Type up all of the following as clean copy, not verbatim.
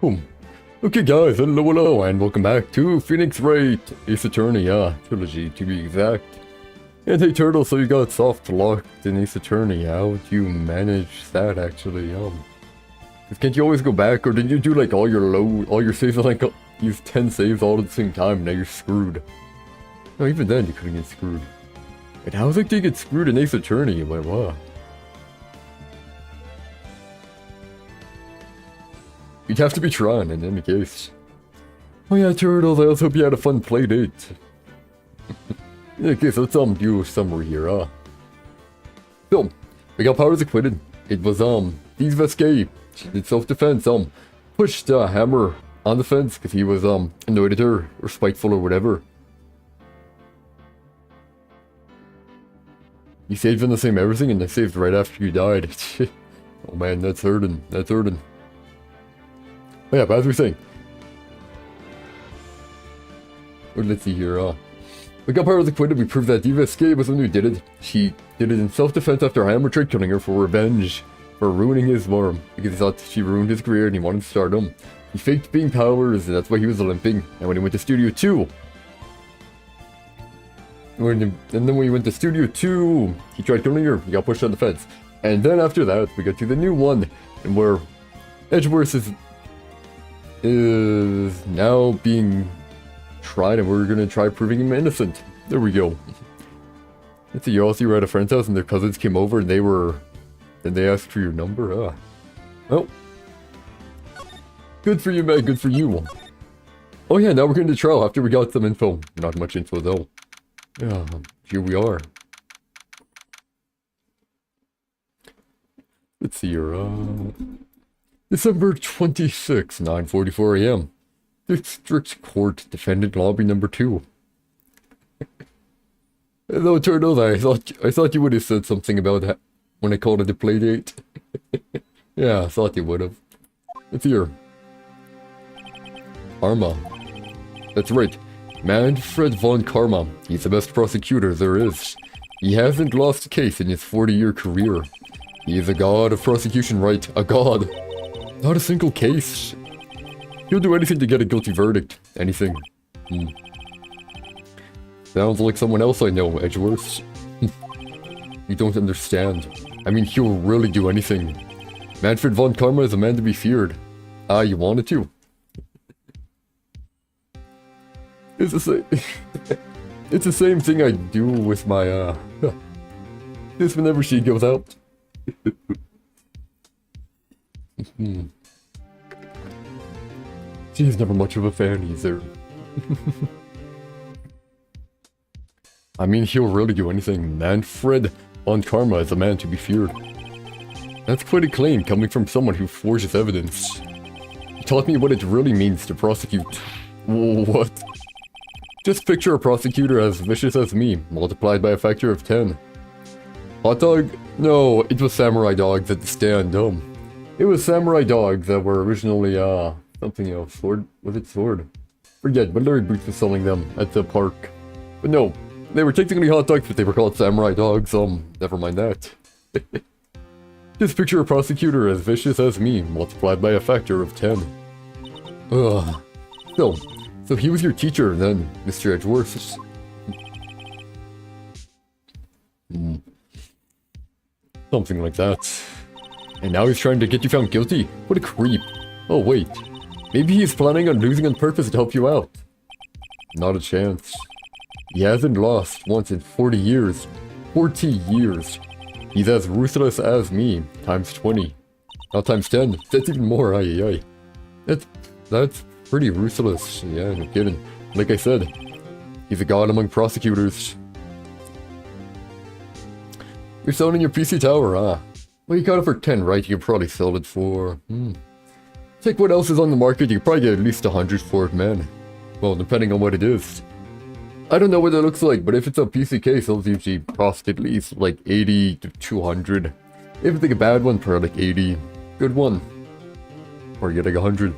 Boom. Okay guys, hello, and welcome back to Phoenix Wright, Ace Attorney, trilogy to be exact. And hey Turtle, so you got soft locked in Ace Attorney, how do you manage that actually, 'cause can't you always go back, or did you do like all your saves, like use 10 saves all at the same time, now you're screwed? No, even then you couldn't get screwed. And how do you get screwed in Ace Attorney, like what? You'd have to be trying in any case. Oh yeah, Turtles, I also hope you had a fun play date. Okay, so let's do a summary here, So, we got powers acquitted. It was Thieves escape. She did self-defense, pushed Hammer on the fence because he was annoyed at her or spiteful or whatever. You saved in the same everything and they saved right after you died. Oh man, that's hurting. That's hurting. Oh yeah, but as we were saying. Well, let's see here, we got powers acquitted. We proved that Diva escaped was the one who did it. She did it in self-defense after Hammer tried killing her for revenge. For ruining his farm. Because he thought she ruined his career and he wanted to start him. He faked being powers and that's why he was limping. And when he went to Studio 2... and then when he went to Studio 2, he tried killing her. He got pushed on the fence. And then after that, we got to the new one. And where Edgeworth is now being tried, and we're gonna try proving him innocent. There we go. Let's see, you all see we're at a friend's house and their cousins came over and they asked for your number. Well, good for you, man, good for you. Oh yeah, now we're going to trial after we got some info. Not much info though. Yeah, here we are. Let's see here, December 26, 9:44 a.m. District Court, Defendant Lobby number 2. Hello, Turtles, I thought you would have said something about that when I called it a play date. Yeah, I thought you would have. It's here. Karma. That's right. Manfred von Karma. He's the best prosecutor there is. He hasn't lost a case in his 40-year career. He is a god of prosecution, right? A god. Not a single case. He'll do anything to get a guilty verdict. Anything. Sounds like someone else I know, Edgeworth. You don't understand. I mean, he'll really do anything. Manfred von Karma is a man to be feared. Ah, you wanted to? It's the same... it's the same thing I do with my, just whenever she goes out. She's never much of a fan either. I mean, he'll really do anything. Manfred von Karma is a man to be feared. That's quite a claim coming from someone who forges evidence. He taught me what it really means to prosecute. What? Just picture a prosecutor as vicious as me, multiplied by a factor of 10. Hot dog? No, it was samurai dogs at the stand, It was samurai dogs that were originally, something else. Sword? Was it sword? Forget, but Larry Boots was selling them at the park. But no, They were technically hot dogs, but they were called samurai dogs. Never mind that. Just picture a prosecutor as vicious as me, multiplied by a factor of 10. Ugh. So he was your teacher then, Mr. Edgeworth. Something like that. And now he's trying to get you found guilty? What a creep. Oh wait, maybe he's planning on losing on purpose to help you out. Not a chance. He hasn't lost once in 40 years. 40 years. He's as ruthless as me, times 20. Not times 10, that's even more, aye. That's pretty ruthless, yeah, no kidding. Like I said, he's a god among prosecutors. You're selling your PC tower, huh? Well, you got it for 10, right? You could probably sell it for... Take what else is on the market, you could probably get at least 100 for it, man. Well, depending on what it is. I don't know what it looks like, but if it's a PC case, those usually cost at least like 80 to 200. If it's like a bad one, probably like 80. Good one. Or you get like 100.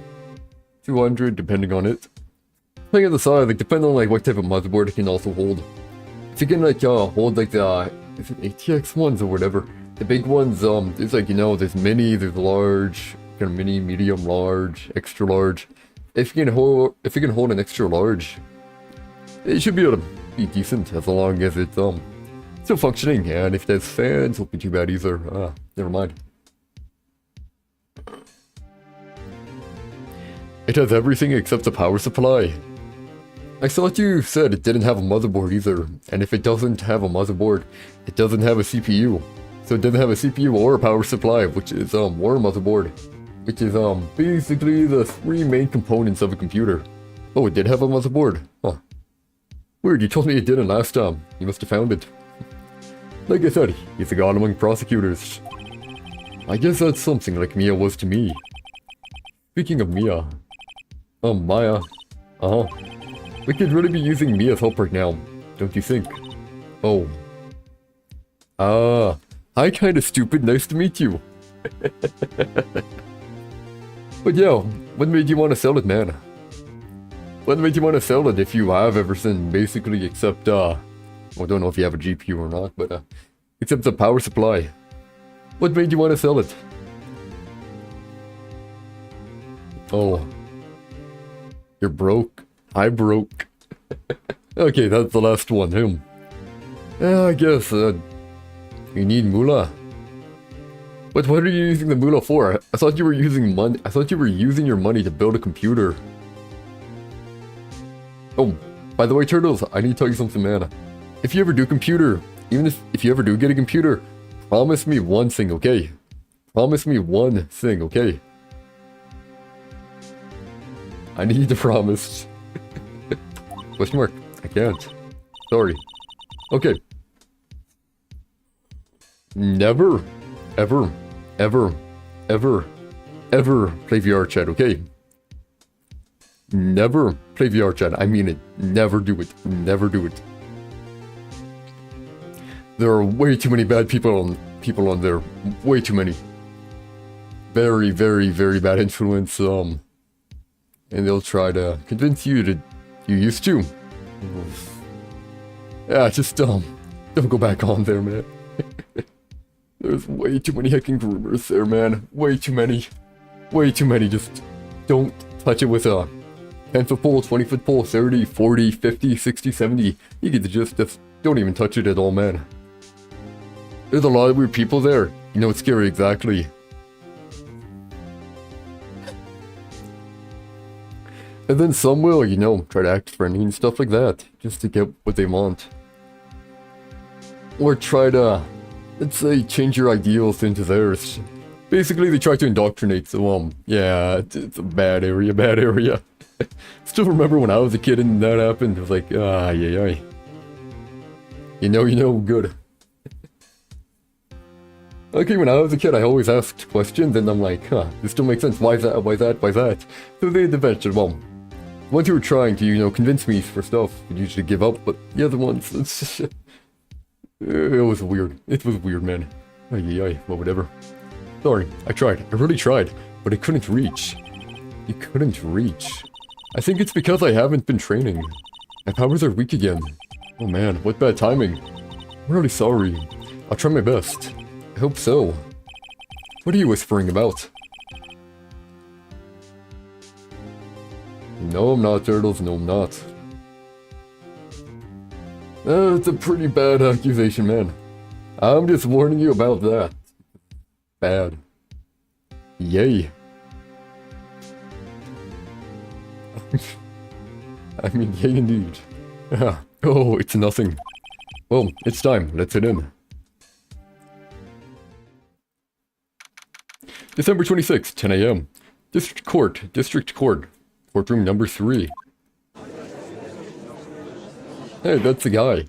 200, depending on it. Depending on the size, like depending on like what type of motherboard it can also hold. If you can like hold like the is it ATX ones or whatever. The big ones, there's like, you know, there's mini, there's large, kind of mini, medium, large, extra large. If you can hold an extra large, it should be able to be decent as long as it's still functioning. And if there's fans, won't be too bad either. Never mind. It has everything except the power supply. I thought you said it didn't have a motherboard either, and if it doesn't have a motherboard, it doesn't have a CPU. So it doesn't have a CPU or a power supply, which is or a motherboard, which is basically the three main components of a computer. Oh, it did have a motherboard. Huh. Weird, you told me it didn't last time. You must have found it. Like I said, he's a god among prosecutors. I guess that's something like Mia was to me. Speaking of Mia, Maya. We could really be using Mia's help right now, don't you think? Oh. Hi, kinda stupid, nice to meet you. But yeah, what made you want to sell it, man? What made you want to sell it if you have everything, basically, except, well, I don't know if you have a GPU or not, but, except the power supply. What made you want to sell it? Oh. You're broke. I broke. Okay, that's the last one. I guess, you need moolah. But what are you using the moolah for? I thought you were using money. I thought you were using your money to build a computer. Oh, by the way, Turtles, I need to tell you something, man. If you ever do computer, even if you ever do get a computer, promise me one thing, okay? Promise me one thing, okay? I need to promise. Question mark. I can't. Sorry. Okay. Never, ever, ever, ever, ever play VR chat, okay? Never play VR chat. I mean it. Never do it. Never do it. There are way too many bad people on there. Way too many. Very, very, very bad influence. And they'll try to convince you to you used to. Yeah, just don't go back on there, man. There's way too many hacking rumors there, man. Way too many. Way too many. Just don't touch it with a 10-foot pole, 20-foot pole, 30, 40, 50, 60, 70. You get to just don't even touch it at all, man. There's a lot of weird people there. You know, it's scary, exactly. And then some will, you know, try to act friendly and stuff like that, just to get what they want. Or try to, let's say, change your ideals into theirs. Basically, they try to indoctrinate, so, yeah, it's a bad area, bad area. Still remember when I was a kid and that happened, it was like, yeah. You know, good. Okay, when I was a kid, I always asked questions, and I'm like, this don't make sense, why is that, why that, why that? So they eventually, well, once you were trying to, you know, convince me for stuff, you'd usually give up, but the other ones, it's just, it was weird. It was weird, man. Well, whatever. Sorry, I tried. I really tried, but I couldn't reach. You couldn't reach. I think it's because I haven't been training. My powers are weak again. Oh man, what bad timing. I'm really sorry. I'll try my best. I hope so. What are you whispering about? No, I'm not, Turtles. No, I'm not. It's a pretty bad accusation, man. I'm just warning you about that. Bad. Yay. I mean, yay indeed. Oh, it's nothing. Well, it's time. Let's head in. December 26th, 10 a.m. District Court. Courtroom number 3. Hey, that's the guy.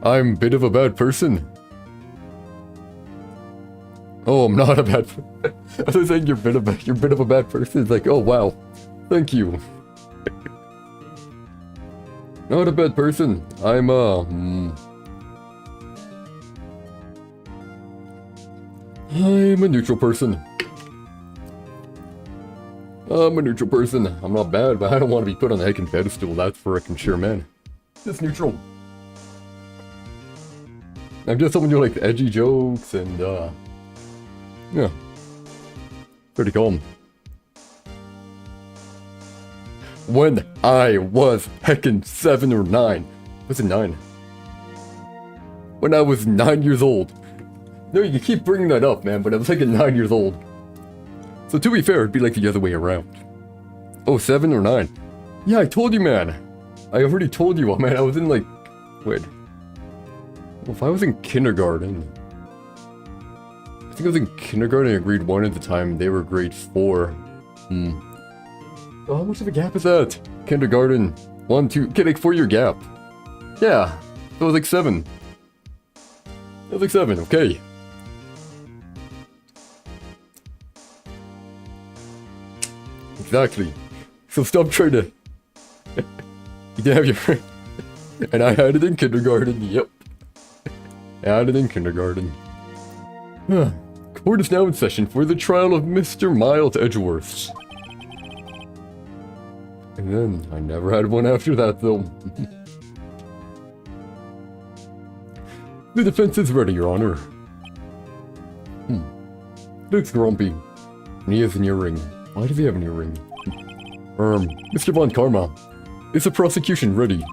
I'm a bit of a bad person. Oh, I'm not a bad I was saying you're a bit of a bad person. It's like, oh wow. Thank you. Not a bad person. I'm a neutral person. I'm a neutral person. I'm not bad, but I don't want to be put on a heckin' pedestal. That's for frickin' sure, man. Just neutral. I'm just someone who likes edgy jokes and, yeah. Pretty calm. When I was heckin' 7 or 9. Was it 9? When I was 9 years old. No, you keep bringing that up, man, but I was heckin' 9 years old. So to be fair, it'd be like the other way around. Oh, 7 or 9. Yeah, I told you, man. I already told you, man. I was in like... Wait. Well, if I was in kindergarten... I think I was in kindergarten and grade 1 at the time. They were grade 4. Oh, how much of a gap is that? Kindergarten, 1, 2... Okay, like 4-year gap. Yeah. So it was like 7. It was like 7, okay. Exactly. So stop trying to... You didn't have your friend. And I had it in kindergarten, yep. I had it in kindergarten. Court is now in session for the trial of Mr. Miles Edgeworth. And then, I never had one after that, though. The defense is ready, Your Honor. Looks grumpy. And he has an earring. Why does he have an earring? Mr. Von Karma, is the prosecution ready?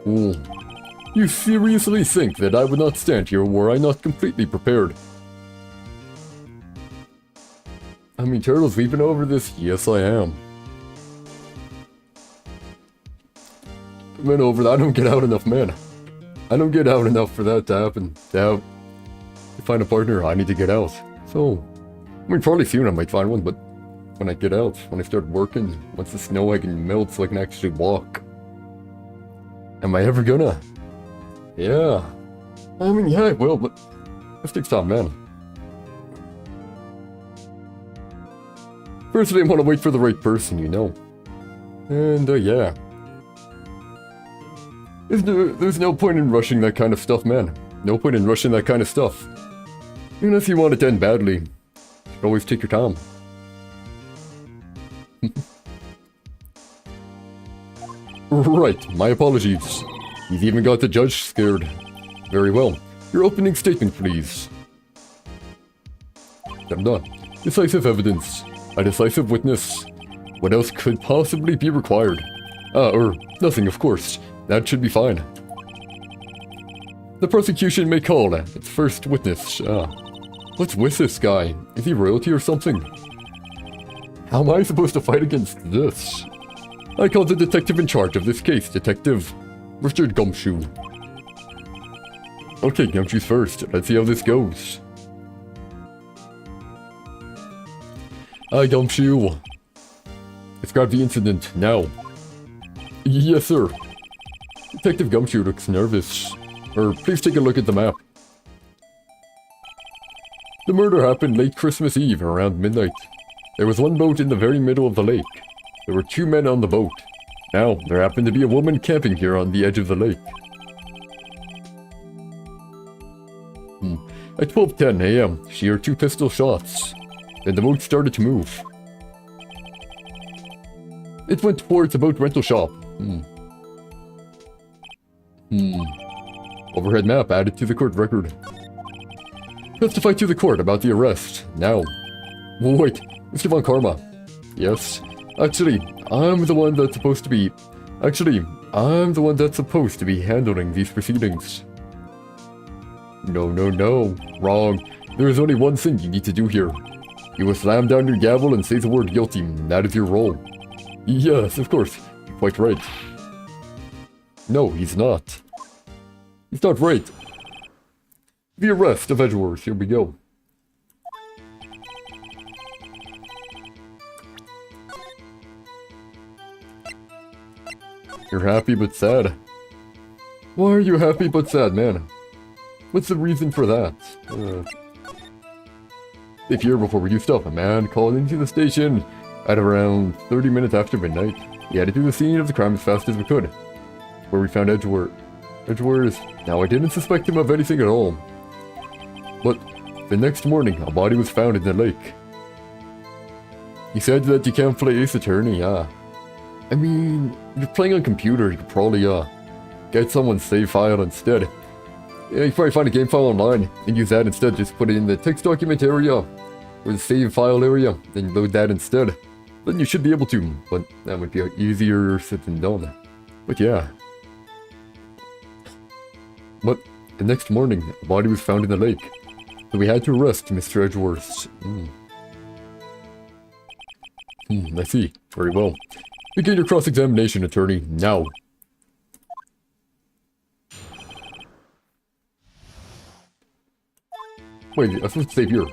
You seriously think that I would not stand here were I not completely prepared? I mean, Turtles, we've been over this. Yes, I am. I've been over that. I don't get out enough, man. I don't get out enough for that to happen. To find a partner, I need to get out. So, I mean, probably soon I might find one, but when I get out, when I start working, once the snow I can melt so I can actually walk. Am I ever gonna? Yeah. I mean, yeah, I will, but this takes time, man. First, I want to wait for the right person, you know. And, yeah. There's no point in rushing that kind of stuff, man. No point in rushing that kind of stuff. Even if you want it to end badly, you should always take your time. Right, my apologies. He's even got the judge scared. Very well. Your opening statement, please. I'm done. Decisive evidence. A decisive witness. What else could possibly be required? Nothing, of course. That should be fine. The prosecution may call its first witness. What's with this guy? Is he royalty or something? How am I supposed to fight against this? I call the detective in charge of this case, Detective Richard Gumshoe. Okay, Gumshoe's first. Let's see how this goes. Hi, Gumshoe. Describe the incident, now. Yes, sir. Detective Gumshoe looks nervous. Please take a look at the map. The murder happened late Christmas Eve, around midnight. There was one boat in the very middle of the lake. There were 2 men on the boat. Now, there happened to be a woman camping here on the edge of the lake. At 12:10 a.m., she heard 2 pistol shots. Then the boat started to move. It went towards a boat rental shop. Overhead map added to the court record. Testify to the court about the arrest. Now. Wait, Mr. Von Karma. Yes. Actually, I'm the one that's supposed to be... handling these proceedings. No. Wrong. There is only one thing you need to do here. You will slam down your gavel and say the word guilty. That is your role. Yes, of course. You're quite right. No, he's not. He's not right. The arrest of Edgeworth. Here we go. You're happy but sad. Why are you happy but sad, man? What's the reason for that? If here before we do stuff, a man called into the station at around 30 minutes after midnight. He headed to the scene of the crime as fast as we could, where we found Edgeworth. Now I didn't suspect him of anything at all. But the next morning, a body was found in the lake. He said that you can't play Ace Attorney, yeah. I mean, if you're playing on computer, you could probably, get someone's save file instead. Yeah, you probably find a game file online and use that instead. Just put it in the text document area or the save file area, then load that instead. Then you should be able to, but that would be easier said than done. But yeah. But the next morning, a body was found in the lake, so we had to arrest Mr. Edgeworth. I see. Very well. Begin your cross-examination, attorney, now. Wait, I'm supposed to save here.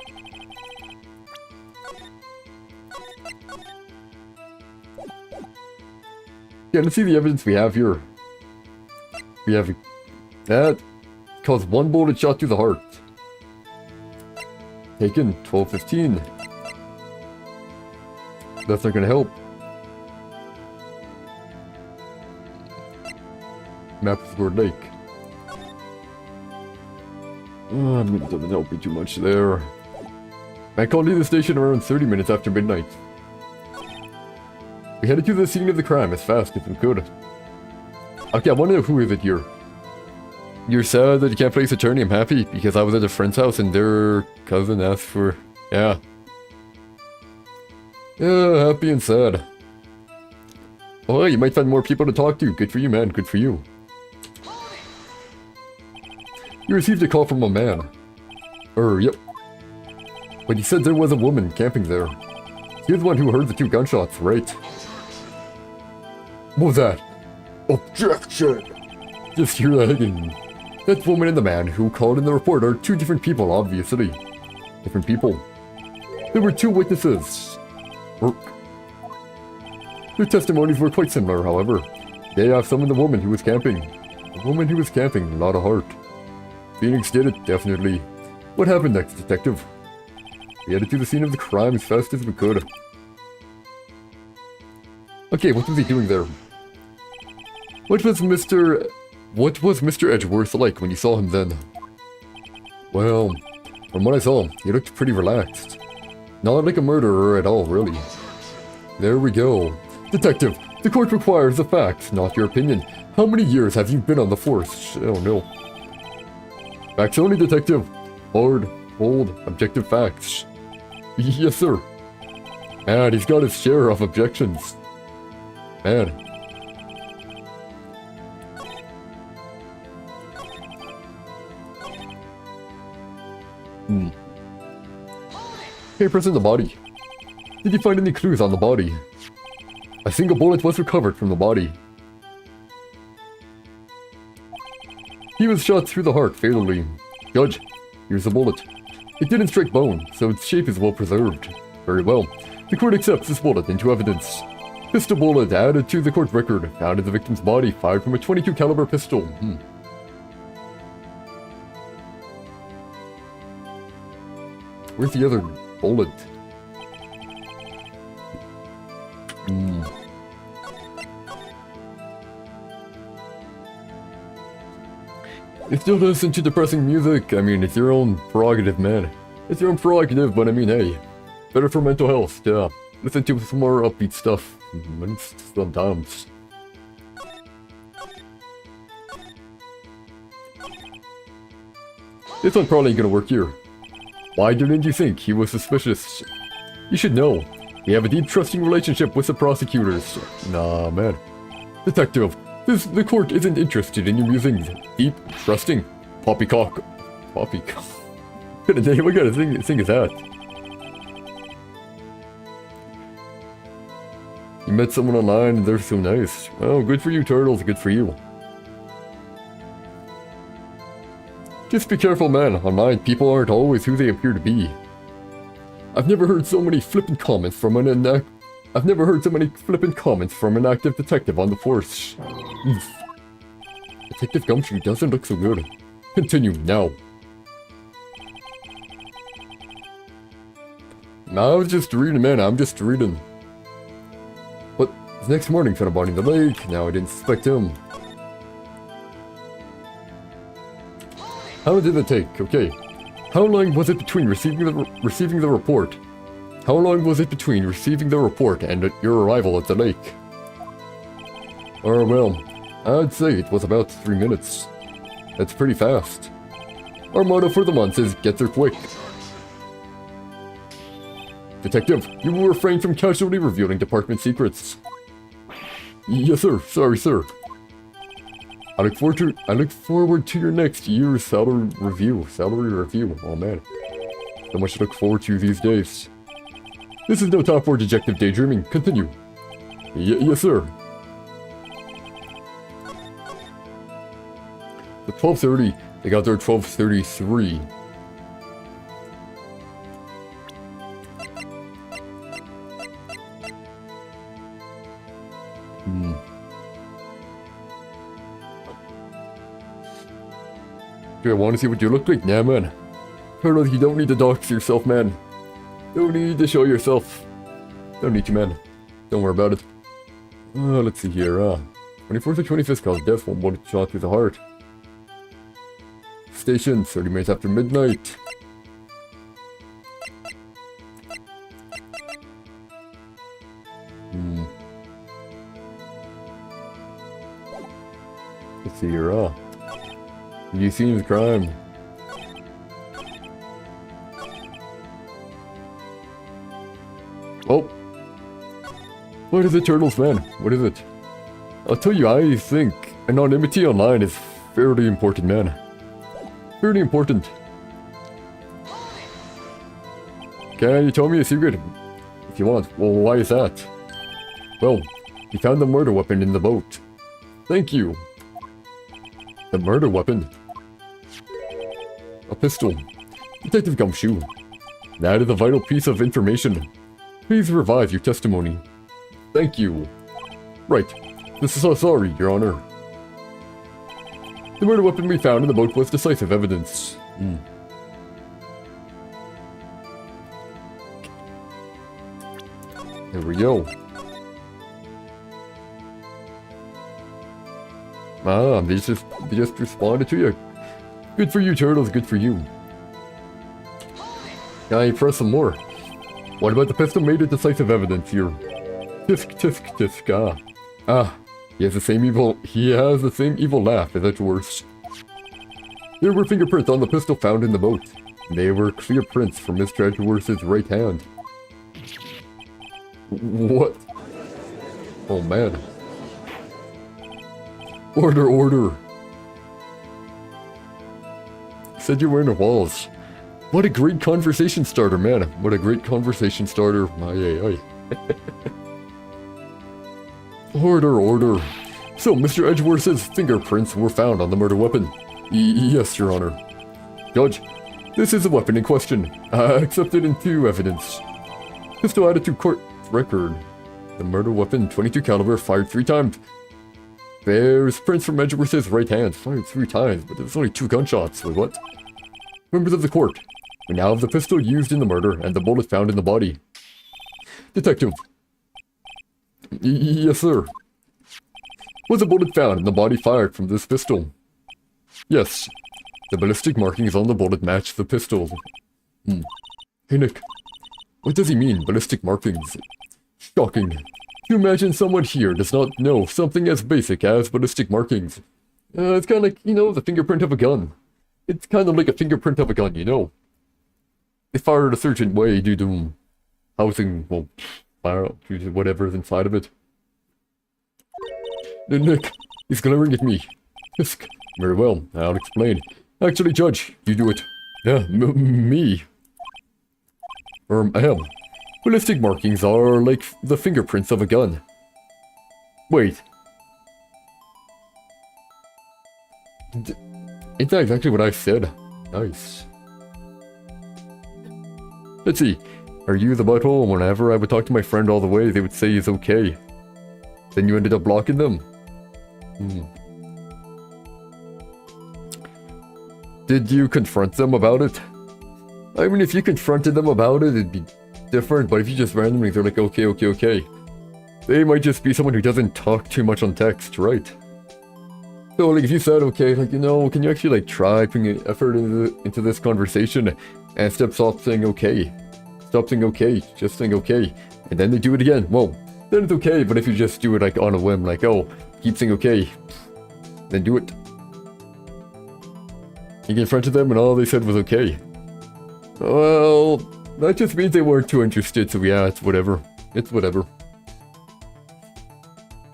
Yeah, let's see the evidence we have here. We have that caused one bullet shot to the heart. Taken 12:15. That's not gonna help. Map of Square Lake. It doesn't help me too much there. I called to the station around 30 minutes after midnight. We headed to the scene of the crime as fast as we could. Okay, I want to know who is it here. You're sad that you can't play Ace Attorney. I'm happy because I was at a friend's house and their cousin asked for... Yeah. Yeah, happy and sad. Oh, you might find more people to talk to. Good for you, man. Good for you. You received a call from a man. Yep. But he said there was a woman camping there. You're the one who heard the 2 gunshots, right? What was that? Objection! Just hear that again. That woman and the man who called in the report are 2 different people, obviously. Different people. There were 2 witnesses. Their testimonies were quite similar, however. They have summoned the woman who was camping. The woman who was camping, not a heart. Phoenix did it, definitely. What happened next, detective? We headed to the scene of the crime as fast as we could. Okay, what was he doing there? What was Mr. Edgeworth like when you saw him then? Well, from what I saw, he looked pretty relaxed. Not like a murderer at all, really. There we go. Detective, the court requires the facts, not your opinion. How many years have you been on the force? Oh no. Facts only, detective. Hard, cold, objective facts. Yes, sir. Man, he's got his share of objections. Man. Hey, present the body. Did you find any clues on the body? A single bullet was recovered from the body. He was shot through the heart fatally. Judge, here's the bullet. It didn't strike bone, so its shape is well preserved. Very well. The court accepts this bullet into evidence. Pistol bullet added to the court record. Found in the victim's body, fired from a .22 caliber pistol. Where's the other bullet? It still listen to depressing music. I mean, it's your own prerogative, man. It's your own prerogative, but I mean, hey. Better for mental health, yeah. listen to some more upbeat stuff. Sometimes. This one probably ain't gonna work here. Why didn't you think he was suspicious? You should know. We have a deep trusting relationship with the prosecutors. Nah, man. Detective, the court isn't interested in your musings. Deep, trusting, poppycock. Poppycock. What kind of thing is that? You met someone online and they're so nice. Well, good for you, Turtles, good for you. Just be careful, man. Online, people aren't always who they appear to be. I've never heard so many flippant comments from an active detective on the force. Detective Gumshoe doesn't look so good. Continue now. I was just reading, man. I'm just reading. But the next morning found a body in the lake. Now I didn't suspect him. How long did it take? Okay. How long was it between receiving the report? How long was it between receiving the report and your arrival at the lake? Well, I'd say it was about 3 minutes. That's pretty fast. Our motto for the month is get there quick. Detective, you will refrain from casually revealing department secrets. Yes, sir. Sorry, sir. I look forward to your next year's salary review. Oh man. So much to look forward to these days. This is no time for dejective daydreaming. Continue. Yes, sir. At 12:30, they got there at 12:33. Do I want to see what you look like? Nah, man. Turtle, you don't need to dox yourself, man. Don't need to show yourself. Don't need to, man. Don't worry about it. Let's see here. 24th or 25th caused death, one bullet shot through the heart. Station, 30 minutes after midnight. Let's see here. You seen the crime? Oh. What is it, Turtles, man? What is it? I'll tell you, I think anonymity online is fairly important, man. Fairly important. Can you tell me a secret? If you want. Well, why is that? Well, you found the murder weapon in the boat. Thank you. The murder weapon? A pistol. Detective Gumshoe. That is a vital piece of information. Please revise your testimony. Thank you. Right. This is so sorry, Your Honor. The murder weapon we found in the boat was decisive evidence. There we go. They just responded to you. Good for you, Turtles, good for you. Now you press some more. What about the pistol made it decisive evidence here? Tisk, tisk, tisk, he has the same evil laugh, is that worse? There were fingerprints on the pistol found in the boat. They were clear prints from Mr. Edgeworth's right hand. What? Oh man. Order, order. Said you were in the walls. What a great conversation starter, man. What a great conversation starter. Aye. Order, order. So, Mr. Edgeworth's fingerprints were found on the murder weapon. Yes, Your Honor. Judge, this is the weapon in question. Accepted into evidence. Pistol added to court record. The murder weapon, 22 caliber, fired 3 times. There's prints from Edgeworth's right hand, fired 3 times, but there's only 2 gunshots. Wait, what? Members of the court, we now have the pistol used in the murder and the bullet found in the body. Detective. Yes, sir. Was a bullet found in the body fired from this pistol? Yes. The ballistic markings on the bullet match the pistol. Hey, Nick. What does he mean, ballistic markings? Shocking. To imagine someone here does not know something as basic as ballistic markings. It's kind of like, you know, the fingerprint of a gun. It's kind of like a fingerprint of a gun, you know. They fired a certain way due to housing, well, fire, due to whatever's inside of it. Nick, he's glaring at me. Fisk. Very well, I'll explain. Actually, Judge, you do it. Yeah, me. I am. Ballistic markings are like the fingerprints of a gun. Wait. Ain't that exactly what I said? Nice. Let's see. Are you the butthole? Whenever I would talk to my friend all the way, they would say he's okay. Then you ended up blocking them? Did you confront them about it? I mean, if you confronted them about it, it'd be different, but if you just randomly, they're like, okay. They might just be someone who doesn't talk too much on text, right? So, like, if you said, okay, like, you know, can you actually, like, try putting effort into this conversation and stop saying okay? Stop saying okay, just saying okay. And then they do it again. Well, then it's okay, but if you just do it, like, on a whim, like, oh, keep saying okay, then do it. You confronted them and all they said was okay. Well, that just means they weren't too interested, so yeah, it's whatever. It's whatever.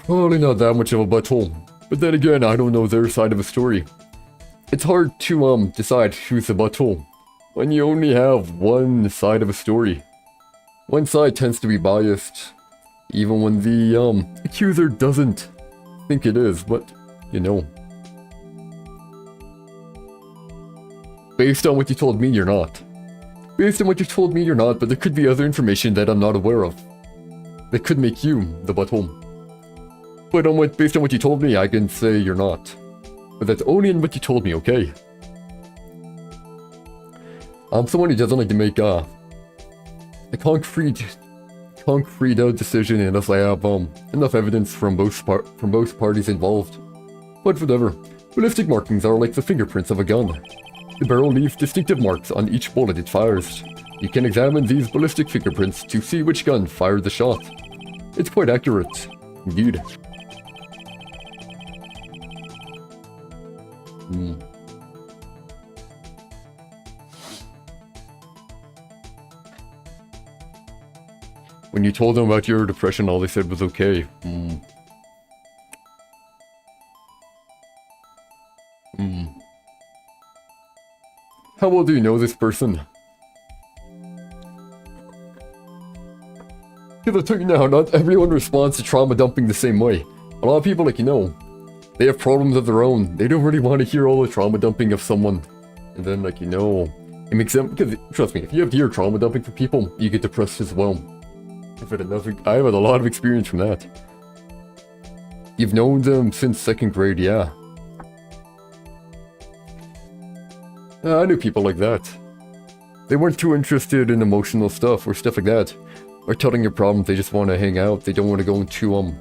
Probably not that much of a butthole. But then again, I don't know their side of the story. It's hard to, decide who's the butthole when you only have one side of a story. One side tends to be biased, even when the, accuser doesn't think it is, but, you know. Based on what you told me, you're not. Based on what you told me, you're not, but there could be other information that I'm not aware of. That could make you the butthole. But based on what you told me, I can say you're not. But that's only in what you told me, okay? I'm someone who doesn't like to make a concrete decision unless I have enough evidence from both parties involved. But whatever. Ballistic markings are like the fingerprints of a gun. The barrel leaves distinctive marks on each bullet it fires. You can examine these ballistic fingerprints to see which gun fired the shot. It's quite accurate, indeed. When you told them about your depression, all they said was okay. How well do you know this person? Because I'll tell you now, not everyone responds to trauma dumping the same way. A lot of people, like, you know, they have problems of their own. They don't really want to hear all the trauma dumping of someone. And then, like, you know, it makes them, because, trust me, if you have to hear trauma dumping from people, you get depressed as well. I've had a lot of experience from that. You've known them since 2nd grade, yeah. I knew people like that. They weren't too interested in emotional stuff or stuff like that. Or telling your problems, they just want to hang out. They don't want to go into,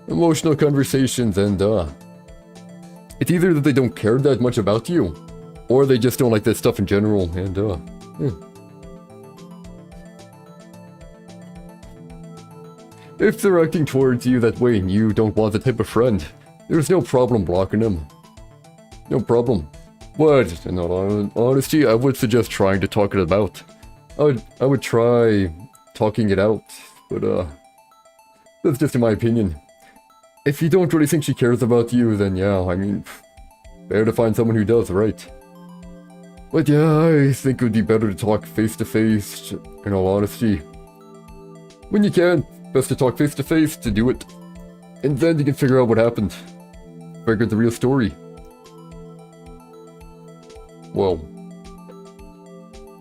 emotional conversations, and, it's either that they don't care that much about you, or they just don't like that stuff in general, and, If they're acting towards you that way and you don't want the type of friend, there's no problem blocking them. No problem. But, in all honesty, I would suggest trying to talk it about. I would try talking it out, but, that's just in my opinion. If you don't really think she cares about you, then yeah, I mean, better to find someone who does, right? But yeah, I think it would be better to talk face to face, in all honesty. When you can, best to talk face to face to do it. And then you can figure out what happened. Figure out the real story. Well,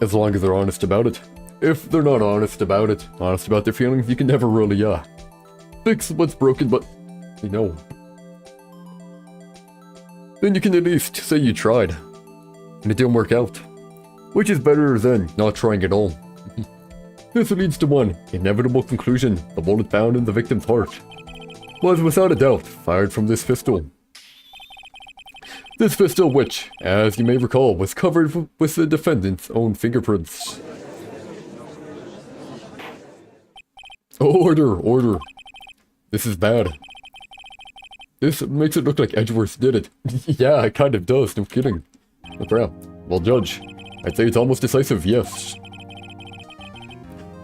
as long as they're honest about it. If they're not honest about it, honest about their feelings, you can never really, fix what's broken, but, you know. Then you can at least say you tried, and it didn't work out. Which is better than not trying at all. This leads to one inevitable conclusion: the bullet found in the victim's heart was without a doubt fired from this pistol. This pistol which, as you may recall, was covered with the defendant's own fingerprints. Order, order. This is bad. This makes it look like Edgeworth did it. Yeah, it kind of does, no kidding. Oh crap. Well, Judge, I'd say it's almost decisive, yes.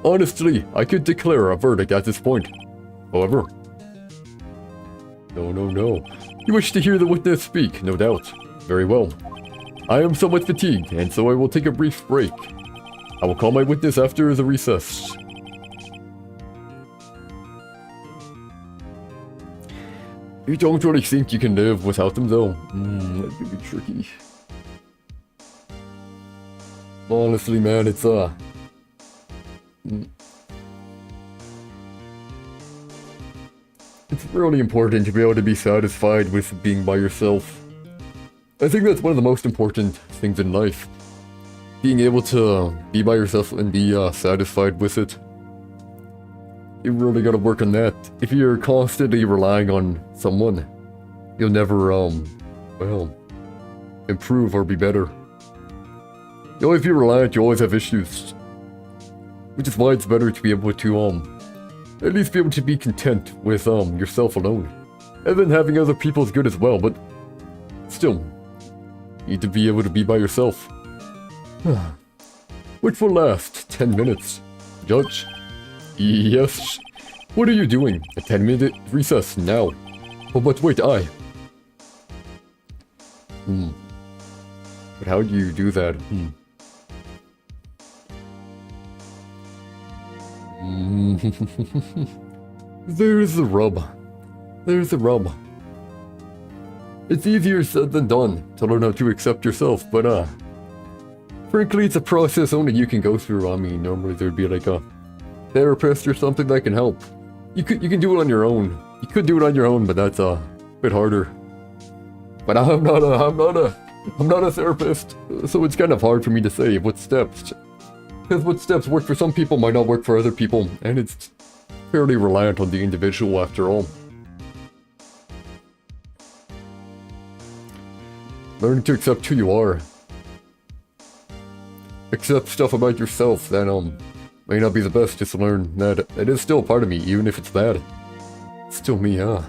Honestly, I could declare a verdict at this point. However... No. You wish to hear the witness speak, no doubt. Very well. I am somewhat fatigued, and so I will take a brief break. I will call my witness after the recess. You don't really think you can live without them, though? That could be tricky. Honestly, man, it's really important to be able to be satisfied with being by yourself. I think that's one of the most important things in life. Being able to be by yourself and be satisfied with it. You really gotta work on that. If you're constantly relying on someone, you'll never, well, improve or be better. You'll always be reliant, you always have issues. Which is why it's better to be able to, at least be able to be content with, yourself alone. And then having other people is good as well, but still, you need to be able to be by yourself. Which will last 10 minutes. Judge? Yes. What are you doing? A 10-minute recess now. Oh, but wait, But how do you do that? There's the rub. There's the rub. It's easier said than done to learn how to accept yourself, but frankly, it's a process only you can go through. I mean, normally there'd be like a therapist or something that can help. You can do it on your own. You could do it on your own, but that's a bit harder. But I'm not a therapist, so it's kind of hard for me to say what steps. Because what steps work for some people might not work for other people, and it's fairly reliant on the individual after all. Learning to accept who you are. Accept stuff about yourself that may not be the best, just learn that it is still a part of me, even if it's bad. It's still me, huh?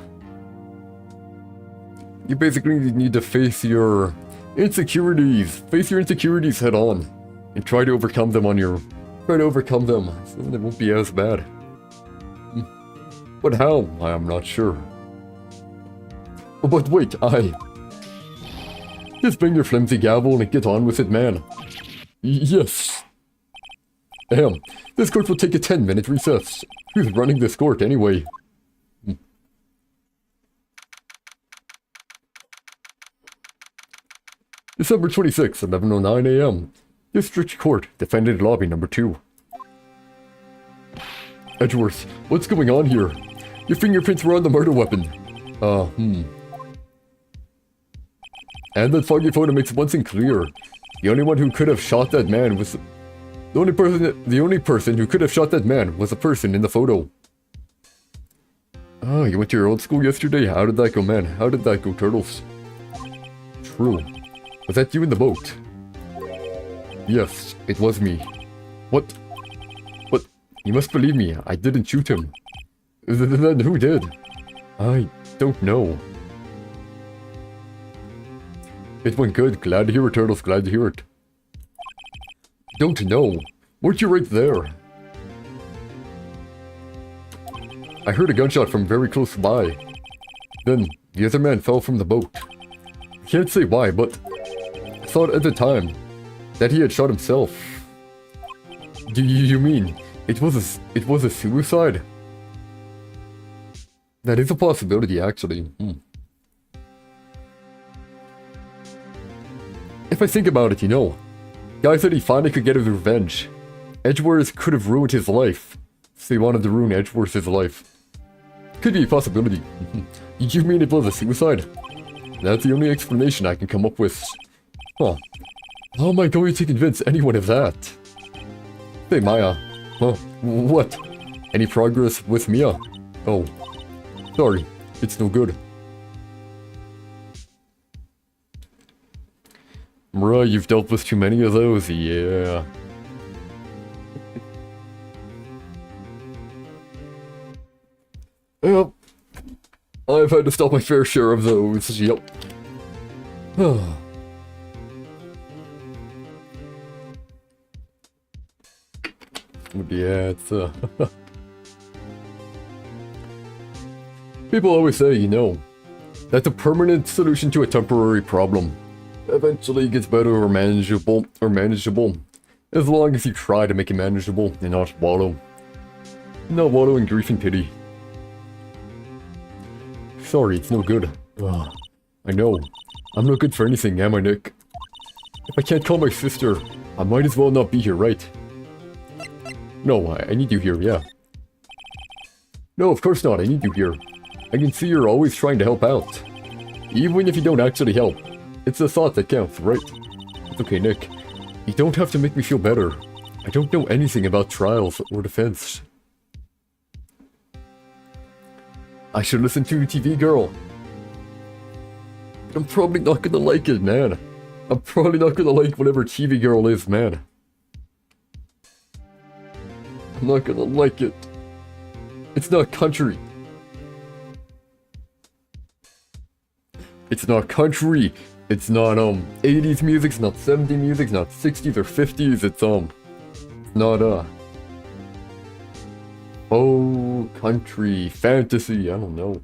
You basically need to face your insecurities. Face your insecurities head on. And try to overcome them so then it won't be as bad. But how? I'm not sure. Oh, but wait, just bring your flimsy gavel and get on with it, man. Yes. This court will take a 10-minute recess. Who's running this court, anyway? December 26th, 11:09 a.m. District Court, Defendant Lobby Number 2. Edgeworth, what's going on here? Your fingerprints were on the murder weapon. And that foggy photo makes one thing clear. The only one who could have shot that man was... The only person who could have shot that man was the person in the photo. Oh, you went to your old school yesterday? How did that go, man? How did that go, Turtles? True. Was that you in the boat? Yes, it was me. What? What? You must believe me, I didn't shoot him. Then who did? I don't know. It went good, glad to hear it, Turtles, glad to hear it. Don't know. Weren't you right there? I heard a gunshot from very close by. Then, the other man fell from the boat. I can't say why, but I thought at the time that he had shot himself. Do you mean it was a suicide? That is a possibility, actually. If I think about it, you know, guy said he finally could get his revenge. Edgeworth could have ruined his life, so he wanted to ruin Edgeworth's life. Could be a possibility. You mean it was a suicide? That's the only explanation I can come up with. Huh. How am I going to convince anyone of that? Hey, Maya. Huh? What? Any progress with Mia? Oh. Sorry. It's no good. Bruh, you've dealt with too many of those, yeah. Yep. I've had to stop my fair share of those, yep. But yeah, it's people always say, you know, that's a permanent solution to a temporary problem. Eventually it gets better or manageable, as long as you try to make it manageable and not wallow. Not wallow in grief and pity. Sorry, it's no good. Ugh, I know. I'm not good for anything, am I, Nick? If I can't call my sister, I might as well not be here, right? No, I need you here, yeah. No, of course not, I need you here. I can see you're always trying to help out. Even if you don't actually help. It's the thought that counts, right? It's okay, Nick. You don't have to make me feel better. I don't know anything about trials or defense. I should listen to TV Girl. I'm probably not gonna like it, man. I'm probably not gonna like whatever TV Girl is, man. I'm not gonna like it. It's not country. It's not country. It's not 80s music, it's not 70s music, it's not 60s or 50s, it's not oh, country, fantasy, I don't know.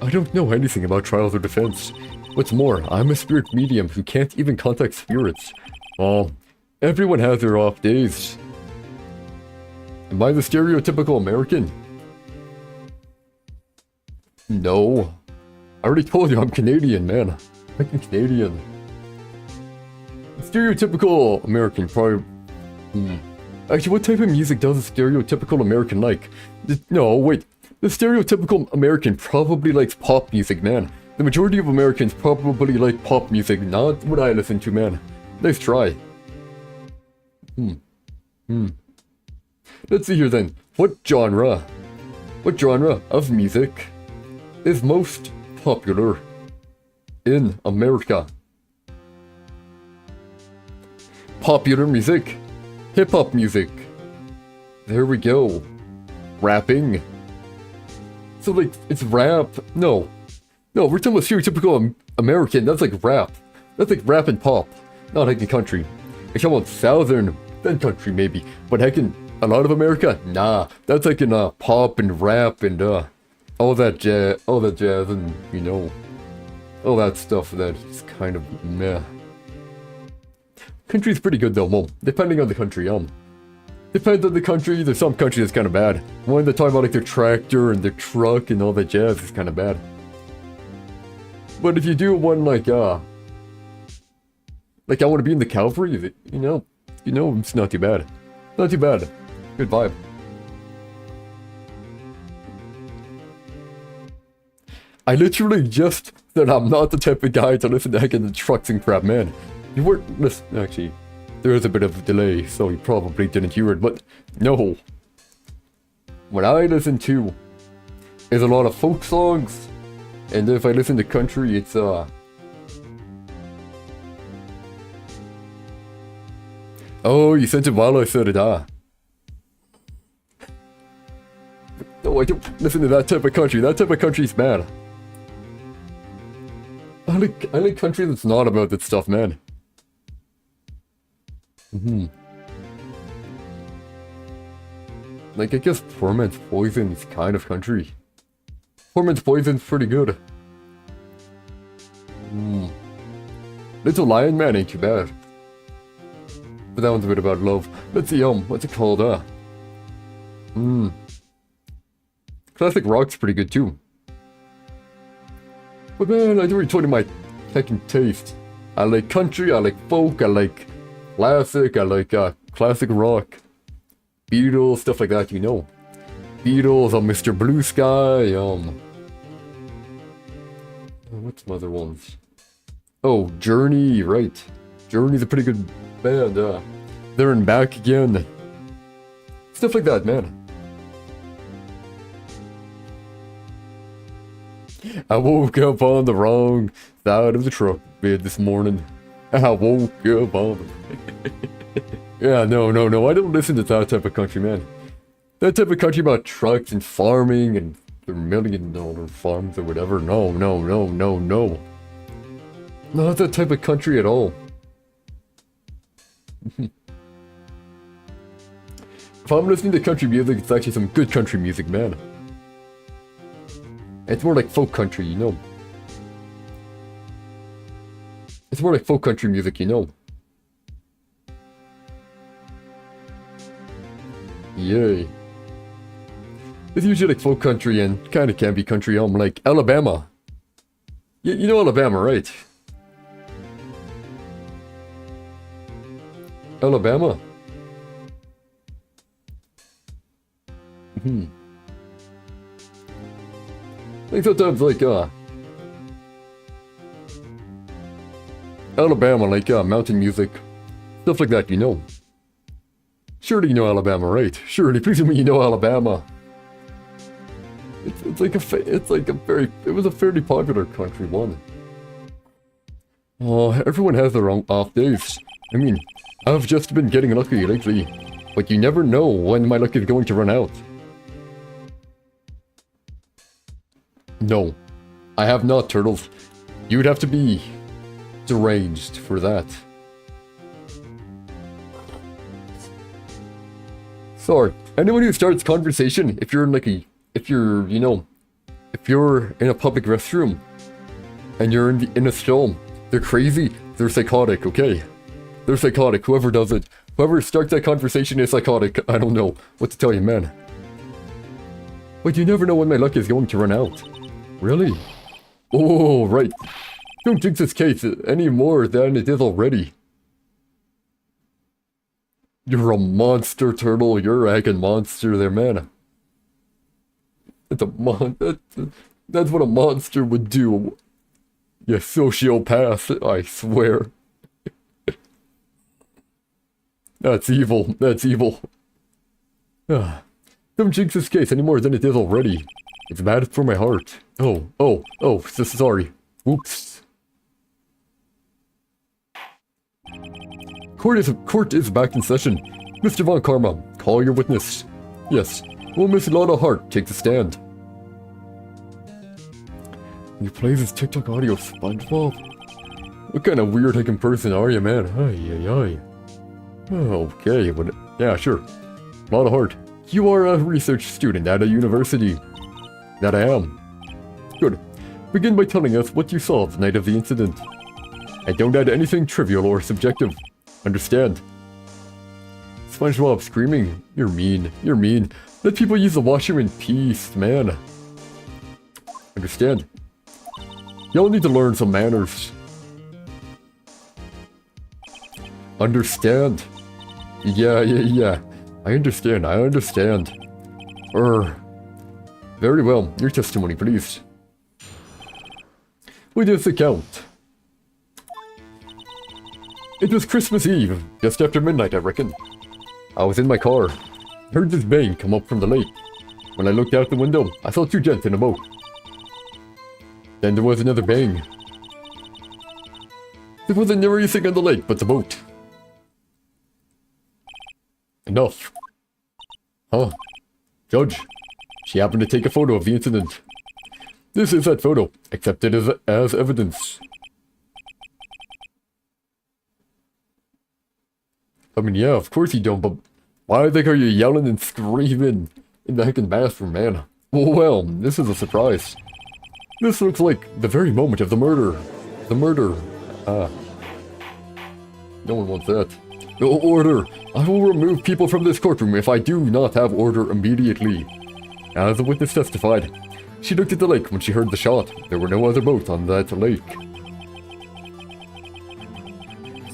I don't know anything about trials or defense. What's more, I'm a spirit medium who can't even contact spirits. Oh, everyone has their off days. Am I the stereotypical American? No. I already told you I'm Canadian, man. I'm Canadian. Stereotypical American, probably... Actually, what type of music does a stereotypical American like? No, wait. The stereotypical American probably likes pop music, man. The majority of Americans probably like pop music, not what I listen to, man. Nice try. Let's see here then. What genre of music is most popular in America? Popular music. Hip-hop music. There we go. Rapping. So like, it's rap. No, we're talking about stereotypical American. That's like rap. That's like rap and pop. Not heckin' country. I come on southern, then country maybe. But heckin' a lot of America? Nah. That's like in pop and rap and all that jazz and, you know, all that stuff that's kind of meh. Country's pretty good though, well, depending on the country, depends on the country, there's some country that's kind of bad. When they talk about like their tractor and their truck and all that jazz, it's kind of bad. But if you do one like I want to be in the cavalry, you know, it's not too bad. Not too bad. Good vibe. I literally just said I'm not the type of guy to listen to heckin' the trucks and crap, man. You weren't listening, actually. There is a bit of a delay, so you probably didn't hear it, but no. What I listen to is a lot of folk songs, and if I listen to country, it's oh, you sent it while I said it, No, I don't listen to that type of country. That type of country's bad. I like country that's not about that stuff, man. Like, I guess Poor Man's Poison is kind of country. Poor Man's Poison's pretty good. Little Lion Man ain't too bad. But that one's a bit about love. Let's see, what's it called, Classic rock's pretty good too. But man, I already told you my heckin' taste. I like country, I like folk, I like classic, I like classic rock. Beatles, stuff like that, you know. Beatles, Mr. Blue Sky, what's some other ones? Oh, Journey, right. Journey's a pretty good band, There and Back Again. Stuff like that, man. I woke up on the wrong side of the truck bed this morning. I woke up on the... Yeah, no, I don't listen to that type of country, man. That type of country about trucks and farming and their $1 million farms or whatever. No. Not that type of country at all. If I'm listening to country music, it's actually some good country music, man. It's more like folk country, you know. It's more like folk country music, you know. Yay. It's usually like folk country and kind of can be country home, like Alabama. You know Alabama, right? Alabama? Like sometimes like, Alabama, like, mountain music. Stuff like that, you know. Surely you know Alabama, right? Surely, please tell me you know Alabama. It was a fairly popular country one. Oh, everyone has their own off days. I mean, I've just been getting lucky lately, but you never know when my luck is going to run out. No, I have not, Turtles. You would have to be deranged for that. Sorry, anyone who starts conversation, if you're in like if you're in a public restroom and you're in a stall, they're crazy, they're psychotic, okay? They're psychotic, whoever does it. Whoever starts that conversation is psychotic. I don't know what to tell you, man. But you never know when my luck is going to run out. Really? Oh, right. Don't jinx this case any more than it is already. You're a monster, Turtle. You're a heckin' monster there, man. That's what a monster would do. You sociopath, I swear. That's evil. That's evil. Don't jinx this case any more than it is already. It's bad for my heart. Oh, so sorry. Whoops. Court is back in session. Mr. Von Karma, call your witness. Yes, will Miss Lotta Hart take the stand? You play this TikTok audio, SpongeBob? What kind of weird looking person are you, man? Ay. Okay, but yeah, sure. Lotta Hart, you are a research student at a university. That I am. Good. Begin by telling us what you saw the night of the incident. And don't add anything trivial or subjective. Understand? SpongeBob screaming. You're mean. You're mean. Let people use the washroom in peace, man. Understand? Y'all need to learn some manners. Understand? Yeah. I understand. Very well. Your testimony, please. With this account. It was Christmas Eve, just after midnight, I reckon. I was in my car. Heard this bang come up from the lake. When I looked out the window, I saw two gents in a boat. Then there was another bang. There wasn't anything on the lake but the boat. Enough. Huh? Judge, she happened to take a photo of the incident. This is that photo, accepted as evidence. I mean, yeah, of course you don't, but why the heck are you yelling and screaming in the heckin' bathroom, man? Well, this is a surprise. This looks like the very moment of the murder. No one wants that. No order! I will remove people from this courtroom if I do not have order immediately. As the witness testified, she looked at the lake when she heard the shot. There were no other boats on that lake.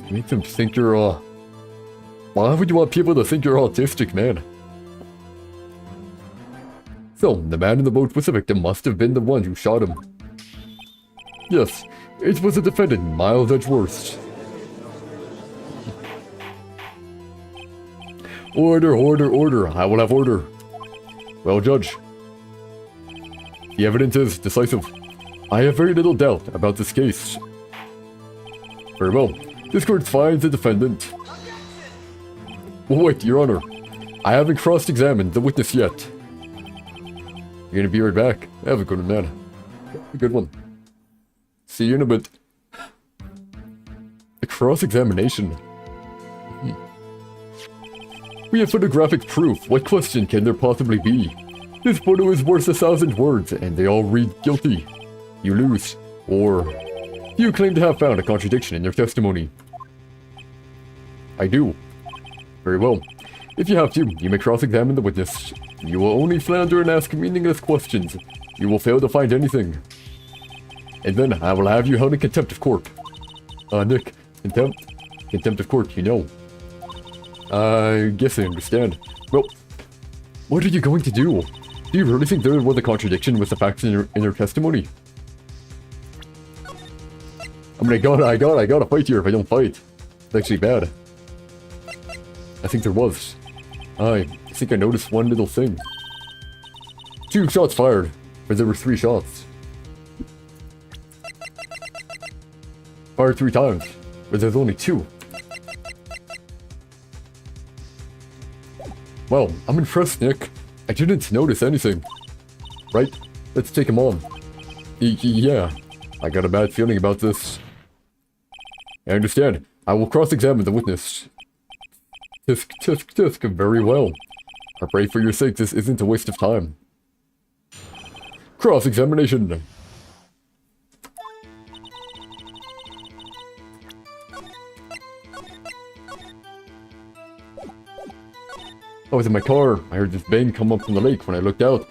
Make them think you're, why would you want people to think you're autistic, man? So, the man in the boat was the victim must have been the one who shot him. Yes, it was the defendant, Miles Edgeworth. Order. I will have order. Well, Judge. The evidence is decisive. I have very little doubt about this case. Very well. This court finds the defendant. Wait, Your Honor. I haven't cross-examined the witness yet. You're gonna be right back. Have a good one, man. A good one. See you in a bit. The cross-examination. We have photographic proof. What question can there possibly be? This photo is worth 1,000 words, and they all read guilty. You lose. Or, you claim to have found a contradiction in your testimony. I do. Very well. If you have to, you may cross-examine the witness. You will only flounder and ask meaningless questions. You will fail to find anything. And then I will have you held in contempt of court. Nick, contempt? Contempt of court, you know. I guess I understand. Well, what are you going to do? Do you really think there was a contradiction with the facts in your testimony? I mean, I gotta fight here if I don't fight. It's actually bad. I think there was. I think I noticed one little thing. 2 shots fired, but there were 3 shots. Fired 3 times, but there's only 2. Well, I'm impressed, Nick. I didn't notice anything. Right? Let's take him on. Yeah, I got a bad feeling about this. I understand. I will cross-examine the witness. Tisk, very well. I pray for your sake this isn't a waste of time. Cross-examination. I was in my car. I heard this bang come up from the lake. When I looked out,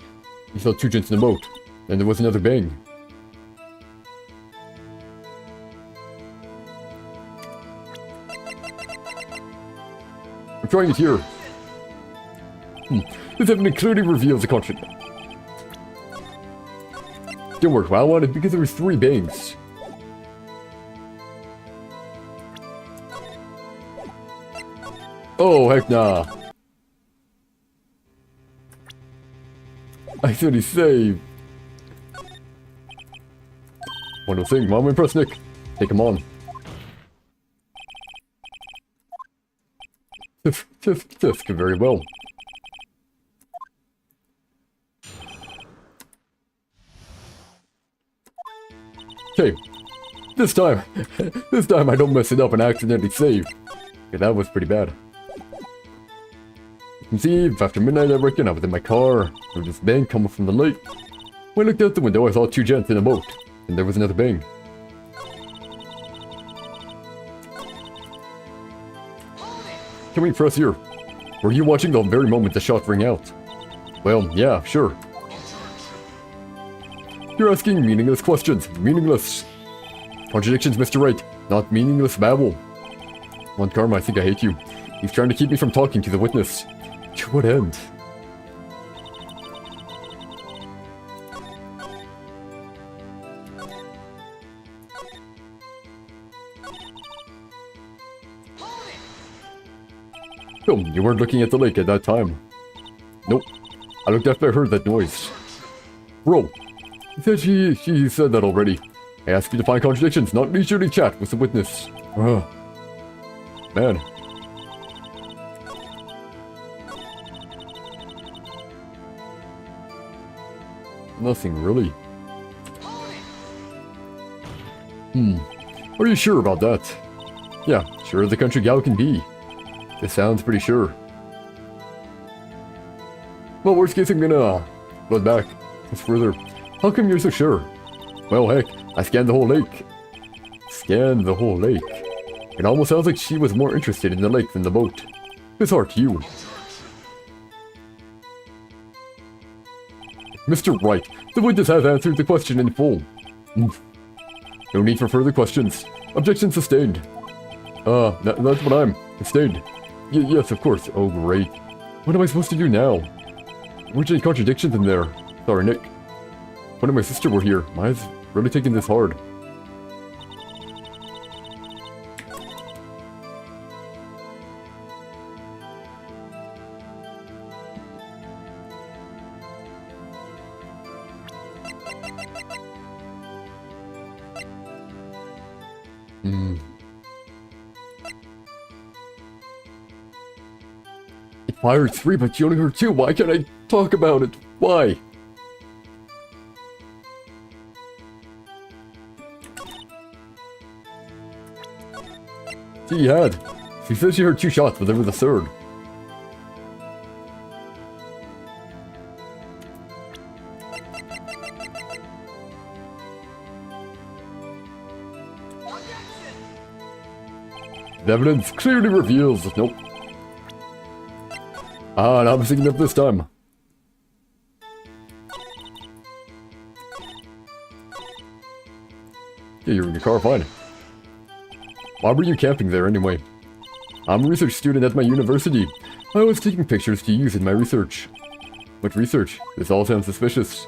I saw 2 gents in the boat. Then there was another bang. I'm trying it here. This evidence clearly reveals the contradiction. Didn't work well on it because there was 3 bangs. Oh, heck nah. I said he saved. One thing, Mom, impress Nick. Take him on. Just very well. Okay, this time I don't mess it up and accidentally save. Okay, that was pretty bad. You can see, after midnight I reckon, I was in my car. There was this bang coming from the lake. When I looked out the window, I saw 2 gents in a boat, and there was another bang. Can we press here? Were you watching the very moment the shot rang out? Well, yeah, sure. You're asking meaningless questions. Meaningless. Contradictions, Mr. Wright. Not meaningless babble. One Karma, I think I hate you. He's trying to keep me from talking to the witness. To what end? Oh, you weren't looking at the lake at that time. Nope. I looked after I heard that noise. Bro, he said she said that already. I asked you to find contradictions, not leisurely chat with the witness. Man. Nothing really. Are you sure about that? Yeah, sure as the country gal can be. This sounds pretty sure. Well, worst case I'm gonna look back. What's further? How come you're so sure? Well, heck, I scanned the whole lake. Scanned the whole lake. It almost sounds like she was more interested in the lake than the boat. This aren't you. Mr. Wright, the witness has answered the question in full. No need for further questions. Objection sustained. That's what I'm. Sustained. Yes, of course. Oh, great. What am I supposed to do now? Weren't any contradictions in there? Sorry, Nick. When my sister were here, Maya's really taking this hard. fired 3, but you only heard 2. Why can't I talk about it? Why? She had. She said she heard 2 shots, but there was a third. The evidence clearly reveals. Nope. Ah, and I'm thinking of this time. Yeah, you're in your car, fine. Why were you camping there anyway? I'm a research student at my university. I was taking pictures to use in my research. What research? This all sounds suspicious.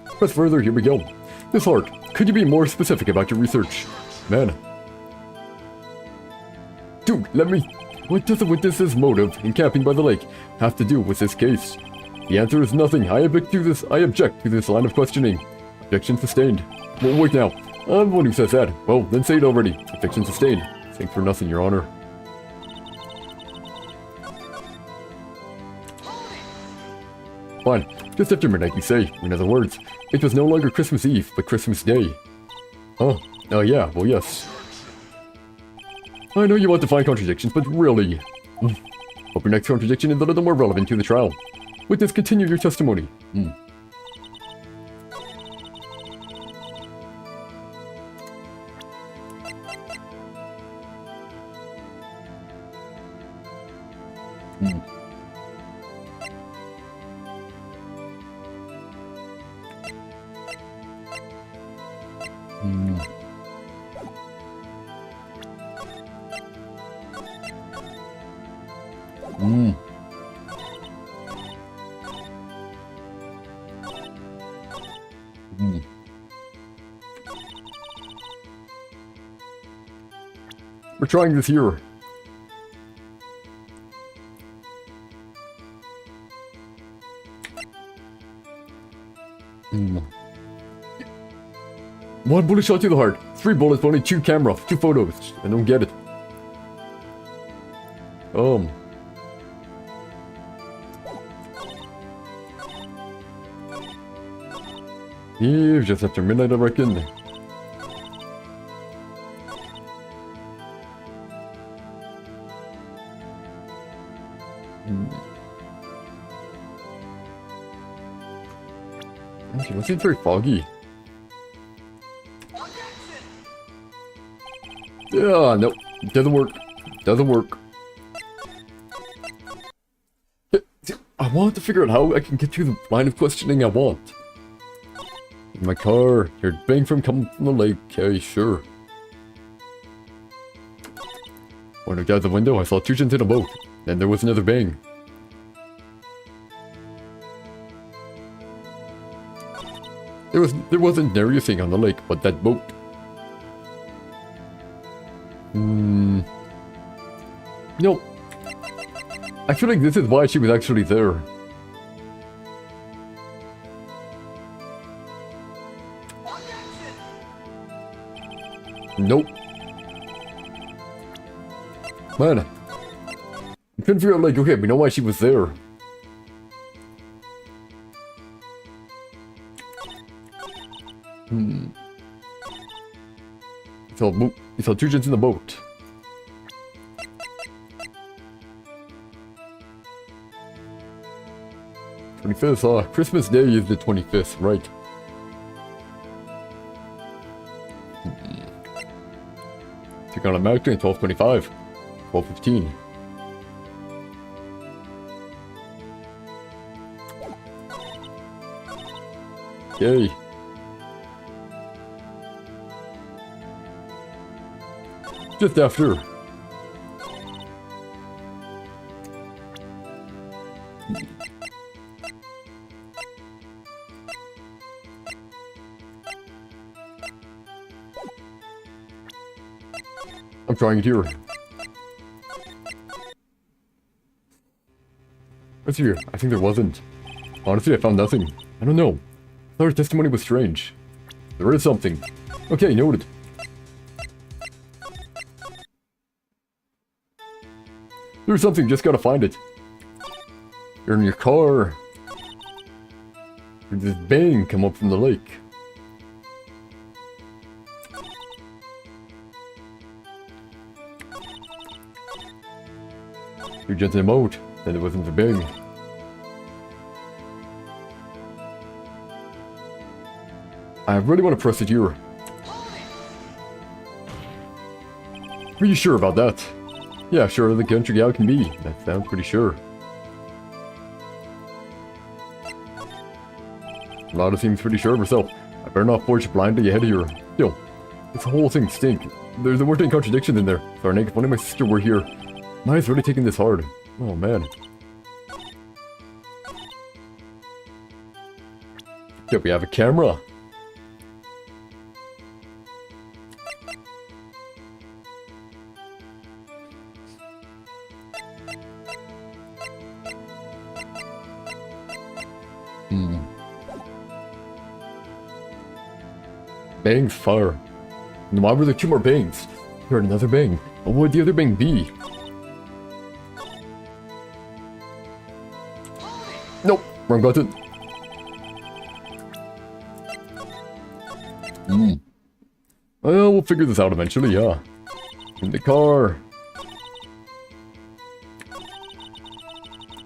Press further, here we go. Miss Hart, could you be more specific about your research? Man. Dude, let me... What does the witness's motive in camping by the lake have to do with this case? The answer is nothing. I object to this line of questioning. Objection sustained. Well, wait now. I'm the one who says that. Well, then say it already. Objection sustained. Thanks for nothing, Your Honor. Fine. Just after midnight, you say. In other words, it was no longer Christmas Eve, but Christmas Day. Oh. Oh, yeah. Well, yes. I know you want to find contradictions, but really... Hope your next contradiction is a little more relevant to the trial. Witness, continue your testimony. We're trying this here. One bullet shot to the heart. 3 bullets, but only 2 camera. 2 photos. I don't get it. Yeah, just after midnight, I reckon. Actually, it seems very foggy. Yeah, no, doesn't work. Doesn't work. I want to figure out how I can get through the line of questioning I want. In my car, heard bang from coming from the lake. Okay, sure. When I looked out the window, I saw 2 gents in a boat. Then there was another bang. There wasn't anything on the lake but that boat. No. I feel like this is why she was actually there. Nope. Man. I couldn't figure out, like, okay, we know why she was there. It's all 2 gents in the boat. Christmas Day is the 25th, right? Took on a mountain at 12:25. 12:15. Yay. Just after. I'm trying it here. What's here? I think there wasn't. Honestly, I found nothing. I don't know. I thought her testimony was strange. There is something. Okay, noted. There's something, just gotta find it. You're in your car. There's this bang come up from the lake. You jumped him out, then it wasn't the bang. I really want to press it here. Are you sure about that? Yeah, sure, the country gal can be. That sounds pretty sure. Lada seems pretty sure of herself. I better not forge blindly ahead of her. Yo, this whole thing stink. There weren't any contradictions in there. Sorry, Nick, if only my sister were here. Maya's really taking this hard. Oh, man. Yeah, we have a camera. Bangs fire. And why were there two more bangs? Heard another bang. What would the other bang be? Nope, wrong button. Well, we'll figure this out eventually, yeah. In the car.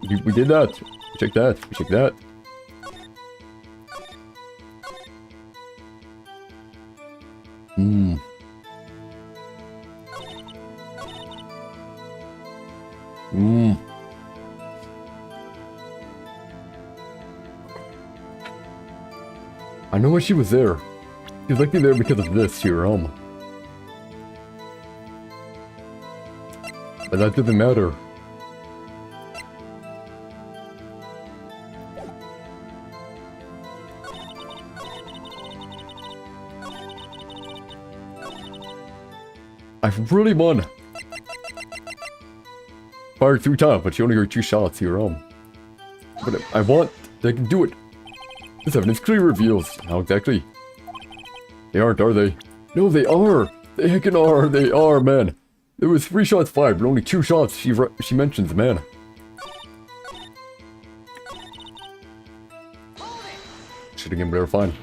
We did that. Check that. Check that. I know why she was there. She was likely there because of this here, But that doesn't matter. I've really won. Fired 3 times, but she only heard 2 shots here, But I want, they can do it. This evidence clearly reveals how exactly. They aren't, are they? No, they are. They heckin' are. They are, man. There was 3 shots fired, but only 2 shots she mentions, man. Shooting him there, fine.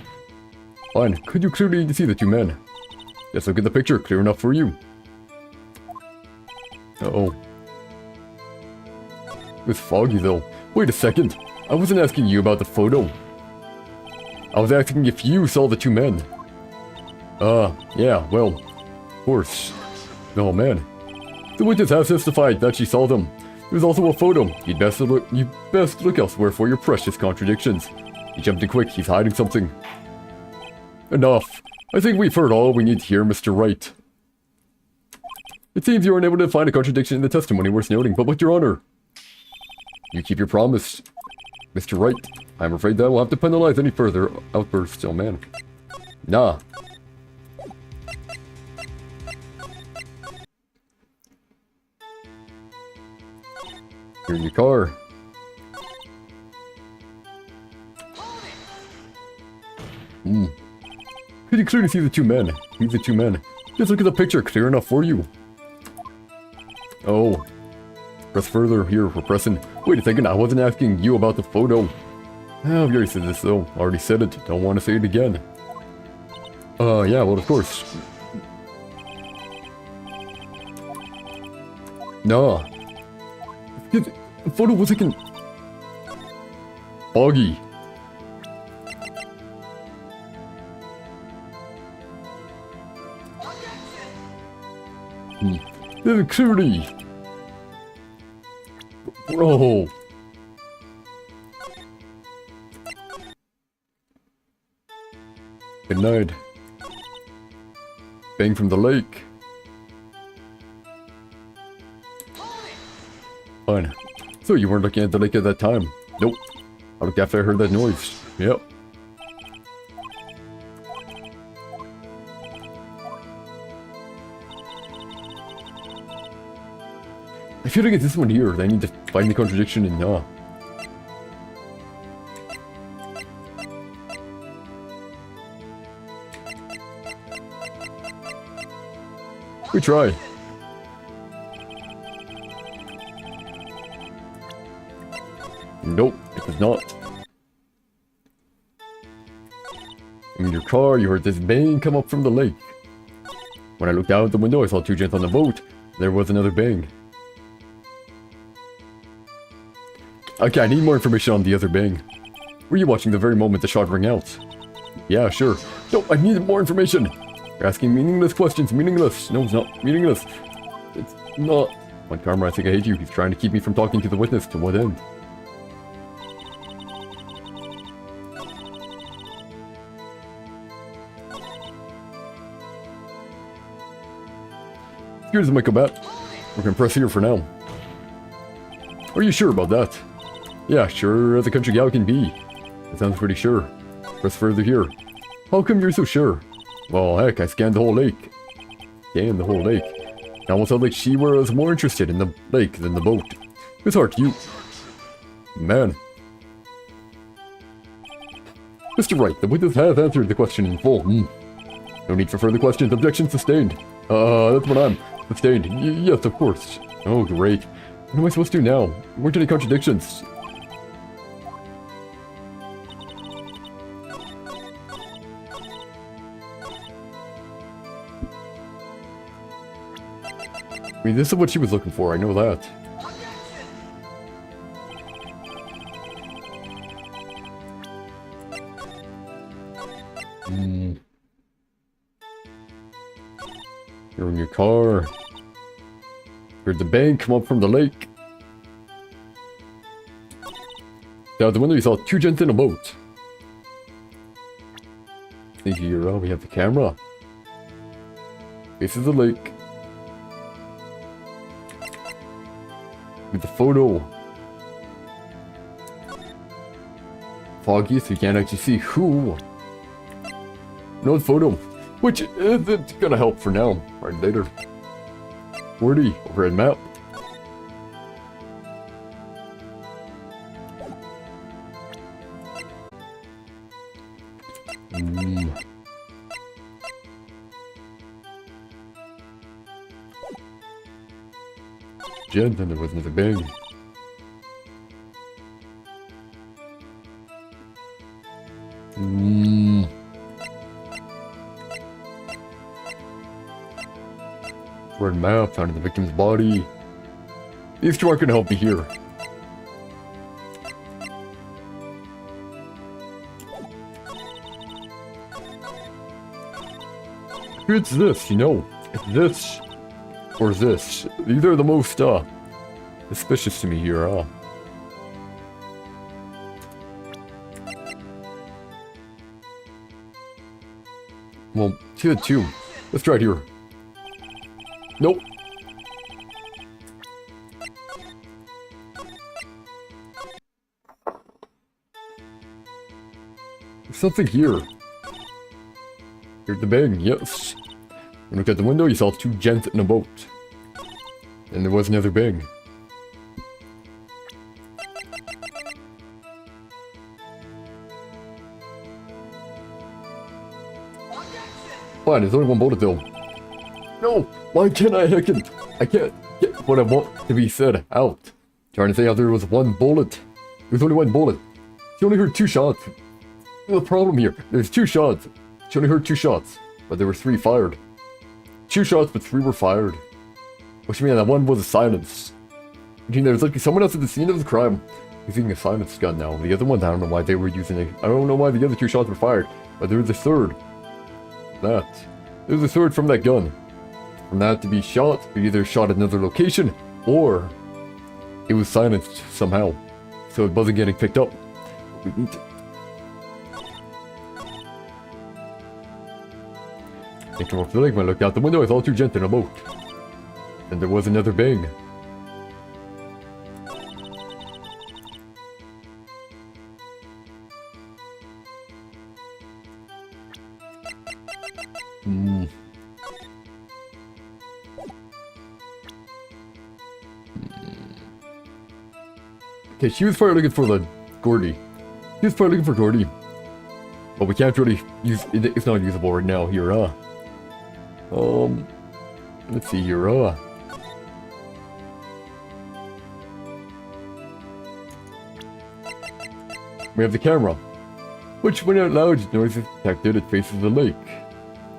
Fine. Could you clearly see the 2 men? Yes, look at the picture. Clear enough for you. Uh-oh. It was foggy, though. Wait a second. I wasn't asking you about the photo. I was asking if you saw the 2 men. Yeah, well, of course. Oh, man. The witness has testified that she saw them. There's also a photo. You'd best look elsewhere for your precious contradictions. He jumped in quick. He's hiding something. Enough. I think we've heard all we need to hear, Mr. Wright. It seems you were unable to find a contradiction in the testimony worth noting, but with your honor. You keep your promise. Mr. Wright, I'm afraid that will have to penalize any further outbursts, oh man. Nah. You're in your car. Could you clearly see the 2 men? He's the 2 men. Just look at the picture, clear enough for you. Oh. Press further here, we're pressing. Wait a second, I wasn't asking you about the photo. Oh, you already said this though. Already said it. Don't want to say it again. Yeah, well, of course. No. The photo was like foggy. Then clearly. Bro. Good night. Bang from the lake. Fine. So you weren't looking at the lake at that time? Nope. I looked after I heard that noise. Yep. I feel like it's this one here. I need to find the contradiction in We try. Nope, it does not. In your car, you heard this bang come up from the lake. When I looked out the window, I saw two gents on the boat. There was another bang. Okay, I need more information on the other bang. Were you watching the very moment the shot rang out? Yeah, sure. No, I need more information. You're asking meaningless questions. Meaningless. No, it's not meaningless. It's not. On camera, I think I hate you. He's trying to keep me from talking to the witness. To what end? Here's the Microbat. We're gonna press here for now. Are you sure about that? Yeah, sure as a country gal can be. That sounds pretty sure. Press further here. How come you're so sure? Well, heck, I scanned the whole lake. Scanned the whole lake. It almost felt like she was more interested in the lake than the boat. It's hard to you. Man. Mr. Wright, the witness has answered the question in full. No need for further questions. Objection sustained. That's what I'm. Sustained. Yes, of course. Oh, great. What am I supposed to do now? There weren't any contradictions. I mean, this is what she was looking for, I know that. You're in your car. Heard the bang come up from the lake. Out the window, you saw two gents in a boat. See here, we have the camera. This is the lake. With the photo. Foggy, so you can't actually see who. No photo. Which isn't gonna help for now. Right later. 40, overhead map. Jen, then there was another bang. Red map found in the victim's body. These two aren't gonna help me here. It's this, you know. It's this. Or this. These are the most, suspicious to me here, Well, see the two. Let's try it here. Nope. There's something here. Here's the bang, yes. When you looked at the window, you saw two gents in a boat. And there was another bang. Fine, there's only one bullet though. No! Why can't I can't get what I want to be said out. Trying to say how there was one bullet. There's only one bullet. She only heard two shots. There's a problem here. There's two shots. She only heard two shots. But there were three fired. Two shots, but three were fired. Which means that one was a silence. Which means there's like someone else at the scene of the crime using a silence gun now. The other ones, I don't know why they were using it. I don't know why the other two shots were fired. But there was a third. There's a third from that gun. From that to be shot, it either shot at another location, or it was silenced somehow. So it wasn't getting picked up. We need to... I came off the lake when I looked out the window, I saw two gents in a boat. And there was another bang. Okay, she was probably looking for the Gordy. She was probably looking for Gordy. But we can't really use it. It's not usable right now here, let's see here, We have the camera, which when out loud noise is detected, it faces the lake,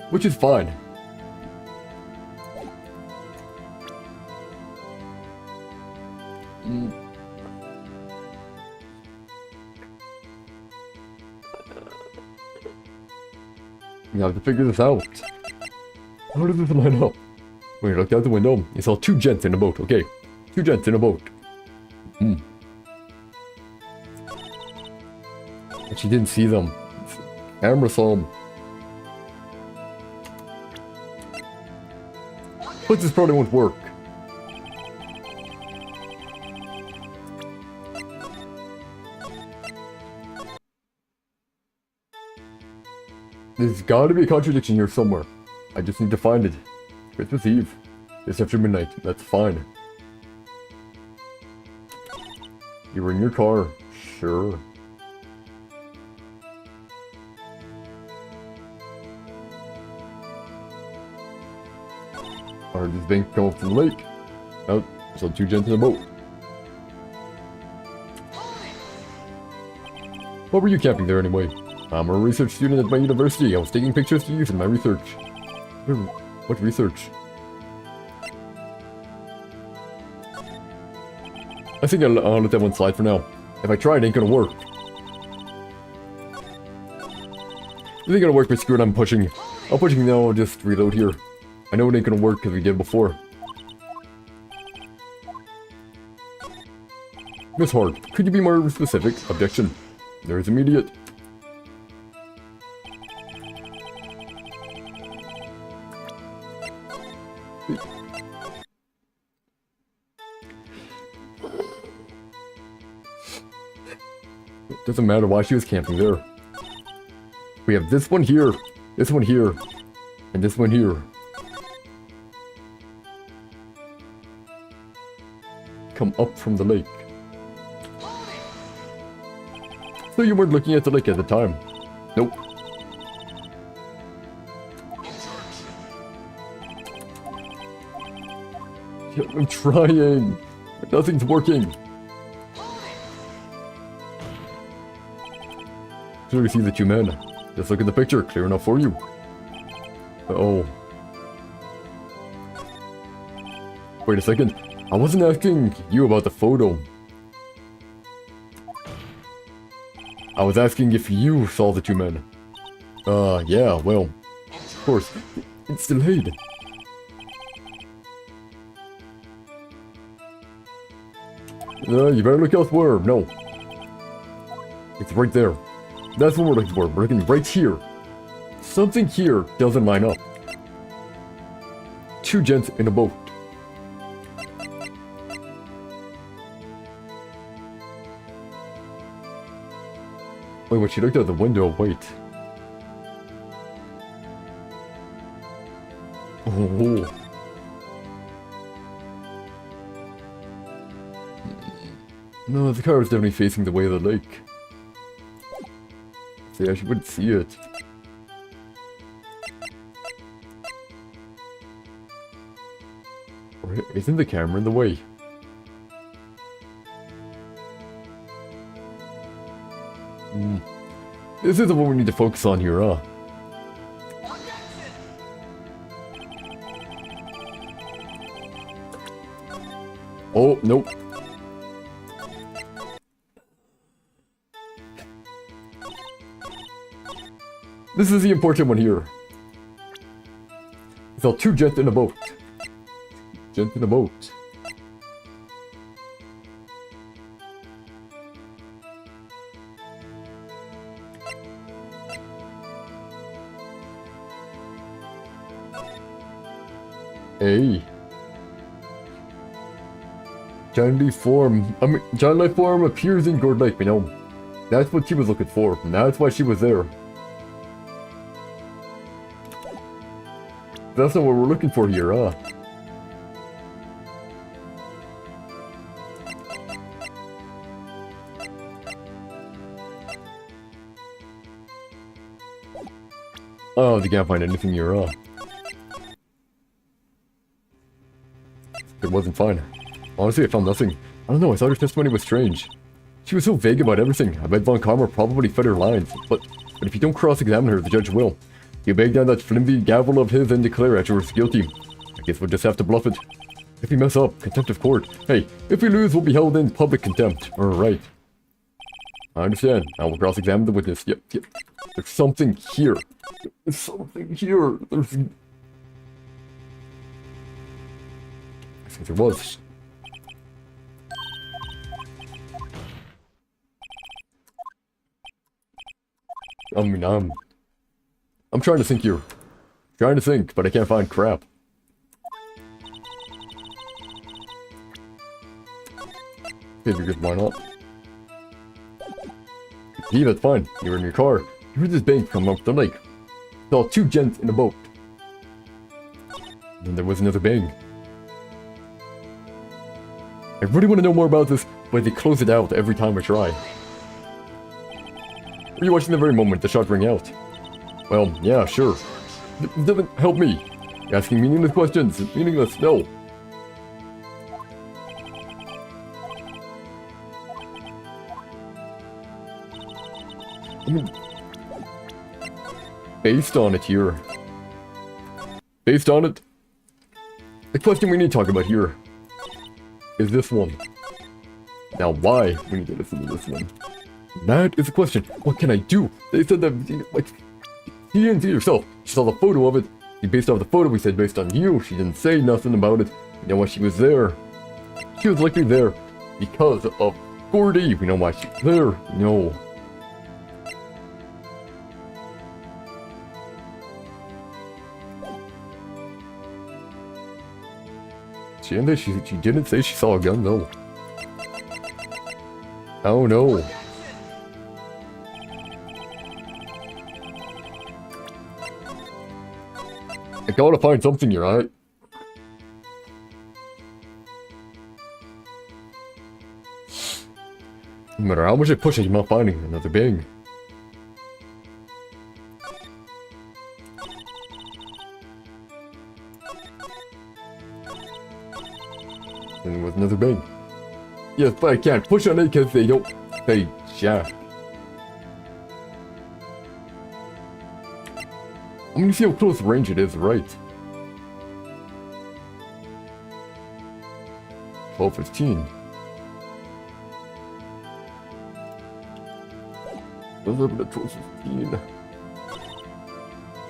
which is fine. We have to figure this out. How does this line up? When you looked out the window, you saw two gents in a boat. Okay, two gents in a boat. But she didn't see them. Camera saw them. But this probably won't work. There's gotta be a contradiction here somewhere. I just need to find it. Christmas Eve. Just after midnight. That's fine. You were in your car. Sure. I heard this bank come up from the lake. Oh, so two gents in a boat. What were you camping there anyway? I'm a research student at my university. I was taking pictures to use in my research. What research? I think I'll let that one slide for now. If I try, it ain't gonna work. It ain't gonna work, but screw it, I'm pushing. I'm pushing now, I'll just reload here. I know it ain't gonna work because we did before. Miss Hart, could you be more specific? Objection. There is immediate. Doesn't matter why she was camping there. We have this one here, and this one here. Come up from the lake. So you weren't looking at the lake at the time? Nope. I'm trying. Nothing's working. Clearly see the two men. Just look at the picture. Clear enough for you. Uh-oh. Wait a second. I wasn't asking you about the photo. I was asking if you saw the two men. Yeah, well, of course. It's delayed. You better look elsewhere. No. It's right there. That's what we're looking for. We're looking right here. Something here doesn't line up. Two gents in a boat. Wait, when she looked out the window, wait. Oh. No, the car was definitely facing the way of the lake. So yeah, she wouldn't see it. Or isn't the camera in the way? This is the one we need to focus on here, huh? Oh, nope. This is the important one here. We saw two gents in a boat. Gents in a boat. Hey. Giant life form appears in Gourd Lake, you know. That's what she was looking for, and that's why she was there. That's not what we're looking for here, huh? Oh, they can't find anything here, huh? It wasn't fine. Honestly, I found nothing. I don't know, I thought her testimony was strange. She was so vague about everything. I bet Von Karma probably fed her lines. But if you don't cross-examine her, the judge will. You bang down that flimsy gavel of his and declare that you were guilty. I guess we'll just have to bluff it. If we mess up, contempt of court. Hey, if we lose, we'll be held in public contempt. Alright. I understand. I will cross-examine the witness. Yep. There's something here. There's something here. I think there was. I mean, I'm trying to think here. Trying to think, but I can't find crap. Figured why not? Yeah, that's fine. You were in your car. You heard this bang come up the lake. Saw two gents in a boat. And then there was another bang. I really want to know more about this, but they close it out every time I try. Were you watching the very moment the shot rang out? Well, yeah, sure. It doesn't help me. You're asking meaningless questions. Meaningless, no. I mean, based on it here. Based on it, the question we need to talk about here is this one. Now, why we need to listen to this one? That is the question. What can I do? They said that, like, she didn't see it herself. She saw the photo of it. Based off the photo, we said based on you. She didn't say nothing about it. You know why she was there? She was likely there because of Gordy. We know why she was there. No. She didn't say she saw a gun, though. Oh no. I gotta find something here, alright? No matter how much I push it, I'm not finding another bang. And there was another bang. Yes, but I can't push on it because they don't say jack. I'm gonna see how close range it is, right? 12:15. What's up at 12:15?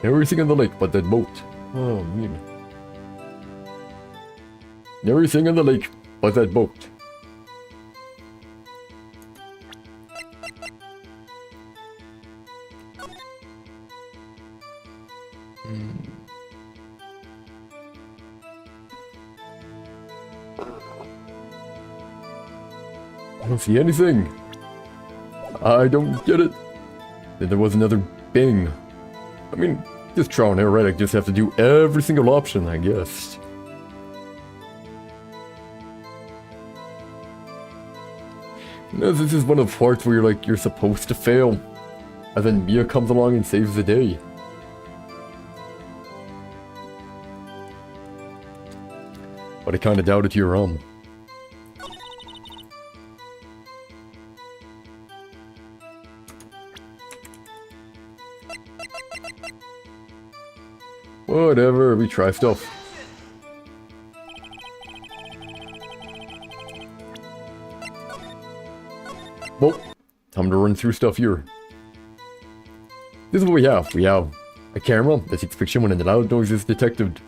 Everything on the lake but that boat. Oh man. Everything on the lake but that boat. I don't see anything. I don't get it. Then there was another bang. I mean, just trial and error, right? I just have to do every single option, I guess. No, this is one of the parts where you're supposed to fail. And then Mia comes along and saves the day. But I kinda doubted your Whatever, we try stuff. Well, time to run through stuff here. This is what we have. We have a camera that takes picture when the loud noise is detected.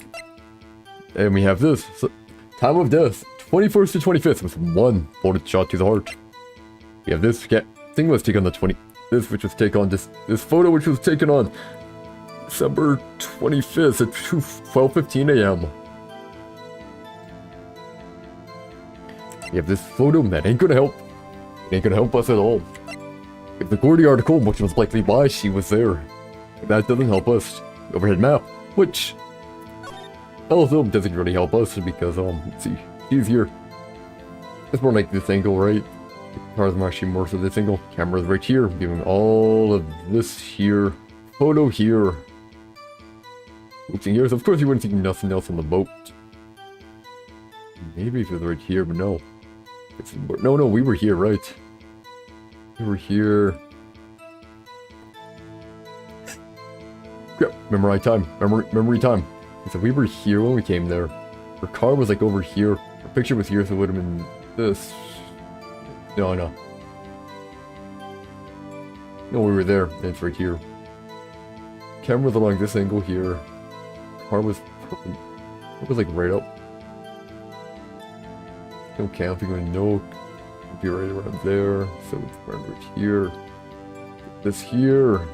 And we have this. So, time of death, 21st to 25th with one bullet shot to the heart. We have this thing was taken on the which was taken on this photo which was taken on December 25th at 12:15 a.m. We have this photo that ain't gonna help. It ain't gonna help us at all. We have the Gordy article, which was likely why she was there. That doesn't help us. Overhead map, which also doesn't really help us because let's see, she's here. It's more like this angle, right? The cars are actually more so this angle. Camera's right here, giving all of this here. Photo here. Oops, and here, so of course you wouldn't see nothing else on the boat. Maybe if it was right here, but no. No, we were here, right? Over here. Crap, memory time. Memory time. So we were here when we came there. Our car was like over here. Our picture was here, so it would have been this. No, no. No, we were there. It's right here. Camera was along this angle here. Car was like right up. No camping, no. Be right around there. So it's right here. This here.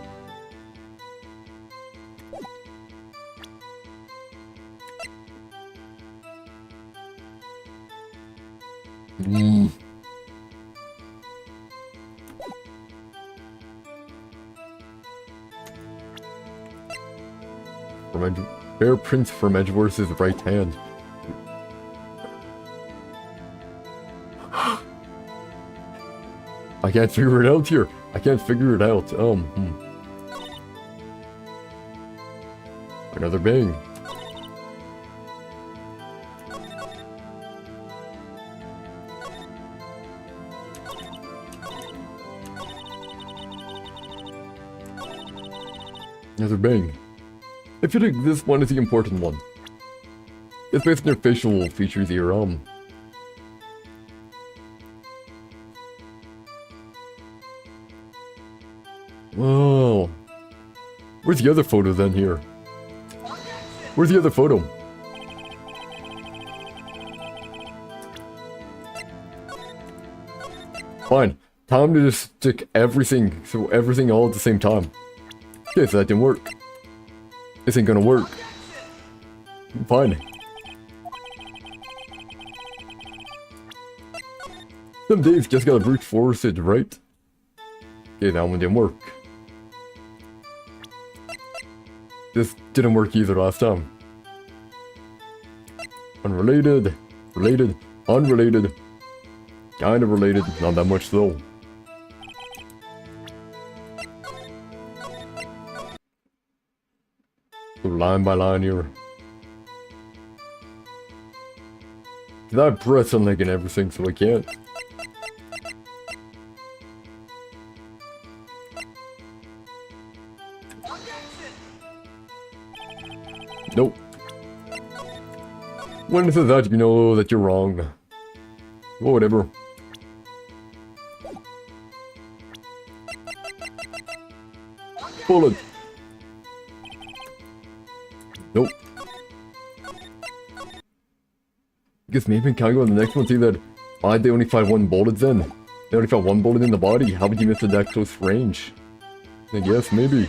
Bear prints from Edgeworth's right hand. I can't figure it out here. I can't figure it out. Another bang. Another bang. I feel like this one is the important one. It's based on their facial features here, Oh. Where's the other photo then here? Where's the other photo? Fine. Time to just stick everything, so everything all at the same time. Okay, so that didn't work. This ain't gonna work. Fine. Some days just gotta brute force it, right? Okay, that one didn't work. This didn't work either last time. Unrelated, related, unrelated. Kind of related, not that much though. So line by line here. I have breath on like and everything, so I can't. Nope. When it says that, you know that you're wrong. Well, whatever. Bullet. Nope. Guess maybe can I go on the next one? See that? Why'd they only find one bullet then? They only found one bullet in the body. How would you miss it that close range? I guess maybe.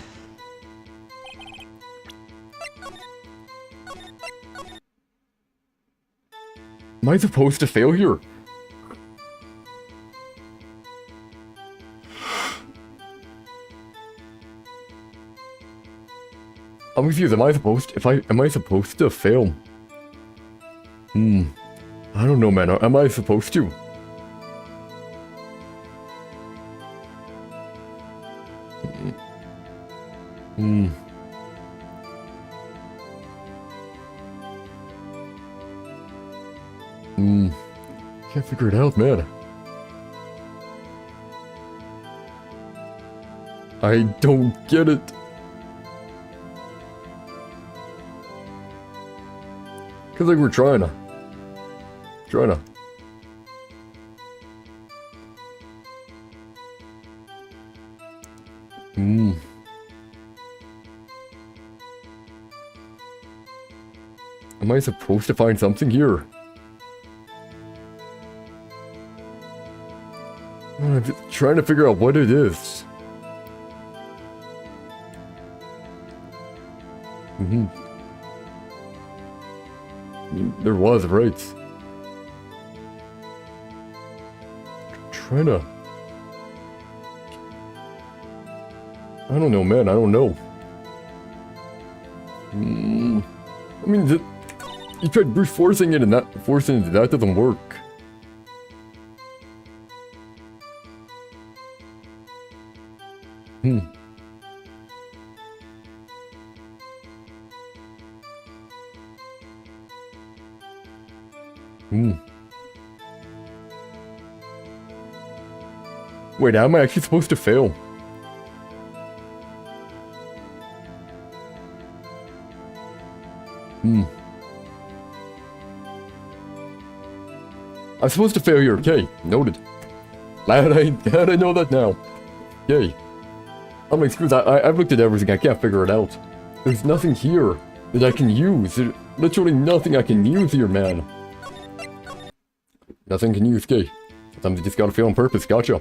Am I supposed to fail here? I'm confused. Am I supposed to fail? I don't know, man. Am I supposed to? Can't figure it out, man. I don't get it. Cause like we're trying to. Am I supposed to find something here? I'm just trying to figure out what it is. There was, right? Trying to... I don't know, man. I don't know. I mean, you tried brute forcing it and that doesn't work. Wait, how am I actually supposed to fail? I'm supposed to fail here, okay. Noted. Glad I know that now. Okay. I'm like, screw that. I've looked at everything, I can't figure it out. There's nothing here that I can use. There's literally nothing I can use here, man. Nothing can use, okay. Sometimes you just gotta fail on purpose, gotcha.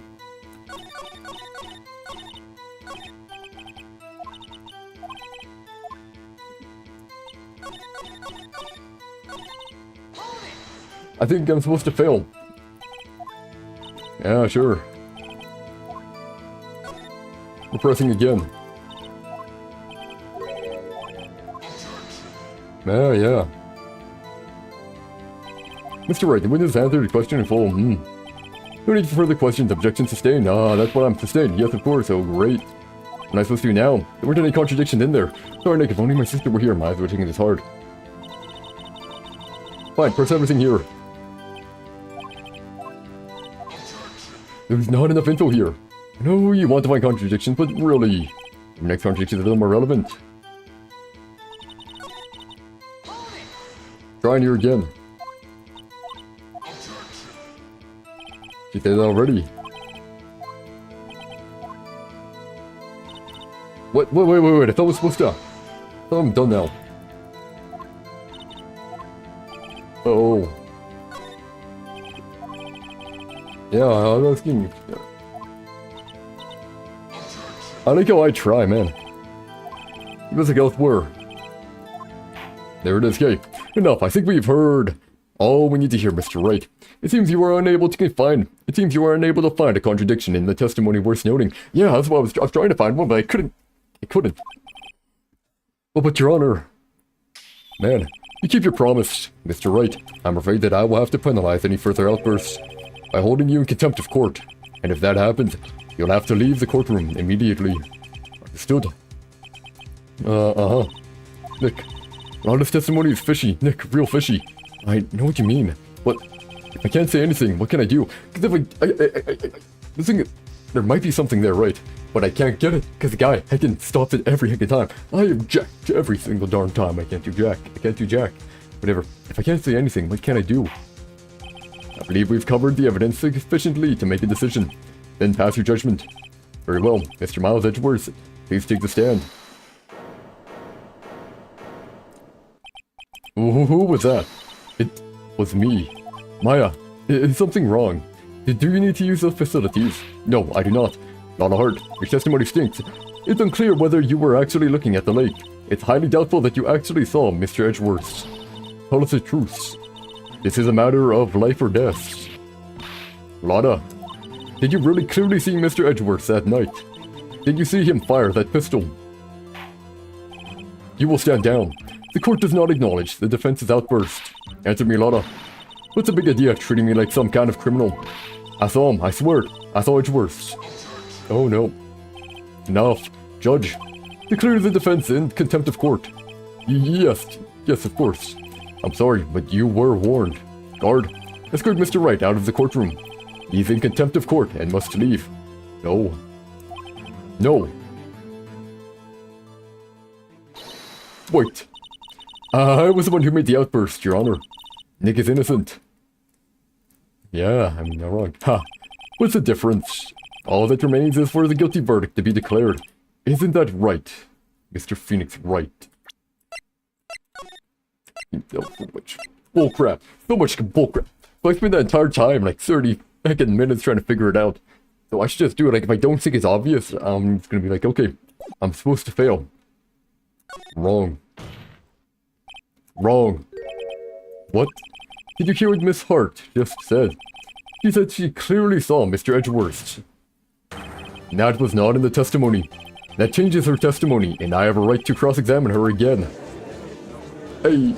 I think I'm supposed to fail. Yeah, sure. We're pressing again. Yeah. Mr. Wright, the witness answered the question in full. No need for further questions. Objection sustained. Ah, that's what I'm sustained. Yes, of course. Oh, great. What am I supposed to do now? There weren't any contradictions in there. Sorry, Nick, if only my sister were here. My eyes were taking this hard. Fine, press everything here. There's not enough info here. I know you want to find contradictions, but really, the next contradiction is a little more relevant. Trying here again. She said that already. What? Wait. I thought I was supposed to. I thought I'm done now. Oh. Yeah, I was asking. I like how I try, man. It was like elsewhere. There it is, okay. Enough, I think we've heard all we need to hear, Mr. Wright. It seems you are unable to find a contradiction in the testimony worth noting. Yeah, that's what I was trying to find one, but I couldn't. Well, but Your Honor. Man, you keep your promise, Mr. Wright. I'm afraid that I will have to penalize any further outbursts by holding you in contempt of court. And if that happens, you'll have to leave the courtroom immediately. Understood? Nick, a lot of this testimony is fishy. Nick, real fishy. I know what you mean. But if I can't say anything, what can I do? Because if there might be something there, right? But I can't get it, because the guy heckin' stops it every heckin' time. I object every single darn time. I can't do jack. Whatever. If I can't say anything, what can I do? I believe we've covered the evidence sufficiently to make a decision. Then pass your judgment. Very well, Mr. Miles Edgeworth, please take the stand. Who was that? It was me. Maya, is something wrong? Do you need to use those facilities? No, I do not. Not a heart. Your testimony stinks. It's unclear whether you were actually looking at the lake. It's highly doubtful that you actually saw Mr. Edgeworth. Tell us the truth. This is a matter of life or death. Lada, did you really clearly see Mr. Edgeworth that night? Did you see him fire that pistol? You will stand down. The court does not acknowledge the defense's outburst. Answer me, Lada. What's the big idea treating me like some kind of criminal? I saw him, I swear it. I saw Edgeworth. Oh no. Enough. Judge, declare the defense in contempt of court. Yes, of course. I'm sorry, but you were warned. Guard, escort Mr. Wright out of the courtroom. He's in contempt of court and must leave. No. Wait. I was the one who made the outburst, Your Honor. Nick is innocent. Yeah, I'm not wrong. Ha. What's the difference? All that remains is for the guilty verdict to be declared. Isn't that right, Mr. Phoenix Wright? So much bullcrap. So much bullcrap. So I spent that entire time, like 30 fucking minutes trying to figure it out. So I should just do it. Like, if I don't think it's obvious, I'm just gonna be like, okay, I'm supposed to fail. Wrong. What? Did you hear what Miss Hart just said? She said she clearly saw Mr. Edgeworth. That was not in the testimony. That changes her testimony, and I have a right to cross-examine her again. Hey.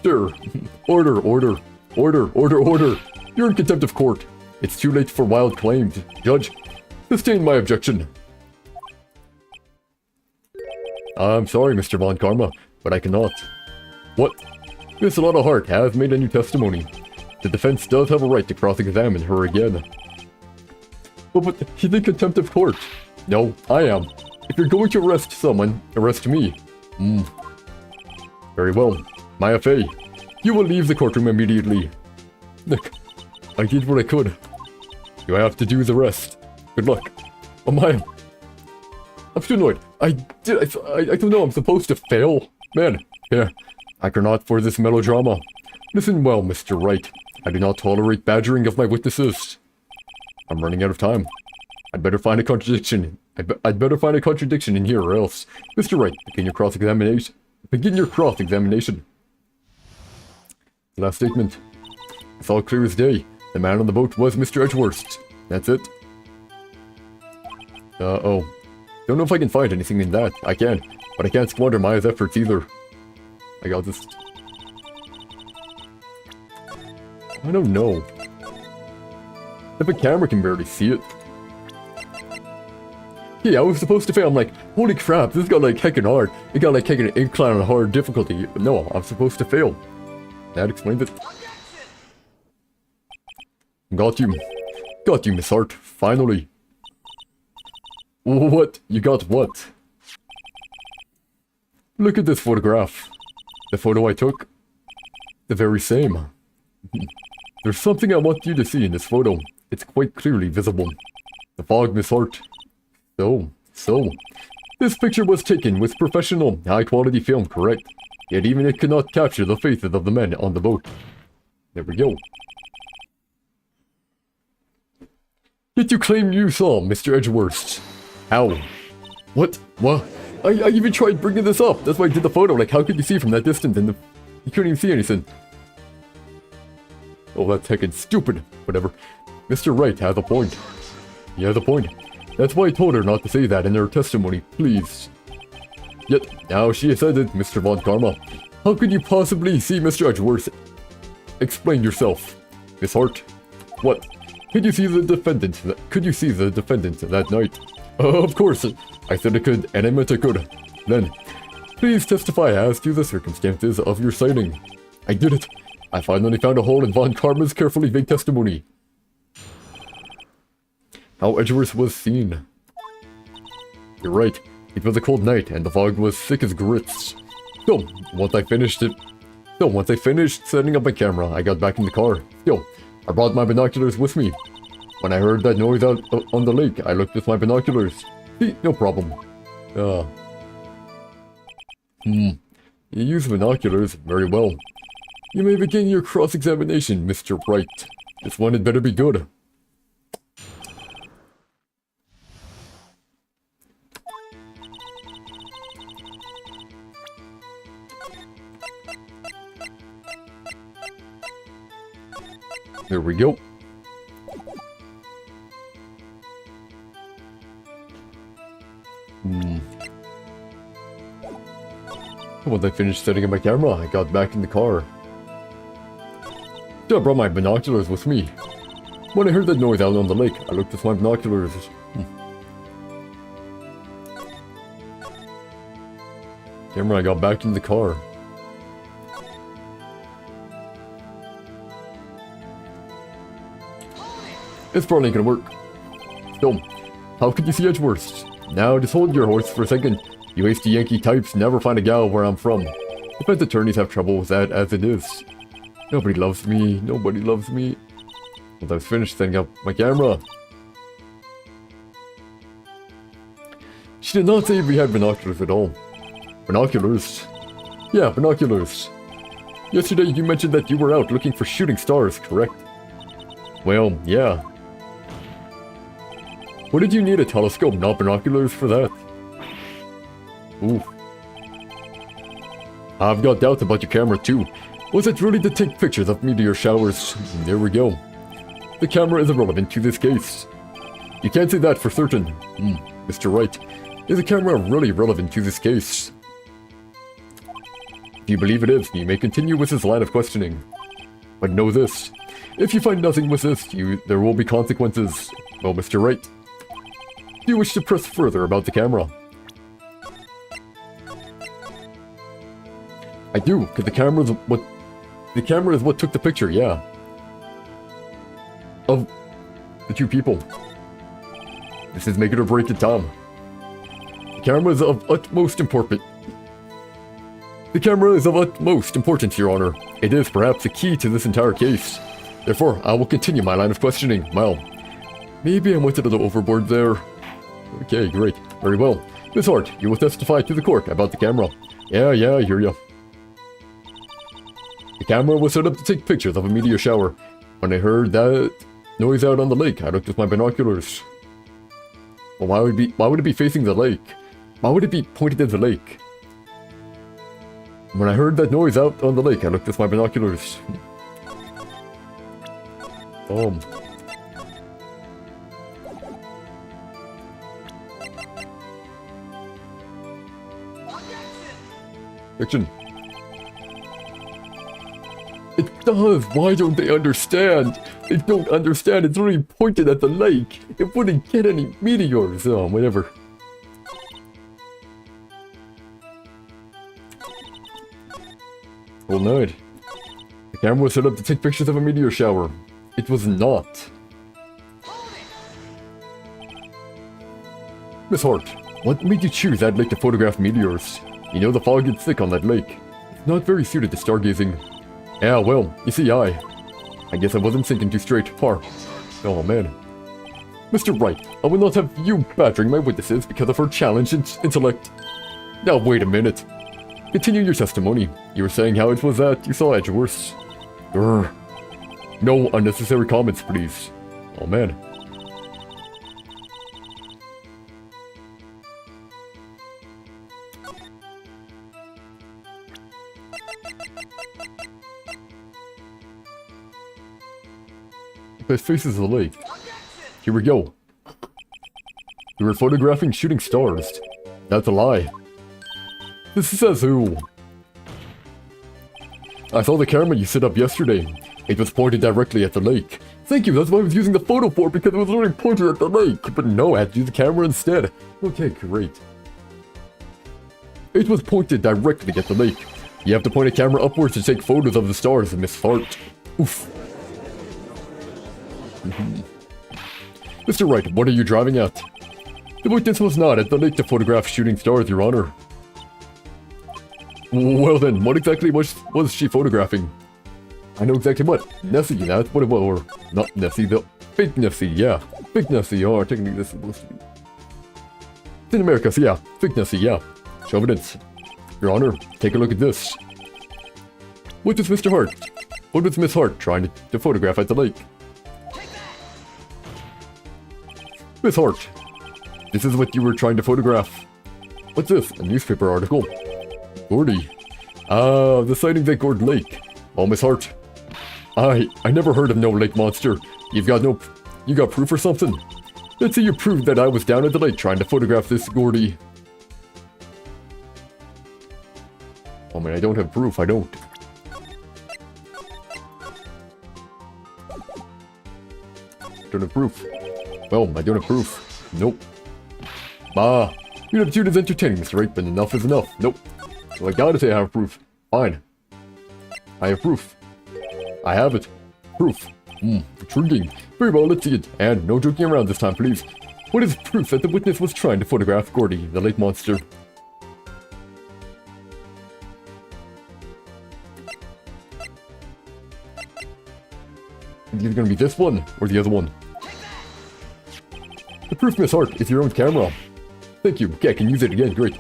Sir. Order. You're in contempt of court. It's too late for wild claims. Judge, sustain my objection. I'm sorry, Mr. Von Karma, but I cannot. What? Miss Lada Hart has made a new testimony. The defense does have a right to cross-examine her again. But he's in contempt of court. No, I am. If you're going to arrest someone, arrest me. Very well. My FA. You will leave the courtroom immediately. Look, I did what I could. You have to do the rest. Good luck. Oh my. I'm still annoyed. I don't know, I'm supposed to fail. Man, yeah. I care not for this melodrama. Listen well, Mr. Wright. I do not tolerate badgering of my witnesses. I'm running out of time. I'd better find a contradiction. I'd better find a contradiction in here or else. Mr. Wright, begin your cross-examination. Begin your cross-examination. Last statement. It's all clear as day. The man on the boat was Mr. Edgeworth. That's it. Oh. Don't know if I can find anything in that. I can, but I can't squander Maya's efforts either. I got this. I don't know. If a camera can barely see it. Yeah, I was supposed to fail. I'm like, holy crap, this got like heckin' hard. It got like heckin' incline on hard difficulty. No, I'm supposed to fail. That explains it. Got you. Got you, Miss Hart. Finally. What? You got what? Look at this photograph. The photo I took. The very same. There's something I want you to see in this photo. It's quite clearly visible. The fog, Miss Hart. So. This picture was taken with professional, high-quality film, correct? Yet even it could not capture the faces of the men on the boat. There we go. Yet you claim you saw Mr. Edgeworth. How? What? I even tried bringing this up. That's why I did the photo. Like, how could you see from that distance? And you couldn't even see anything. Oh, that's heckin' stupid. Whatever. Mr. Wright has a point. He has a point. That's why I told her not to say that in her testimony, please. Yet, now she has said it, Mr. Von Karma. How could you possibly see Mr. Edgeworth? Explain yourself. Miss Hart. What? Could you see the defendant that night? Of course. I said I could, and I meant I could. Then, please testify as to the circumstances of your sighting. I did it. I finally found a hole in Von Karma's carefully vague testimony. How Edgeworth was seen. You're right. It was a cold night, and the fog was thick as grits. So, once I finished setting up my camera, I got back in the car. I brought my binoculars with me. When I heard that noise out on the lake, I looked with my binoculars. See, no problem. You use binoculars very well. You may begin your cross-examination, Mr. Wright. This one had better be good. There we go. Once I finished setting up my camera, I got back in the car. I brought my binoculars with me. When I heard that noise out on the lake, I looked with my binoculars. Camera, I got back in the car. It's probably not gonna work. So, how could you see Edgeworth? Now, just hold your horse for a second. You hasty Yankee types never find a gal where I'm from. Defense attorneys have trouble with that as it is. Nobody loves me. Nobody loves me. Once I was finished setting up my camera. She did not say we had binoculars at all. Binoculars? Yeah, binoculars. Yesterday you mentioned that you were out looking for shooting stars, correct? Well, yeah. What did you need a telescope, not binoculars, for that? Ooh. I've got doubts about your camera too. Was it really to take pictures of meteor showers? There we go. The camera is irrelevant to this case. You can't say that for certain. Mr. Wright, is the camera really relevant to this case? If you believe it is, you may continue with this line of questioning. But know this. If you find nothing with this, there will be consequences. Well, Mr. Wright, do you wish to press further about the camera? I do, because the camera is what took the picture, yeah. Of the two people. This is make it or break it, Tom. The camera is of utmost importance. The camera is of utmost importance, Your Honor. It is perhaps the key to this entire case. Therefore, I will continue my line of questioning. Well, maybe I went a little overboard there. Okay, great. Very well. Miss Hart, you will testify to the court about the camera. Yeah, I hear ya. The camera was set up to take pictures of a meteor shower. When I heard that noise out on the lake, I looked with my binoculars. Well, why would it be facing the lake? Why would it be pointed at the lake? When I heard that noise out on the lake, I looked with my binoculars. Fiction. It does! Why don't they understand? They don't understand. It's really pointed at the lake. It wouldn't get any meteors. Oh, whatever. Well, night. The camera was set up to take pictures of a meteor shower. It was not. Miss Hart, what made you choose that lake to photograph meteors? You know the fog gets thick on that lake. It's not very suited to stargazing. Yeah, well, you see, I guess I wasn't thinking too straight. Far. Oh, man. Mr. Wright, I will not have you badgering my witnesses because of her challenged intellect. Now, wait a minute. Continue your testimony. You were saying how it was that you saw Edgeworth. Grr. No unnecessary comments, please. Oh, man. It faces the lake. Here we go. You were photographing shooting stars. That's a lie. This says who? I saw the camera you set up yesterday. It was pointed directly at the lake. Thank you, that's what I was using the photo for, because it was literally pointed at the lake. But no, I had to use the camera instead. Okay, great. It was pointed directly at the lake. You have to point a camera upwards to take photos of the stars, Miss Hart. Oof. Mr. Wright, what are you driving at? The witness was not at the lake to photograph shooting stars, Your Honor. Well then, what exactly was she photographing? I know exactly what. Nessie, that's what it was. Or, not Nessie, the fake Nessie, yeah. Fake Nessie, oh, technically this is supposed to be... It's in America, so yeah. Fake Nessie, yeah. Show evidence. Your Honor, take a look at this. What was Mr. Hart? What was Miss Hart trying to photograph at the lake? Miss Hart, this is what you were trying to photograph. What's this? A newspaper article. Gordy. Ah, the sightings at Gord Lake. Oh, Miss Hart. I never heard of no lake monster. You got proof or something? Let's say you proved that I was down at the lake trying to photograph this Gordy. Oh man, I don't have proof, I don't. Don't have proof. Well, I don't have proof. Nope. Ah, your attitude is entertaining, Mr. Wright, but enough is enough. Nope. So I gotta say I have proof. Fine. I have proof. I have it. Proof. Intriguing. Very well, let's see it. And no joking around this time, please. What is proof that the witness was trying to photograph Gordy, the lake monster? It's either gonna be this one, or the other one. The proof, Miss Hart, is your own camera. Thank you. Okay, I can use it again. Great.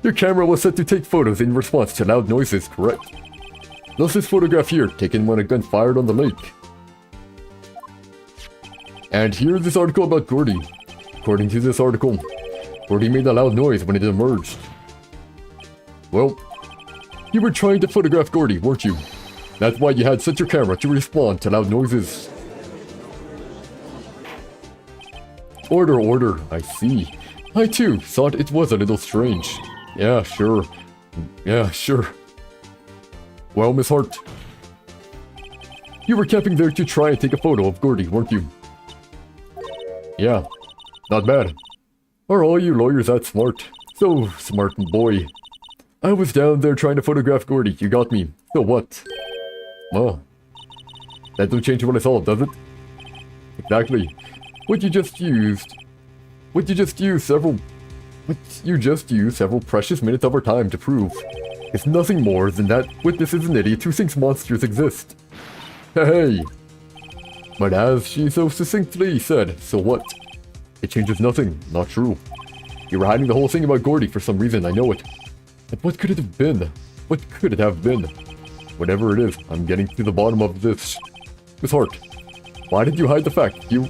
Your camera was set to take photos in response to loud noises, correct? Thus this photograph here, taken when a gun fired on the lake. And here's this article about Gordy. According to this article, Gordy made a loud noise when it emerged. Well, you were trying to photograph Gordy, weren't you? That's why you had set your camera to respond to loud noises. Order, order, I see. I too thought it was a little strange. Yeah, sure. Yeah, sure. Well, Miss Hart, you were camping there to try and take a photo of Gordy, weren't you? Yeah, not bad. Are all you lawyers that smart? So smart, boy. I was down there trying to photograph Gordy, you got me. So what? Well, that don't change what I saw, does it? Exactly. What you just used several precious minutes of our time to prove. It's nothing more than that witness is an idiot who thinks monsters exist. Hey! But as she so succinctly said, so what? It changes nothing. Not true. You were hiding the whole thing about Gordy for some reason, I know it. But what could it have been? What could it have been? Whatever it is, I'm getting to the bottom of this. Miss Hart, why did you hide the fact you...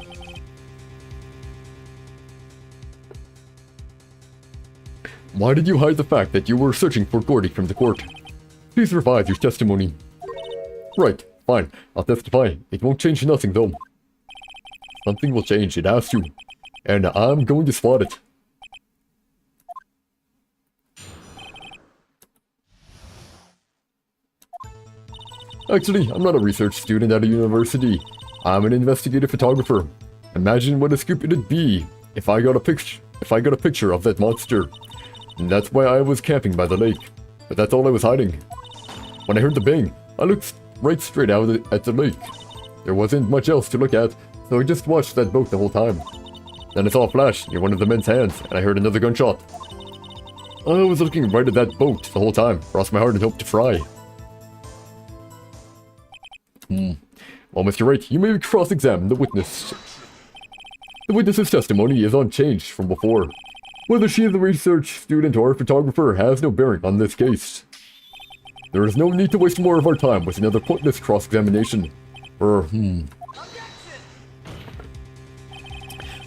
Why did you hide the fact that you were searching for Gordy from the court? Please revise your testimony. Right, fine, I'll testify. It won't change nothing though. Something will change, it has to. And I'm going to spot it. Actually, I'm not a research student at a university. I'm an investigative photographer. Imagine what a scoop it'd be if I got a picture of that monster. And that's why I was camping by the lake. But that's all I was hiding. When I heard the bang, I looked right straight out at the lake. There wasn't much else to look at, so I just watched that boat the whole time. Then I saw a flash near one of the men's hands, and I heard another gunshot. I was looking right at that boat the whole time, crossed my heart and hoped to fry. Well, Mr. Wright, you may cross-examine the witness. The witness's testimony is unchanged from before. Whether she is a research student or a photographer has no bearing on this case. There is no need to waste more of our time with another pointless cross-examination.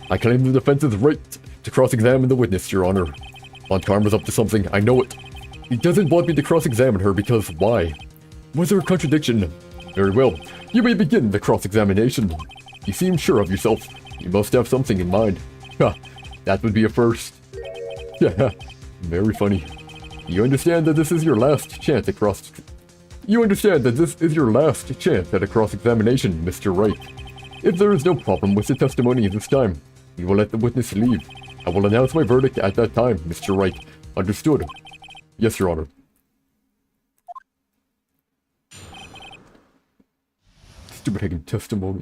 I claim the defense's right to cross-examine the witness, Your Honor. Von Karma's up to something, I know it. He doesn't want me to cross-examine her because why? Was there a contradiction? Very well. You may begin the cross-examination. You seem sure of yourself. You must have something in mind. Ha, that would be a first. Yeah, very funny. You understand that this is your last chance at a cross-examination, Mr. Wright. If there is no problem with the testimony this time, you will let the witness leave. I will announce my verdict at that time, Mr. Wright. Understood? Yes, Your Honor. Stupid hanging testimony.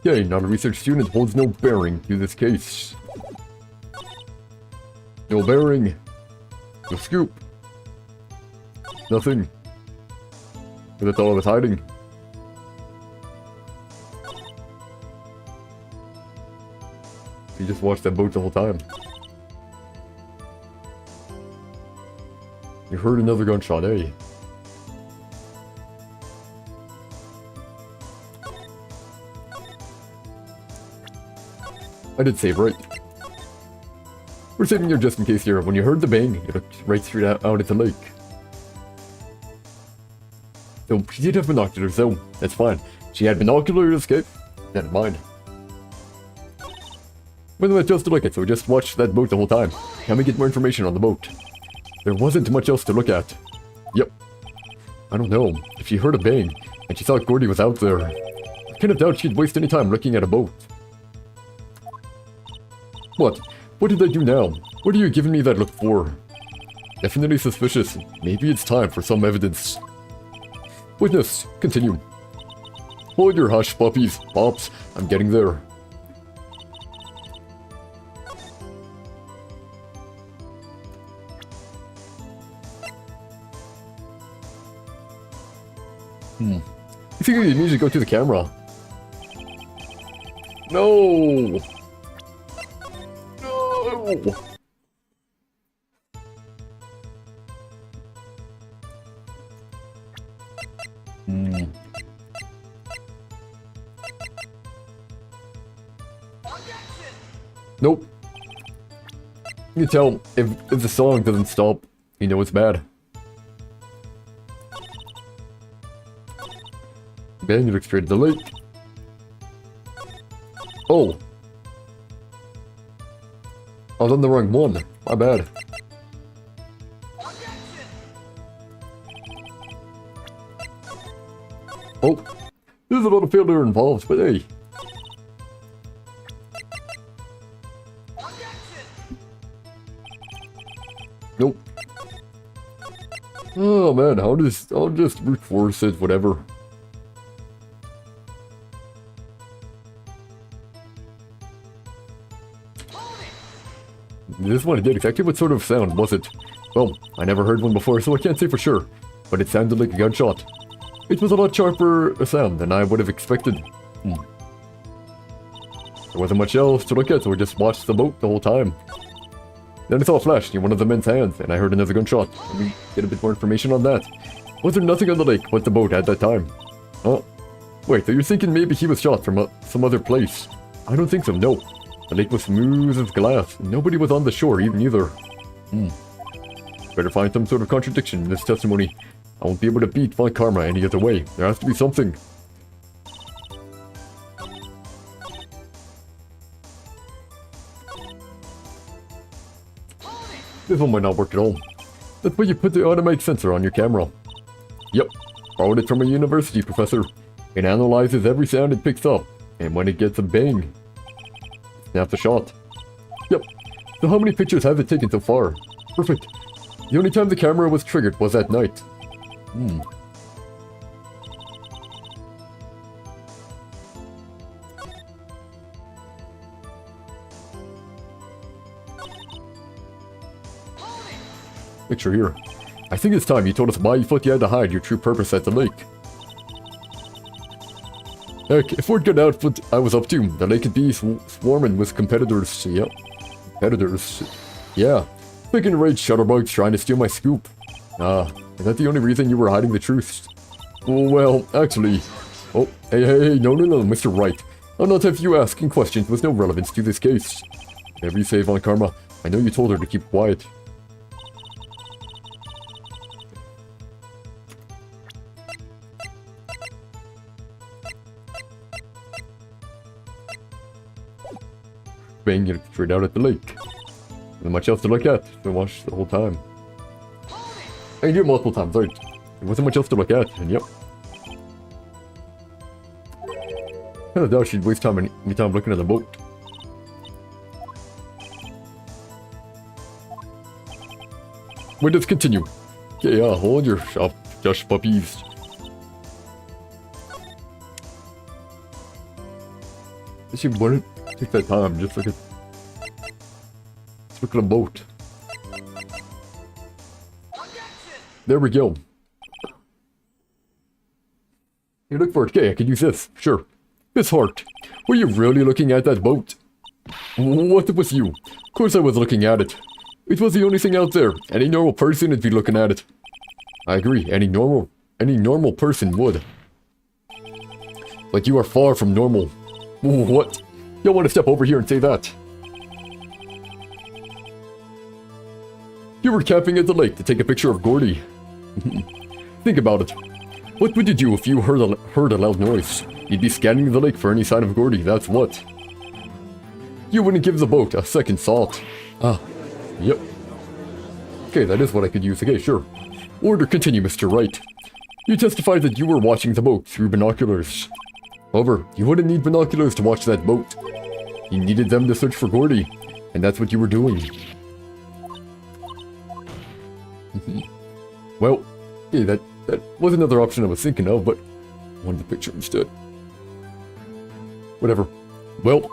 Yay, not a research student holds no bearing to this case. No bearing. No scoop. Nothing. But that's all I was hiding. You just watched that boat the whole time. You heard another gunshot, eh? I did save, right? We're saving you just in case here. When you heard the bang, you looked right straight out at the lake. So, she did have binoculars, so that's fine. She had binoculars to escape. Never mind. Well, that's just to look at, so we just watched that boat the whole time. Can we get more information on the boat? There wasn't much else to look at. Yep. I don't know. If she heard a bang, and she thought Gordy was out there, I kind of doubt she'd waste any time looking at a boat. What? What did I do now? What are you giving me that look for? Definitely suspicious. Maybe it's time for some evidence. Witness, continue. Hold your hush, puppies. Pops, I'm getting there. You think you need to go to the camera? No! No! Nope. You can tell if the song doesn't stop, you know it's bad. Then you look straight at the lake. Oh. I was on the wrong one. My bad. Oh. There's a lot of failure involved, but hey. Nope. Oh man, I'll just brute force it, whatever. this one did. Exactly what sort of sound was it? Well, I never heard one before, so I can't say for sure. But it sounded like a gunshot. It was a lot sharper a sound than I would have expected. There wasn't much else to look at, so we just watched the boat the whole time. Then I saw a flash in one of the men's hands, and I heard another gunshot. Let me get a bit more information on that. Was there nothing on the lake but the boat at that time? Oh, wait, so you're thinking maybe he was shot from some other place? I don't think so, no. The lake was smooth as glass. Nobody was on the shore even either. Better find some sort of contradiction in this testimony. I won't be able to beat Von Karma any other way. There has to be something. This one might not work at all. That's where you put the automatic sensor on your camera. Yep, borrowed it from a university professor. It analyzes every sound it picks up, and when it gets a bang, it snaps a shot. Yep, so how many pictures have it taken so far? Perfect. The only time the camera was triggered was at night. Picture here. I think it's time you told us why you thought you had to hide your true purpose at the lake. Heck, if word got out what I was up to, the lake could be swarming with competitors. Yep. Competitors. Yeah. Thinking Wright shutterbugs trying to steal my scoop. Is that the only reason you were hiding the truth? Well, actually... Oh, hey, no, Mr. Wright. I'll not have you asking questions with no relevance to this case. Whatever you say, Von Karma, I know you told her to keep quiet. Bang it straight out at the lake. Not much else to look at. So watch the whole time. I can do it multiple times, right? There wasn't much else to look at, and yep. I doubt she'd waste time any time looking at the boat. We'll just continue. Okay, hold your shop, Josh puppies. She wouldn't take that time, just look at the boat. There we go. You look for it. Okay, I can use this. Sure. Miss Hart, were you really looking at that boat? What was you? Of course I was looking at it. It was the only thing out there. Any normal person would be looking at it. I agree. Any normal person would. But you are far from normal. What? You don't want to step over here and say that. You were camping at the lake to take a picture of Gordy. Think about it. What would you do if you heard a loud noise? You'd be scanning the lake for any sign of Gordy, that's what. You wouldn't give the boat a second thought. Yep. Okay, that is what I could use. Okay, sure. Order continue, Mr. Wright. You testified that you were watching the boat through binoculars. However, you wouldn't need binoculars to watch that boat. You needed them to search for Gordy, and that's what you were doing. Well, yeah, that was another option I was thinking of, but I wanted the picture instead. Whatever. Well,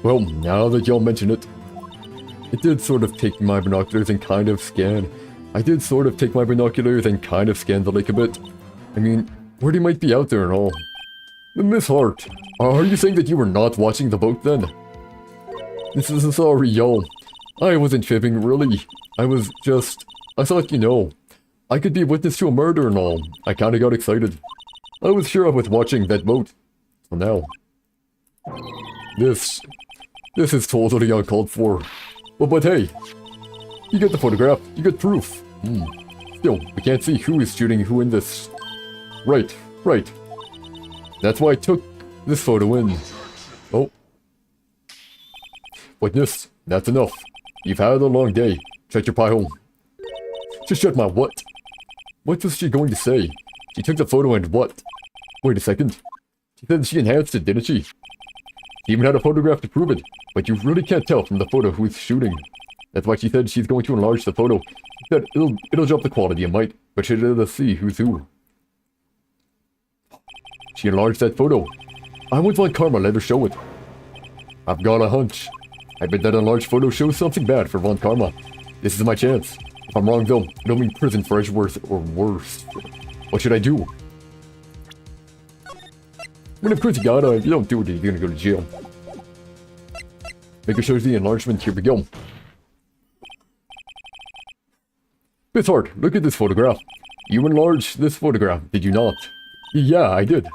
well, now that y'all mention it, I did sort of take my binoculars and kind of scan. I did sort of take my binoculars and kind of scan the lake a bit. I mean, Gordy might be out there and all. Miss Hart, are you saying that you were not watching the boat then? This is sorry, y'all. I wasn't fibbing, really. I was just... I thought, you know, I could be a witness to a murder and all. I kinda got excited. I was sure I was watching that boat. So now... This is totally uncalled for. But hey, you get the photograph, you get proof. Still, we can't see who is shooting who in this. Right. That's why I took this photo in. Oh. Witness, that's enough. You've had a long day. Shut your pie hole. Just shut my what? What was she going to say? She took the photo and what? Wait a second. She said she enhanced it, didn't she? She even had a photograph to prove it, but you really can't tell from the photo who's shooting. That's why she said she's going to enlarge the photo. She said it'll drop the quality a mite, but she'll let us see who's who. She enlarged that photo. I want Von Karma, let her show it. I've got a hunch. I bet that enlarged photo shows something bad for Von Karma. This is my chance. If I'm wrong though, I don't mean prison for Edgeworth or worse. What should I do? Well, of course you gotta. If you don't do it, you're gonna go to jail. Make it shows the enlargement. Here we go. Miss Hart, look at this photograph. You enlarged this photograph, did you not? Yeah, I did.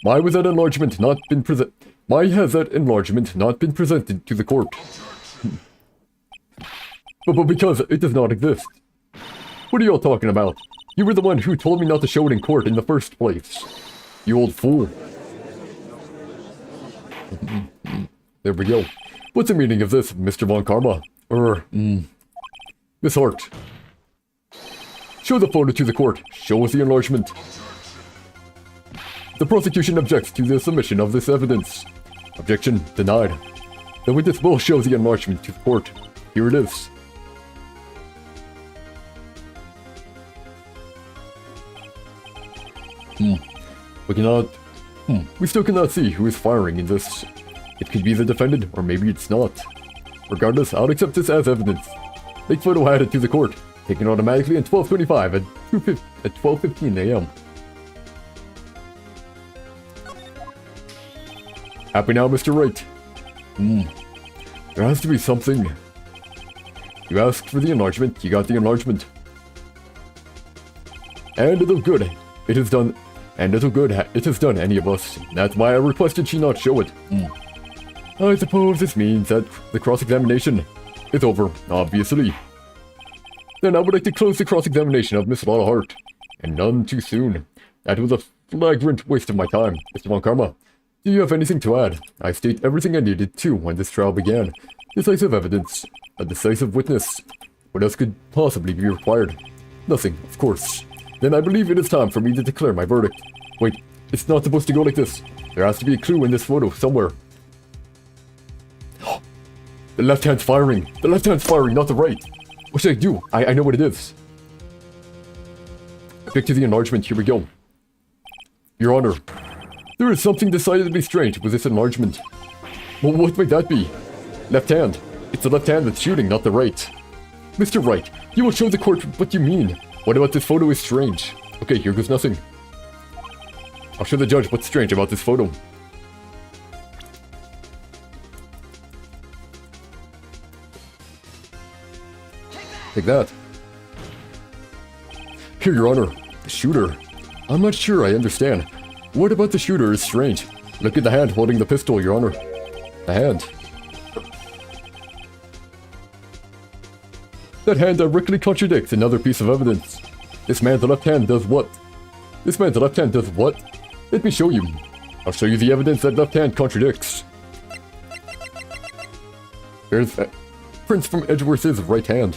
Why has that enlargement not been presented to the court? But because it does not exist. What are you all talking about? You were the one who told me not to show it in court in the first place. You old fool. There we go. What's the meaning of this, Mr. Von Karma? Miss Hart. Show the photo to the court. Show us the enlargement. The prosecution objects to the submission of this evidence. Objection denied. The witness will show the enlargement to the court. Here it is. We still cannot see who is firing in this. It could be the defendant, or maybe it's not. Regardless, I'll accept this as evidence. Take photo added to the court. Taken automatically at 12:25 at 12:15 a.m. Happy now, Mr. Wright? There has to be something. You asked for the enlargement, you got the enlargement. And it'll good. It is done. And it'll good. It has done any of us. That's why I requested she not show it. I suppose this means that the cross-examination is over, obviously. Then I would like to close the cross-examination of Miss Lotta Hart. And none too soon. That was a flagrant waste of my time, Mr. Von Karma. Do you have anything to add? I state everything I needed to when this trial began. Decisive evidence. A decisive witness. What else could possibly be required? Nothing, of course. Then I believe it is time for me to declare my verdict. Wait, it's not supposed to go like this. There has to be a clue in this photo somewhere. The left hand's firing. The left hand's firing, not the right. What should I do? I know what it is. Pick to the enlargement. Here we go. Your Honor, there is something decidedly strange with this enlargement. Well, what might that be? Left hand. It's the left hand that's shooting, not the right. Mr. Wright, you will show the court what you mean. What about this photo is strange? Okay, here goes nothing. I'll show the judge what's strange about this photo. Take that. Here, Your Honor. The shooter. I'm not sure I understand. What about the shooter is strange? Look at the hand holding the pistol, Your Honor. The hand. That hand directly contradicts another piece of evidence. This man, the left hand, does what? This man, the left hand, does what? Let me show you. I'll show you the evidence that left hand contradicts. Here's prints from Edgeworth's right hand.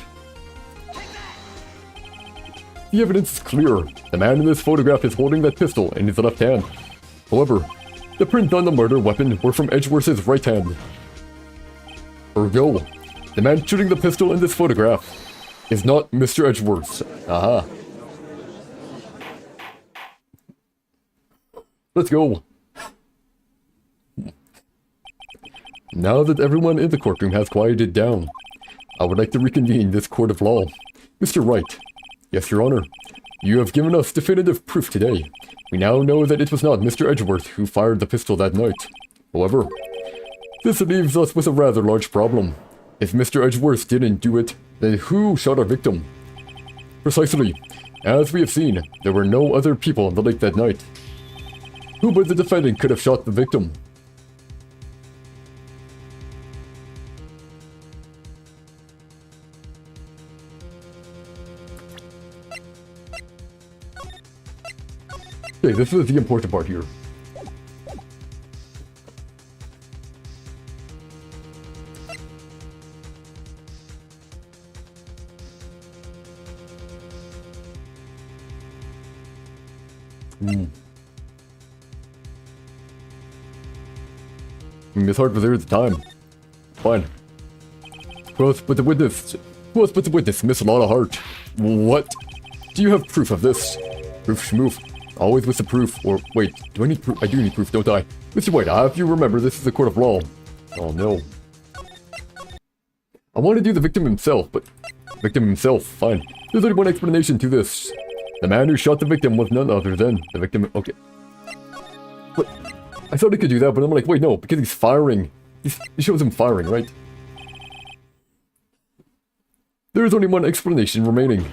The evidence is clear. The man in this photograph is holding that pistol in his left hand. However, the print on the murder weapon were from Edgeworth's right hand. Ergo, the man shooting the pistol in this photograph is not Mr. Edgeworth. Aha. Let's go. Now that everyone in the courtroom has quieted down, I would like to reconvene this court of law. Mr. Wright. Yes, Your Honor. You have given us definitive proof today. We now know that it was not Mr. Edgeworth who fired the pistol that night. However, this leaves us with a rather large problem. If Mr. Edgeworth didn't do it, then who shot our victim? Precisely. As we have seen, there were no other people on the lake that night. Who but the defendant could have shot the victim? Okay, this is the important part here. Miss Hart was there at the time. Fine. Who else but the witness? Who else but the witness, Miss Lotta Hart? What? Do you have proof of this? Proof schmoof. Always with the proof, or wait, do I need proof? I do need proof, don't I? Mr. White, if you remember, this is a court of law. Oh no. I want to do the victim himself, but... Victim himself, fine. There's only one explanation to this. The man who shot the victim was none other than the victim... Okay. But I thought he could do that, but I'm like, wait, no, because he's firing. It shows him firing, right? There is only one explanation remaining.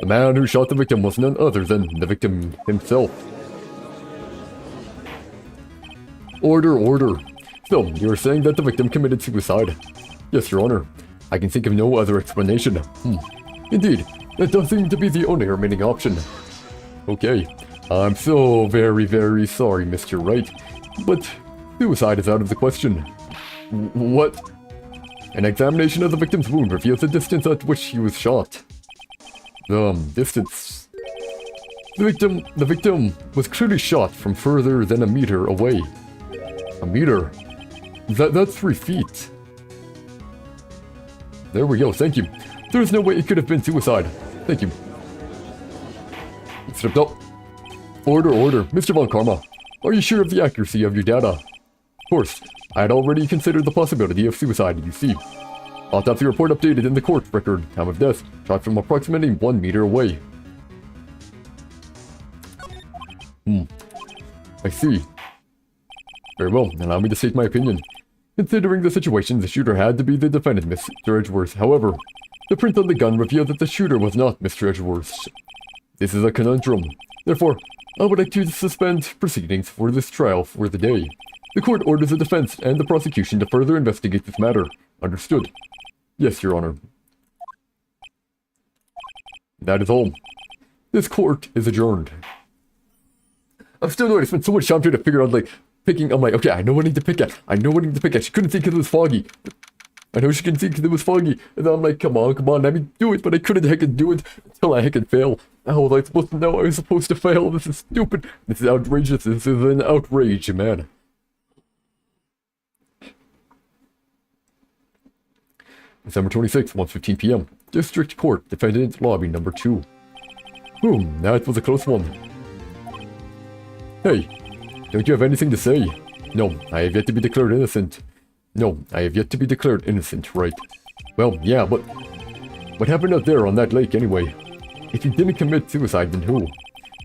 The man who shot the victim was none other than the victim himself. Order, order. So, you're saying that the victim committed suicide? Yes, Your Honor. I can think of no other explanation. Indeed, that does seem to be the only remaining option. Okay. I'm so very, very sorry, Mr. Wright, but suicide is out of the question. What? An examination of the victim's wound reveals the distance at which he was shot. Distance. The victim was clearly shot from further than a meter away. A meter? That's 3 feet. There we go, thank you. There's no way it could have been suicide. Thank you. Slipped up. Order, order. Mr. Von Karma, are you sure of the accuracy of your data? Of course. I had already considered the possibility of suicide, you see. Autopsy report updated in the court record. Time of death. Shot from approximately 1 meter away. I see. Very well, allow me to state my opinion. Considering the situation, the shooter had to be the defendant, Mr. Edgeworth. However, the print on the gun revealed that the shooter was not Mr. Edgeworth. This is a conundrum. Therefore, I would like to suspend proceedings for this trial for the day. The court orders the defense and the prosecution to further investigate this matter. Understood? Yes, Your Honor. That is all. This court is adjourned. I'm still doing it. I spent so much time trying to figure out, like, picking. I'm like, okay, I know what I need to pick at. I know what I need to pick at. She couldn't see because it was foggy. I know she couldn't see because it was foggy. And then I'm like, come on, let me do it. But I couldn't heckin' do it until I heckin' fail. How was I supposed to know I was supposed to fail? This is stupid. This is outrageous. This is an outrage, man. December 26th, 1:15 p.m. District Court, Defendant Lobby number 2. That was a close one. Hey, don't you have anything to say? No, I have yet to be declared innocent. No, I have yet to be declared innocent, right? Well, yeah, but what happened out there on that lake anyway? If you didn't commit suicide, then who?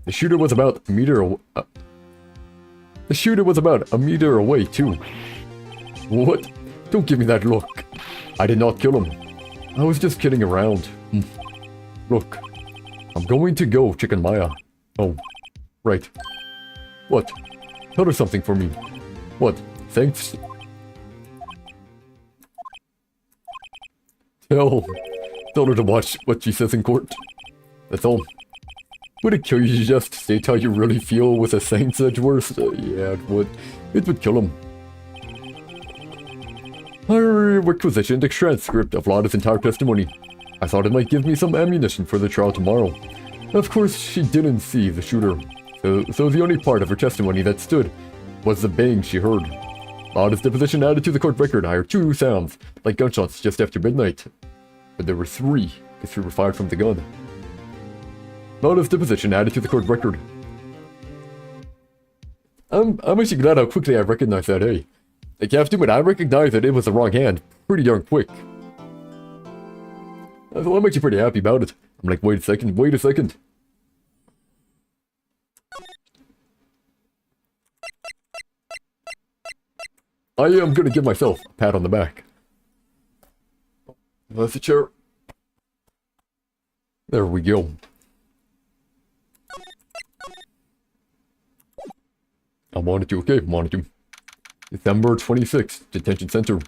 The shooter was about a meter away, too. What? Don't give me that look. I did not kill him. I was just kidding around. Look, I'm going to go, Chicken Maya. Oh, right. What? Tell her something for me. What? Thanks? Tell her to watch what she says in court. That's all. Would it kill you to just state how you really feel with a Saint Edgeworth? Yeah, it would. It would kill him. I requisitioned a transcript of Lana's entire testimony. I thought it might give me some ammunition for the trial tomorrow. Of course, she didn't see the shooter. So the only part of her testimony that stood was the bang she heard. Lana's deposition added to the court record. I heard 2 sounds, like gunshots just after midnight. But there were 3, because 3 were fired from the gun. Lana's deposition added to the court record. I'm actually glad how quickly I recognized that, hey. Like, you have to admit, I recognized that it was the wrong hand pretty darn quick. So I'm actually pretty happy about it. I'm like, wait a second. I am gonna give myself a pat on the back. That's the chair. There we go. I wanted to, okay, wanted to. December 26th, Detention Center.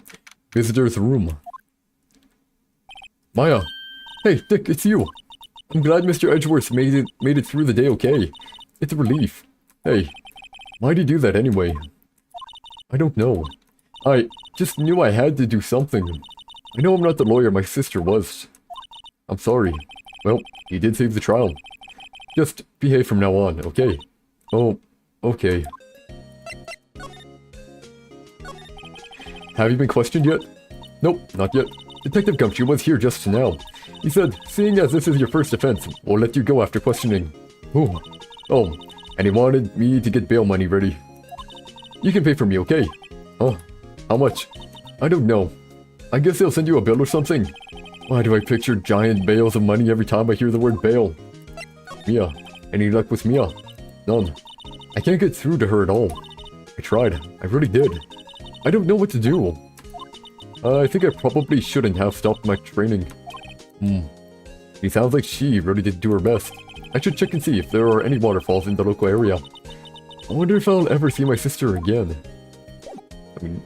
Visitor's room. Maya. Hey, Dick, it's you. I'm glad Mr. Edgeworth made it through the day okay. It's a relief. Hey, why'd he do that anyway? I don't know. I just knew I had to do something. I know I'm not the lawyer my sister was. I'm sorry. Well, he did save the trial. Just behave from now on, okay? Oh, okay. Have you been questioned yet? Nope, not yet. Detective Gumshoe was here just now. He said, seeing as this is your first offense, we'll let you go after questioning. Ooh. Oh, and he wanted me to get bail money ready. You can pay for me, okay? Huh? How much? I don't know. I guess they'll send you a bill or something. Why do I picture giant bales of money every time I hear the word bail? Mia. Any luck with Mia? None. I can't get through to her at all. I tried. I really did. I don't know what to do. I think I probably shouldn't have stopped my training. It sounds like she really did do her best. I should check and see if there are any waterfalls in the local area. I wonder if I'll ever see my sister again. I mean,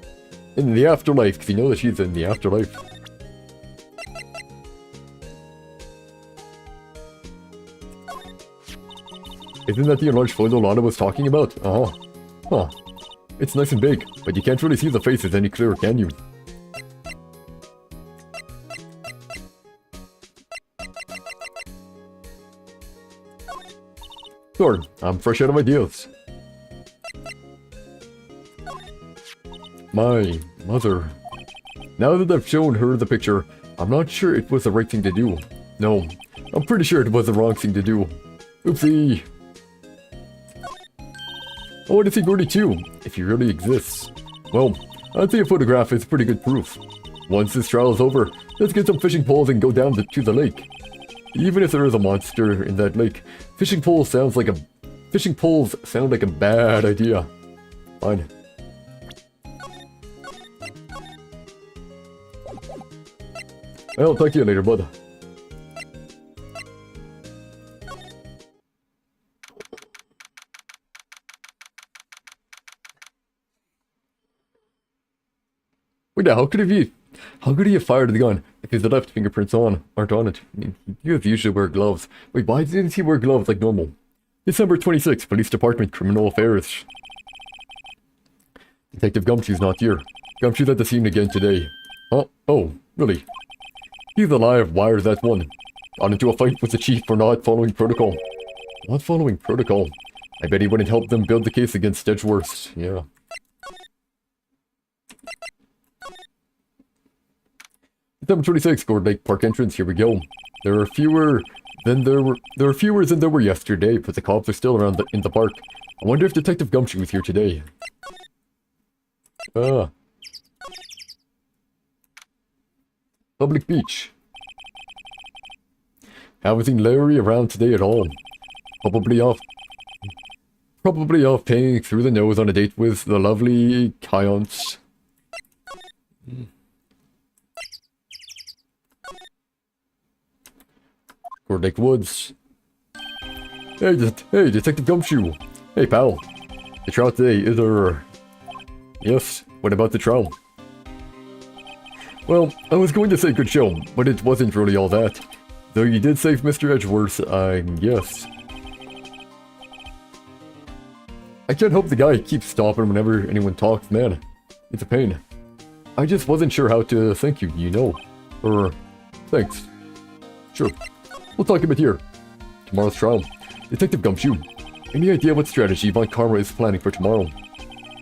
in the afterlife, because you know that she's in the afterlife. Isn't that the enlarged photo Lana was talking about? Uh-huh. Huh. It's nice and big, but you can't really see the faces any clearer, can you? Sure, I'm fresh out of ideas. My mother. Now that I've shown her the picture, I'm not sure it was the right thing to do. No, I'm pretty sure it was the wrong thing to do. Oopsie. I want to see Gordy too, if he really exists. Well, I'd say a photograph is pretty good proof. Once this trial is over, let's get some fishing poles and go down to the lake. Even if there is a monster in that lake, fishing poles sound like a bad idea. Fine. Well, talk to you later, bud. Wait, now, how could he have fired the gun if his left fingerprints aren't on it? I mean, you usually wear gloves. Wait, why didn't he wear gloves like normal? December 26th, Police Department, Criminal Affairs. Detective Gumshoe's not here. Gumshoe's at the scene again today. Huh? Oh, really? He's alive, wires that one. Got into a fight with the chief for not following protocol. Not following protocol? I bet he wouldn't help them build the case against Edgeworth. Yeah. December 26th, Gourd Lake Park entrance, here we go. There are fewer than there were yesterday, but the cops are still around in the park. I wonder if Detective Gumshoe is here today. Public beach. Haven't seen Larry around today at all. Probably off paying through the nose on a date with the lovely Kyons. Gourd Lake Woods. Hey, Detective Gumshoe. Hey, pal. The trial today is there... Yes, what about the trial? Well, I was going to say good show, but it wasn't really all that. Though you did save Mr. Edgeworth, yes. I can't help the guy keeps stopping whenever anyone talks, man. It's a pain. I just wasn't sure how to thank you, you know. Thanks. Sure. We'll talk a bit here. Tomorrow's trial. Detective Gumshoe. Any idea what strategy Von Karma is planning for tomorrow?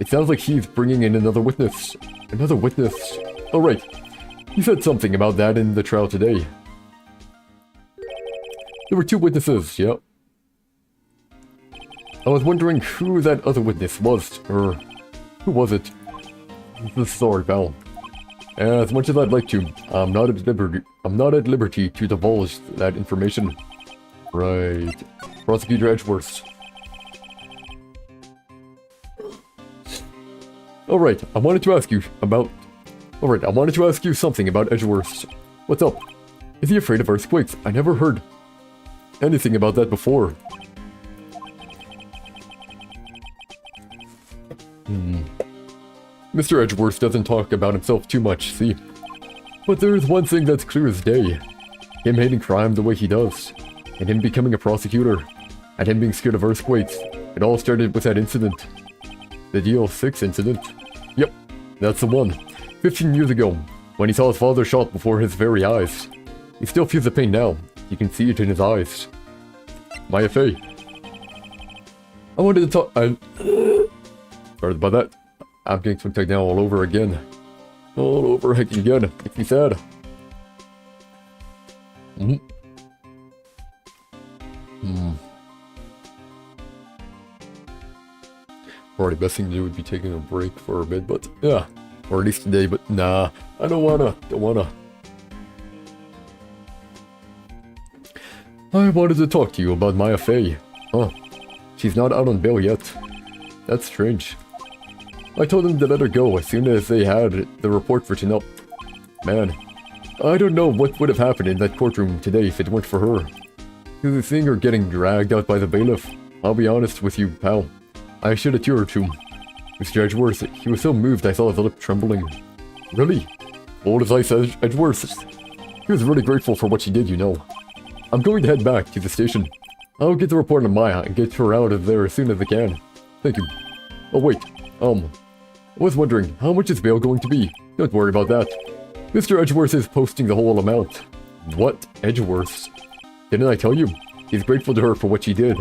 It sounds like he's bringing in another witness. Another witness. Oh, right. He said something about that in the trial today. There were 2 witnesses, yep. I was wondering who that other witness was, or who was it? Sorry, pal. As much as I'd like to, I'm not at liberty to divulge that information. Right. Prosecutor Edgeworth. Alright, I wanted to ask you something about Edgeworth. What's up? Is he afraid of earthquakes? I never heard anything about that before. Mr. Edgeworth doesn't talk about himself too much, see? But there's one thing that's clear as day. Him hating crime the way he does. And him becoming a prosecutor. And him being scared of earthquakes. It all started with that incident. The DL6 incident. Yep, that's the one. 15 years ago, when he saw his father shot before his very eyes. He still feels the pain now. You can see it in his eyes. My FA. I wanted to talk... Sorry about that. I'm getting some now all over again. All over again. Makes me sad. Probably best thing to do would be taking a break for a bit, but yeah. Or at least today, but nah. I don't wanna. I wanted to talk to you about Maya Fey. Huh. She's not out on bail yet. That's strange. I told them to let her go as soon as they had the report written up. Man, I don't know what would have happened in that courtroom today if it weren't for her. Seeing her getting dragged out by the bailiff, I'll be honest with you, pal. I shed a tear or two. Mr. Edgeworth, he was so moved I saw his lip trembling. Really? Old as ice, Edgeworth. He was really grateful for what she did, you know. I'm going to head back to the station. I'll get the report on Maya and get her out of there as soon as I can. Thank you. Oh wait, I was wondering, how much is bail going to be? Don't worry about that. Mr. Edgeworth is posting the whole amount. What? Edgeworth? Didn't I tell you? He's grateful to her for what she did.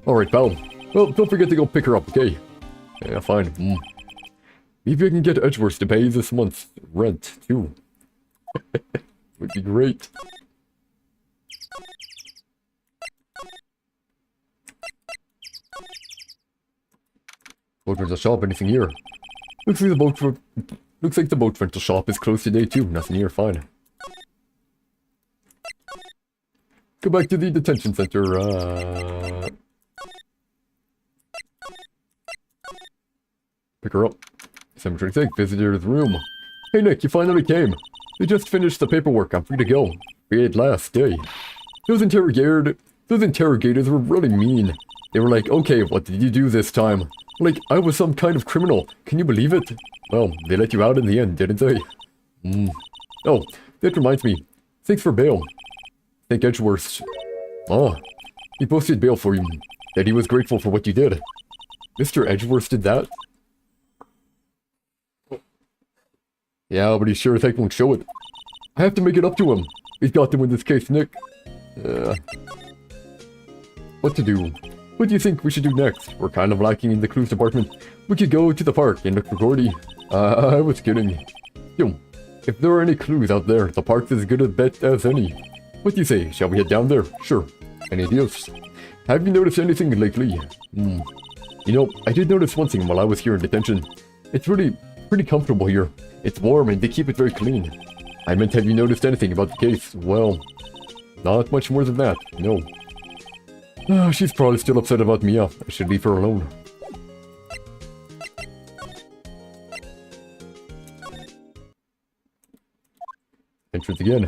Alright, pal. Well, don't forget to go pick her up, okay? Yeah, fine. Maybe I can get Edgeworth to pay this month's rent, too. Would be great. Boat rental shop, anything here? Looks like the boat rental shop is closed today too. Nothing here, fine. Go back to the detention center, pick her up. December 26th, visitor's room. Hey Nick, you finally came. We just finished the paperwork, I'm free to go. Free at last, day. Those interrogators were really mean. They were like, okay, what did you do this time? Like, I was some kind of criminal. Can you believe it? Well, they let you out in the end, didn't they? Oh, that reminds me. Thanks for bail. Thank Edgeworth. Oh, he posted bail for you. Said he was grateful for what you did. Mr. Edgeworth did that? Yeah, but he sure as heck won't show it. I have to make it up to him. He's got to win this case, Nick. What to do? What do you think we should do next? We're kind of lacking in the clues department. We could go to the park and look for Gordy. I was kidding. Yo, if there are any clues out there, the park's as good a bet as any. What do you say? Shall we head down there? Sure. Any ideas? Have you noticed anything lately? You know, I did notice one thing while I was here in detention. It's really pretty comfortable here. It's warm and they keep it very clean. I meant, have you noticed anything about the case? Well, not much more than that, no. She's probably still upset about Mia. I should leave her alone. Entrance again.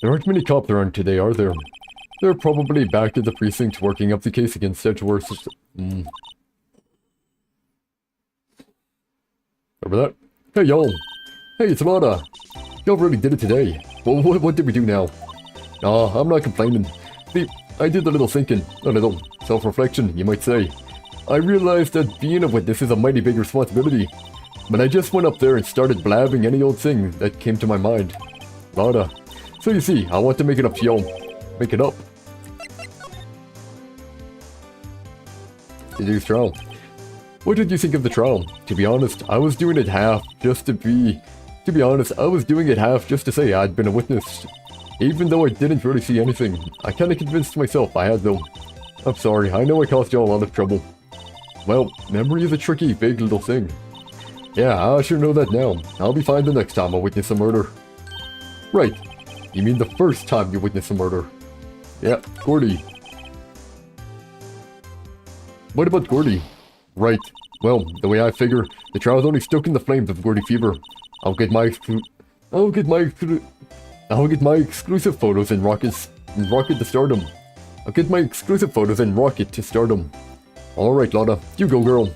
There aren't many cops around today, are there? They're probably back at the precinct working up the case against Edgeworth. Remember that? Hey, y'all. Hey, it's Lana. Y'all really did it today. Well, what did we do now? Nah, I'm not complaining. See, I did a little thinking. A little self-reflection, you might say. I realized that being a witness is a mighty big responsibility. But I just went up there and started blabbing any old thing that came to my mind. Lana. So you see, I want to make it up to y'all. Make it up. Today's trial. What did you think of the trial? To be honest, I was doing it half just to be... To be honest, I was doing it half just to say I'd been a witness. Even though I didn't really see anything. I kinda convinced myself I had though. I'm sorry, I know I caused y'all a lot of trouble. Well, memory is a tricky, big little thing. Yeah, I sure know that now. I'll be fine the next time I witness a murder. Right. You mean the first time you witness a murder? Yeah, Gordy. What about Gordy? Right. Well, the way I figure, the trial's only stoking the flames of Gordy fever. I'll get my exclusive photos and rocket to stardom. I'll get my exclusive photos and rocket to stardom. Alright, Lana, you go, girl.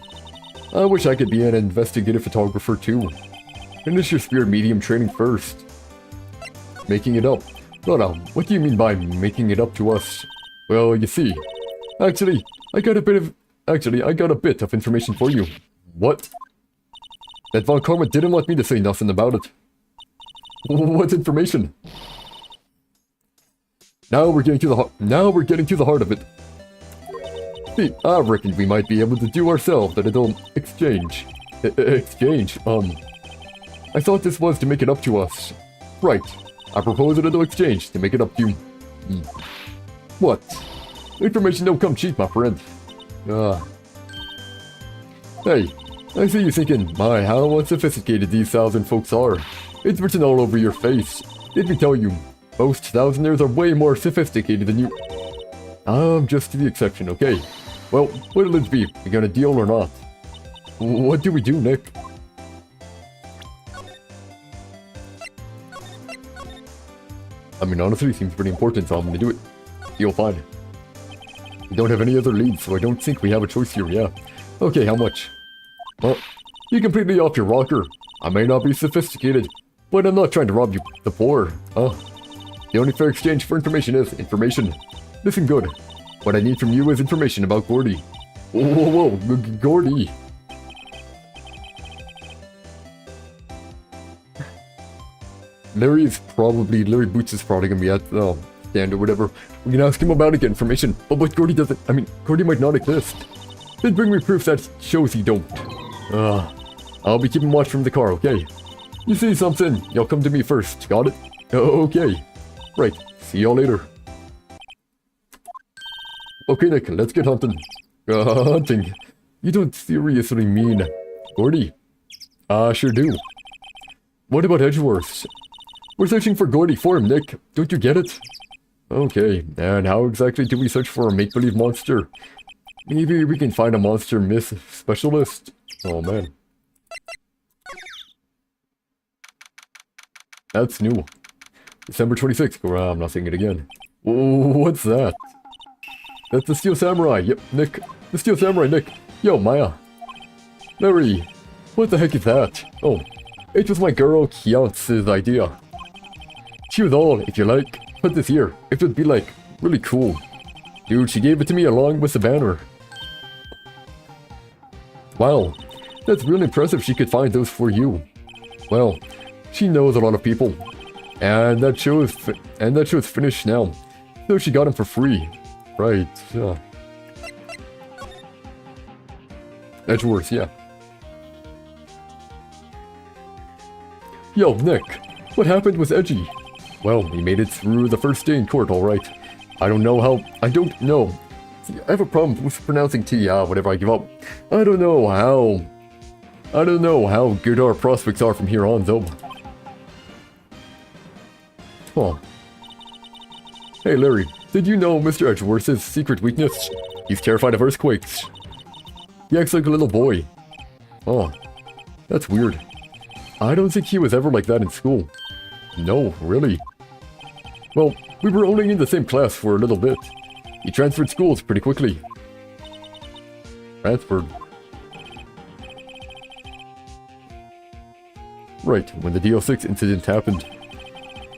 I wish I could be an investigative photographer too. Finish your spirit medium training first. Making it up. Lana, what do you mean by making it up to us? Well, you see. Actually, I got a bit of information for you. What? That Von Karma didn't want me to say nothing about it. What information? Now we're getting to the heart of it. See, I reckon we might be able to do ourselves a little exchange. Exchange? I thought this was to make it up to us. Right. I propose a little exchange to make it up to you. What? Information don't come cheap, my friend. Hey, I see you thinking, my, how unsophisticated these thousand folks are. It's written all over your face. Let me tell you, most thousanders are way more sophisticated than you. I'm just the exception, okay? Well, what'll it be? We got a deal or not? What do we do, Nick? I mean, honestly, it seems pretty important, so I'm gonna do it. Deal fine. We don't have any other leads, so I don't think we have a choice here, yeah. Okay, how much? Well, you completely off your rocker. I may not be sophisticated, but I'm not trying to rob you, the poor. The only fair exchange for information is information. Listen good. What I need from you is information about Gordy. Whoa, Gordy. Larry Boots is probably gonna be at the stand or whatever. We can ask him about it, get information. But Gordy doesn't, I mean, Gordy might not exist. Then bring me proof that shows he don't. I'll be keeping watch from the car, okay? You see something, you'll come to me first, got it? Okay. Right, see y'all later. Okay, Nick, let's get hunting. Hunting? You don't seriously mean Gordy? Sure do. What about Edgeworth? We're searching for Gordy for him, Nick. Don't you get it? Okay, and how exactly do we search for a make-believe monster? Maybe we can find a monster myth specialist? Oh, man. That's new. December 26th. Oh, I'm not saying it again. What's that? That's the Steel Samurai. Yep, Nick. The Steel Samurai, Nick. Yo, Maya. Larry. What the heck is that? Oh, it was my girl Kiance's idea. She was all, if you like, put this here. It would be like, really cool. Dude, she gave it to me along with the banner. Wow, that's really impressive she could find those for you. Well, she knows a lot of people. And that show's finished now. So she got them for free. Right, yeah. Edgeworth, yeah. Yo, Nick, what happened with Edgy? Well, he made it through the first day in court, alright. I don't know. See, I have a problem with pronouncing T, whatever, I give up. I don't know how good our prospects are from here on, though. Huh. Hey, Larry, did you know Mr. Edgeworth's secret weakness? He's terrified of earthquakes. He acts like a little boy. Oh, that's weird. I don't think he was ever like that in school. No, really. Well, we were only in the same class for a little bit. He transferred schools pretty quickly. Transferred. Right, when the DL6 incident happened.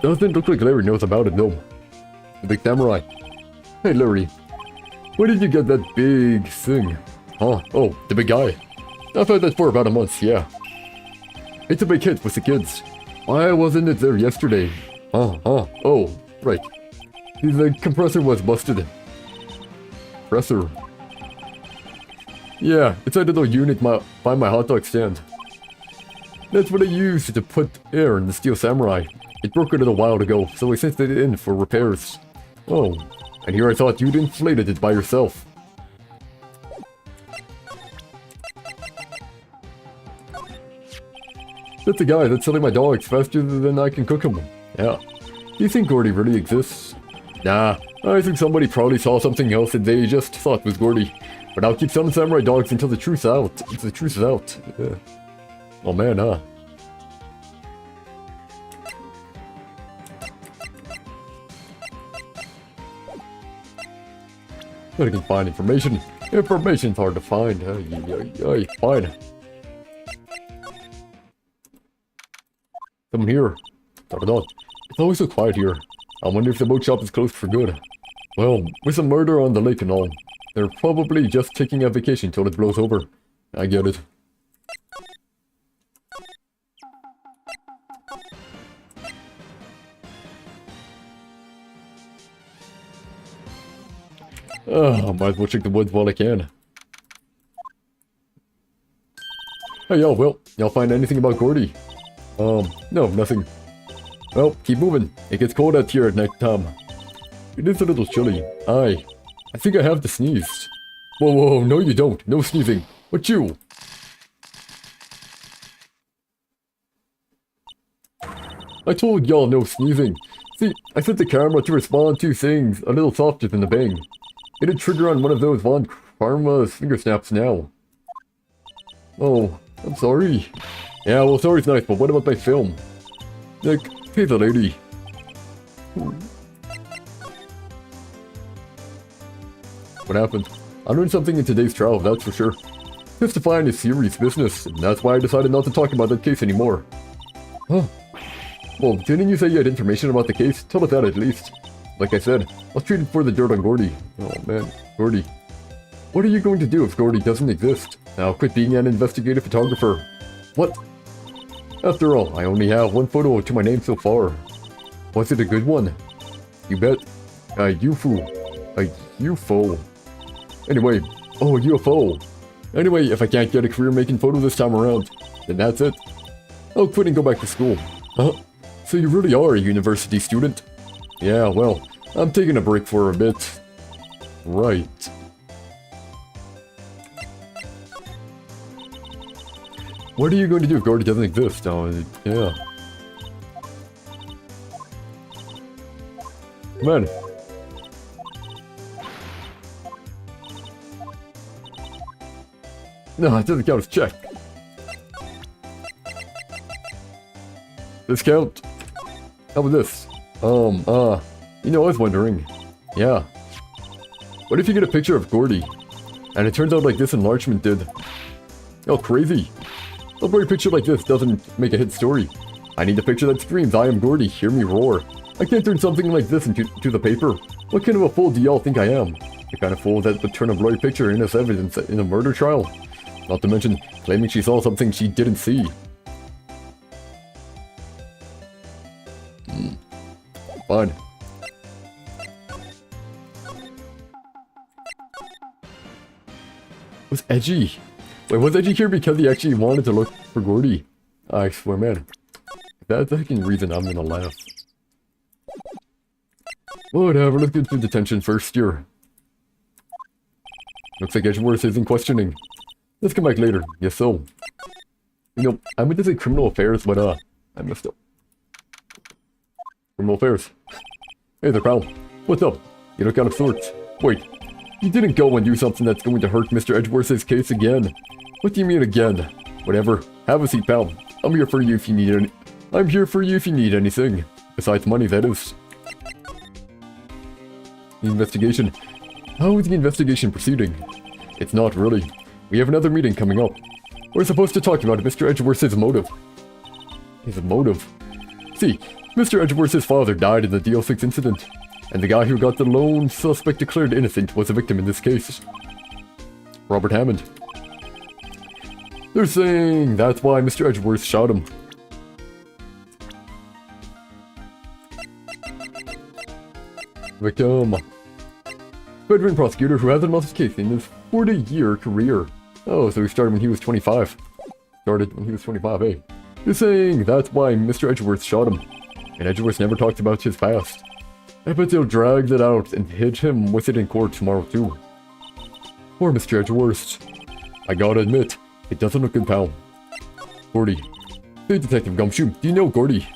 Doesn't look like Larry knows about it, though. The big samurai. Hey, Larry. Where did you get that big thing? Huh? Oh, the big guy. I've had that for about a month, yeah. It's a big hit with the kids. Why wasn't it there yesterday? Oh, right. The compressor was busted. Compressor. Yeah, it's a little unit by my hot dog stand. That's what I used to put air in the Steel Samurai. It broke a little while ago, so I sent it in for repairs. Oh, and here I thought you'd inflated it by yourself. That's the guy that's selling my dogs faster than I can cook them. Yeah. Do you think Gordy really exists? Nah, I think somebody probably saw something else that they just thought was Gordy. But I'll keep selling samurai dogs until the truth's out. The truth is out. Yeah. Oh man, huh? But I can find information. Information's hard to find. Fine. Someone here. It's always so quiet here. I wonder if the boat shop is closed for good. Well, with a murder on the lake and all, they're probably just taking a vacation till it blows over. I get it. Might as well check the woods while I can. Hey, y'all find anything about Gordy? No, nothing. Well, keep moving. It gets cold out here at night time. It is a little chilly. I think I have the sneeze. Whoa, no you don't. No sneezing. What you? I told y'all no sneezing. See, I set the camera to respond to things a little softer than the bang. It'd trigger on one of those Von Karma's finger snaps now. Oh, I'm sorry. Yeah, well, sorry's nice, but what about my film? Nick, pay the lady. What happened? I learned something in today's trial, that's for sure. Testifying is serious business, and that's why I decided not to talk about that case anymore. Huh. Well, didn't you say you had information about the case? Tell us that at least. Like I said, I was treated for the dirt on Gordy. Oh man, Gordy. What are you going to do if Gordy doesn't exist? I'll quit being an investigative photographer. What? After all, I only have one photo to my name so far. Was it a good one? You bet. A UFO. A UFO. Anyway, oh, UFO. Anyway, if I can't get a career making photo this time around, then that's it. I'll quit and go back to school. Huh? So you really are a university student? Yeah, well, I'm taking a break for a bit. Right. What are you going to do if Gordy doesn't exist? Oh, yeah. Come on. No, it doesn't count as check. Discount. How about this? You know, I was wondering. Yeah. What if you get a picture of Gordy, and it turns out like this enlargement did? Oh, crazy. A blurry picture like this doesn't make a hit story. I need a picture that screams, I am Gordy, hear me roar. I can't turn something like this into the paper. What kind of a fool do y'all think I am? The kind of fool that would turn a blurry picture in as evidence in a murder trial. Not to mention, claiming she saw something she didn't see. Fine. Was Edgy? Wait, was Edgy here because he actually wanted to look for Gordy? I swear, man. If that's the fucking reason, I'm gonna laugh. Whatever, let's get to detention first year. Looks like Edgeworth isn't questioning. Let's come back later. Yes, so. You know, I meant to say criminal affairs, but I messed up. Criminal affairs. Hey there, pal. What's up? You look out of sorts. Wait, you didn't go and do something that's going to hurt Mr. Edgeworth's case again. What do you mean again? Whatever. Have a seat, pal. I'm here for you if you need any. I'm here for you if you need anything. Besides money, that is. The investigation. How is the investigation proceeding? It's not really. We have another meeting coming up. We're supposed to talk about Mr. Edgeworth's motive. His motive? See, Mr. Edgeworth's father died in the DL6 incident, and the guy who got the lone suspect declared innocent was a victim in this case. Robert Hammond. They're saying that's why Mr. Edgeworth shot him. Victim. Veteran prosecutor who hasn't lost his case in his 40-year career. Oh, so he started when he was 25. Started when he was 25, eh? They're saying that's why Mr. Edgeworth shot him. And Edgeworth never talked about his past. I bet they'll drag that out and hit him with it in court tomorrow too. Poor Mr. Edgeworth. I gotta admit, it doesn't look good, pal. Gordy. Hey, Detective Gumshoe, do you know Gordy?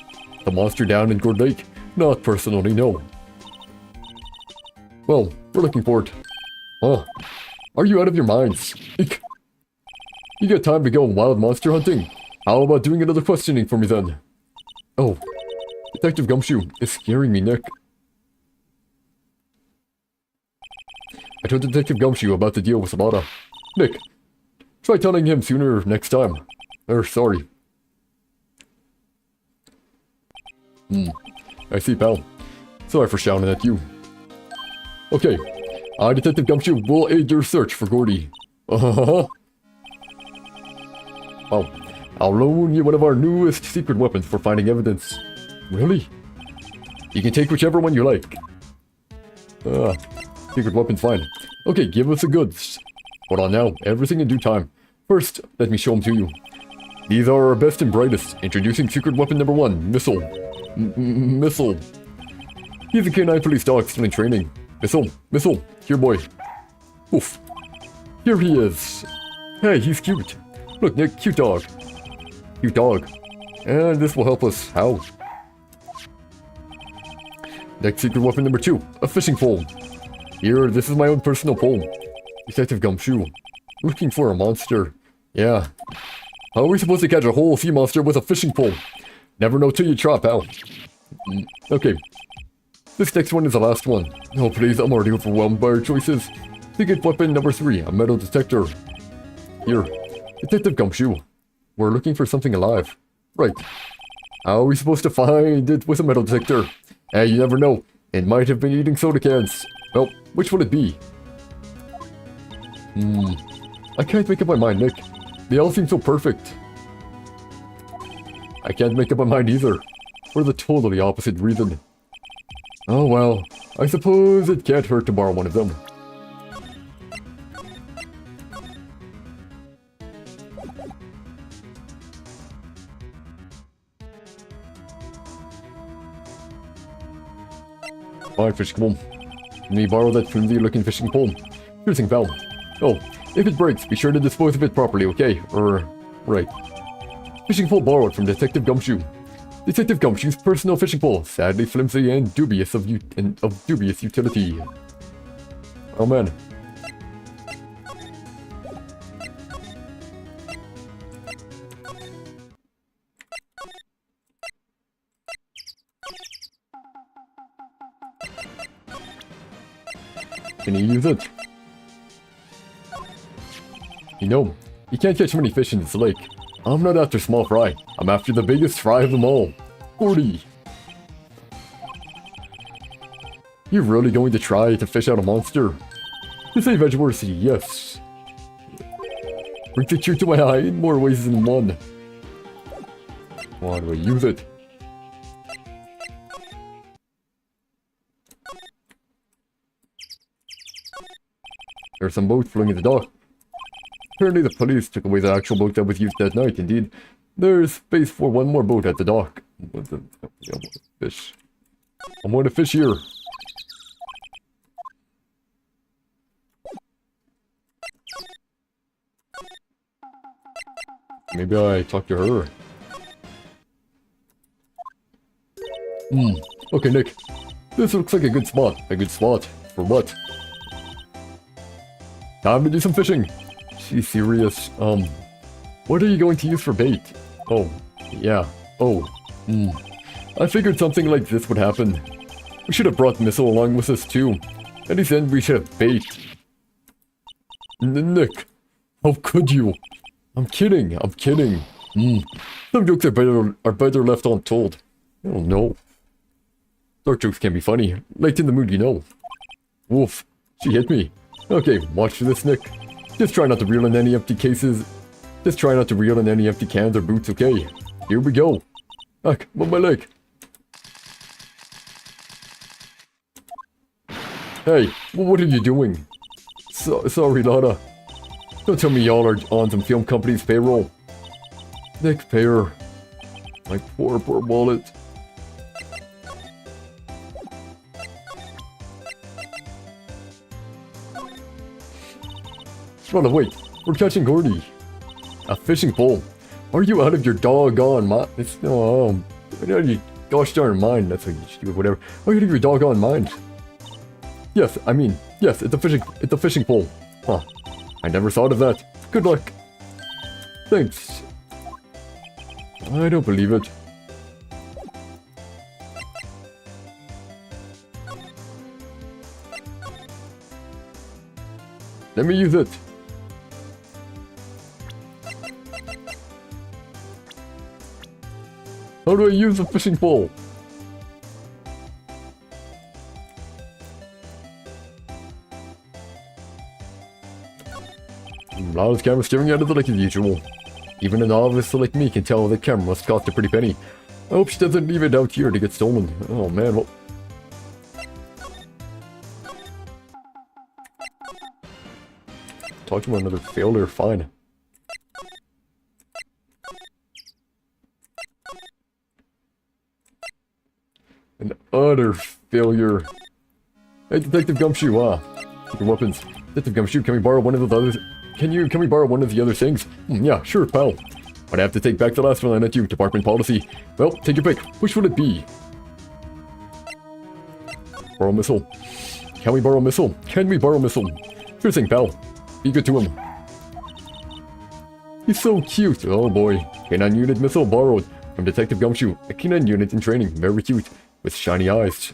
The monster down in Gord Lake? Not personally, no. Well, we're looking for it. Huh? Are you out of your minds? Eek. You got time to go wild monster hunting? How about doing another questioning for me then? Oh, Detective Gumshoe is scaring me, Nick. I told Detective Gumshoe about the deal with Samada. Nick, try telling him sooner next time. Sorry. I see, pal. Sorry for shouting at you. Okay, Detective Gumshoe will aid your search for Gordy. Oh, I'll loan you one of our newest secret weapons for finding evidence. Really? You can take whichever one you like. Secret weapon's fine. Okay, give us the goods. Hold on now, everything in due time. First, let me show them to you. These are our best and brightest. Introducing secret weapon number 1, Missile. Missile. He's a K9 police dog still in training. Missile, here boy. Oof. Here he is. Hey, he's cute. Look, Nick, cute dog. Cute dog. And this will help us. How? Next secret weapon number 2, a fishing pole. Here, this is my own personal pole. Detective Gumshoe. Looking for a monster. Yeah. How are we supposed to catch a whole sea monster with a fishing pole? Never know till you try, pal. Okay. This next one is the last one. Oh please, I'm already overwhelmed by our choices. Secret weapon number 3, a metal detector. Here. Detective Gumshoe. We're looking for something alive. Right. How are we supposed to find it with a metal detector? Hey, you never know. It might have been eating soda cans. Well, which would it be? I can't make up my mind, Nick. They all seem so perfect. I can't make up my mind either. For the totally opposite reason. Oh well, I suppose it can't hurt to borrow one of them. Fine, fishing pole. Let me borrow that flimsy-looking fishing pole. Sure thing, pal. Oh, if it breaks, be sure to dispose of it properly, okay? Right. Fishing pole borrowed from Detective Gumshoe. Detective Gumshoe's personal fishing pole, sadly flimsy and dubious of dubious utility. Oh man. Can you use it? You know, you can't catch many fish in this lake. I'm not after small fry. I'm after the biggest fry of them all. 40. You're really going to try to fish out a monster? To save Edgeworthy, yes. Bring the tear to my eye in more ways than one. Why do I use it? There are some boats floating in the dock. Apparently the police took away the actual boat that was used that night. Indeed, there's space for one more boat at the dock. I want to fish. I want to fish here. Maybe I talk to her. Okay, Nick. This looks like a good spot. A good spot. For what? Time to do some fishing. She's serious. What are you going to use for bait? Oh, yeah. Oh, I figured something like this would happen. We should have brought Missile along with us too. At least then we should have bait. Nick, how could you? I'm kidding. I'm kidding. Some jokes are better left untold. Oh no. Dark jokes can be funny. Late in the mood, you know. Woof. She hit me. Okay, watch this, Nick. Just try not to reel in any empty cases. Just try not to reel in any empty cans or boots, okay? Here we go. Ugh, on my leg. Hey, what are you doing? Sorry, Lana. Don't tell me y'all are on some film company's payroll. Nick, pay her. My poor wallet. Run away. We're catching Gordy. A fishing pole. Are you out of your doggone mind? It's no, out of your gosh darn mind. That's what you should do. Whatever. Are you out of your doggone mind? Yes, I mean, yes. It's a fishing pole. Huh. I never thought of that. Good luck. Thanks. I don't believe it. Let me use it. How do I use a fishing pole? Lana's camera staring at it like usual. Even a novice like me can tell the camera must cost a pretty penny. I hope she doesn't leave it out here to get stolen. Oh man, well... Talking about another failure, fine. An utter failure. Hey, Detective Gumshoe, your weapons. Detective Gumshoe, can we borrow one of those others? Can we borrow one of the other things? Yeah, sure, pal. But I have to take back the last one I lent you, department policy. Well, take your pick. Which would it be? Borrow missile. Can we borrow missile? Can we borrow missile? Sure thing, pal. Be good to him. He's so cute. Oh boy. Canine unit missile borrowed from Detective Gumshoe. A canine unit in training. Very cute. With shiny eyes.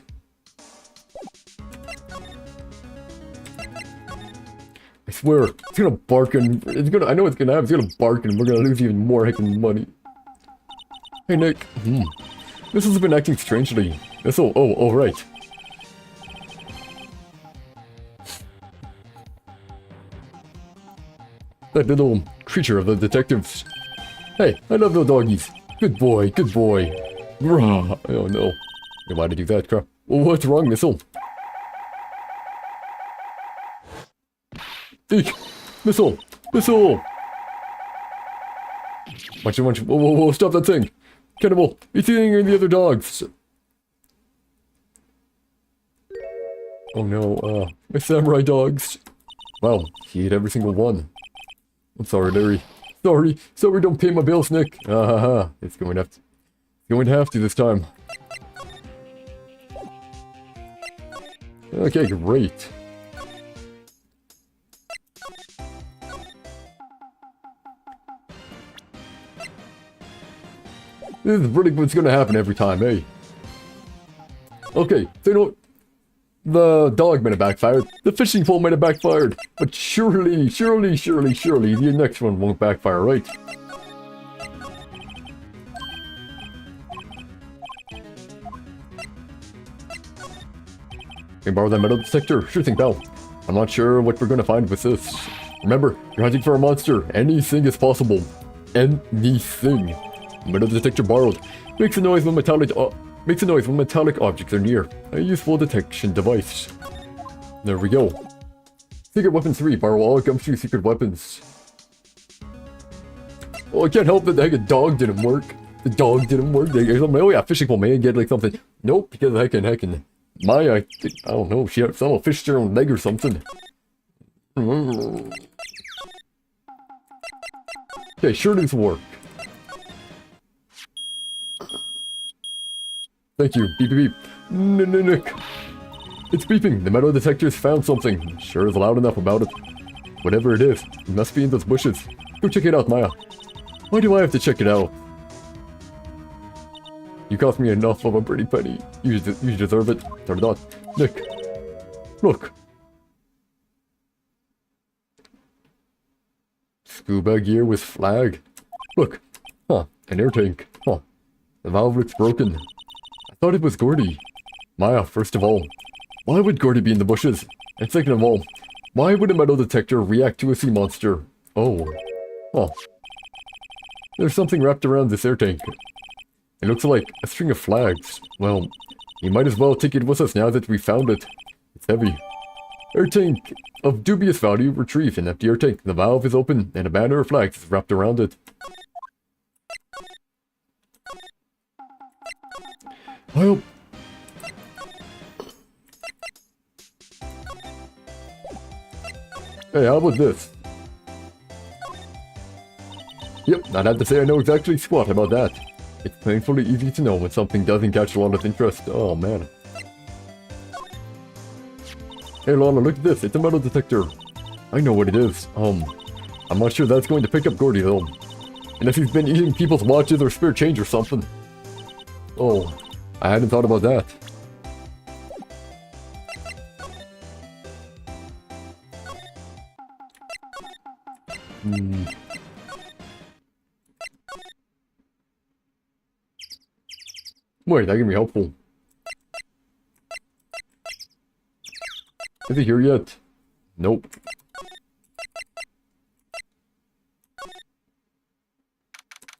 I swear, it's gonna bark and I know it's gonna have, it's gonna bark and we're gonna lose even more heckin' money. Hey Nick. This has been acting strangely. Missile, oh right. That little creature of the detectives. Hey, I love those doggies. Good boy, good boy. Rah. Oh no. Why did you do that, crap? Well, what's wrong, Missile? Eek! Missile! Missile! Watch it, watch it. Whoa, stop that thing! Cannibal! It's eating the other dogs! Oh no, my samurai dogs. Wow, he ate every single one. I'm sorry, Larry. Sorry, don't pay my bills, Nick. It's going to have to this time. Okay, great. This is really what's going to happen every time, eh? Okay, so you know what? The dog might have backfired. The fishing pole might have backfired. But surely, the next one won't backfire, right? Can you borrow that metal detector? Sure thing, pal. I'm not sure what we're gonna find with this. Remember, you're hunting for a monster. Anything is possible. Anything. Metal detector borrowed. Makes a noise when metallic objects are near. A useful detection device. There we go. Secret weapon 3. Borrow all Gumshoe secret weapons. Oh, I can't help that the heck a dog didn't work. The dog didn't work. Oh yeah, fishing pole. May I get like something? Nope, because heckin'. Maya, I don't know. She somehow fished her own leg or something. Okay, sure this will work. Thank you. Beep beep beep. Nick. It's beeping. The metal detector's found something. Sure is loud enough about it. Whatever it is, it must be in those bushes. Go check it out, Maya. Why do I have to check it out? You cost me enough of a pretty penny. You deserve it. Turn it on. Nick. Look. Scuba gear with flag. Look. Huh. An air tank. Huh. The valve looks broken. I thought it was Gordy. Maya, first of all, why would Gordy be in the bushes? And second of all, why would a metal detector react to a sea monster? Oh. Huh. There's something wrapped around this air tank. It looks like a string of flags. Well, you might as well take it with us now that we found it. It's heavy. Air tank of dubious value retrieved. An empty air tank. The valve is open and a banner of flags is wrapped around it. Well, hey, how about this? Yep, I'd have to say I know exactly squat about that. It's painfully easy to know when something doesn't catch a lot of interest. Oh, man. Hey, Lana, look at this. It's a metal detector. I know what it is. I'm not sure that's going to pick up Gordy, though. Unless he's been eating people's watches or spare change or something. Oh, I hadn't thought about that. Wait, that can be helpful. Is he here yet? Nope.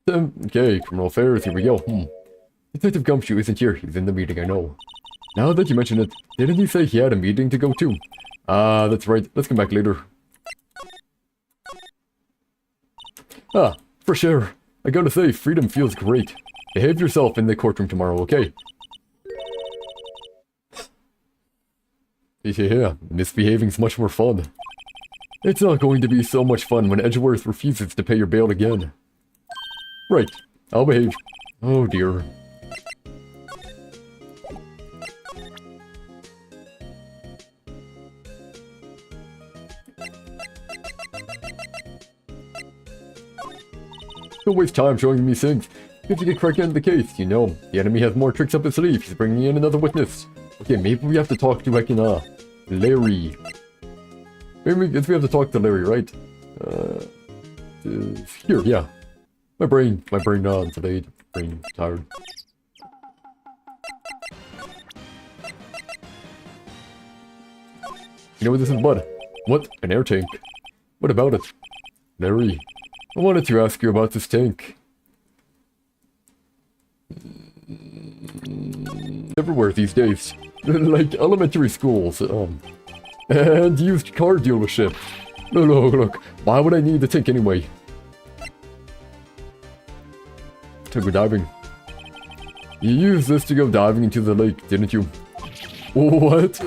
Okay, criminal affairs, here we go. Detective Gumshoe isn't here, he's in the meeting, I know. Now that you mention it, didn't he say he had a meeting to go to? Ah, that's right, let's come back later. Ah, fresh air. I gotta say, freedom feels great. Behave yourself in the courtroom tomorrow, okay? Yeah, misbehaving's much more fun. It's not going to be so much fun when Edgeworth refuses to pay your bail again. Right, I'll behave. Oh dear. Don't waste time showing me things. You have to get cracking on the case, you know. The enemy has more tricks up his sleeve. He's bringing in another witness. Okay, maybe we have to talk to Larry. Maybe we have to talk to Larry, right? Here, yeah. My brain today. Brain tired. You know what this is, bud? What? An air tank. What about it? Larry, I wanted to ask you about this tank. Everywhere these days. Like elementary schools, and used car dealerships. Look, why would I need the tank anyway? To go diving. You used this to go diving into the lake, didn't you? What?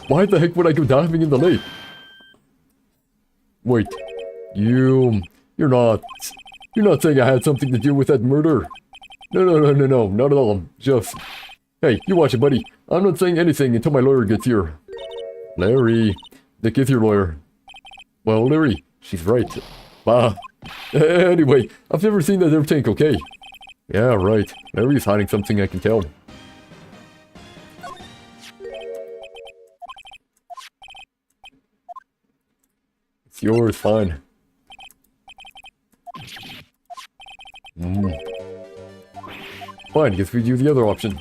Why the heck would I go diving in the lake? Wait, you're not saying I had something to do with that murder? No, not at all. Just, hey, you watch it, buddy. I'm not saying anything until my lawyer gets here. Larry, Nick is your lawyer. Well, Larry, she's right. Anyway, I've never seen that air tank, okay? Yeah, right. Larry's hiding something, I can tell. It's yours, fine. Fine, guess we do the other option.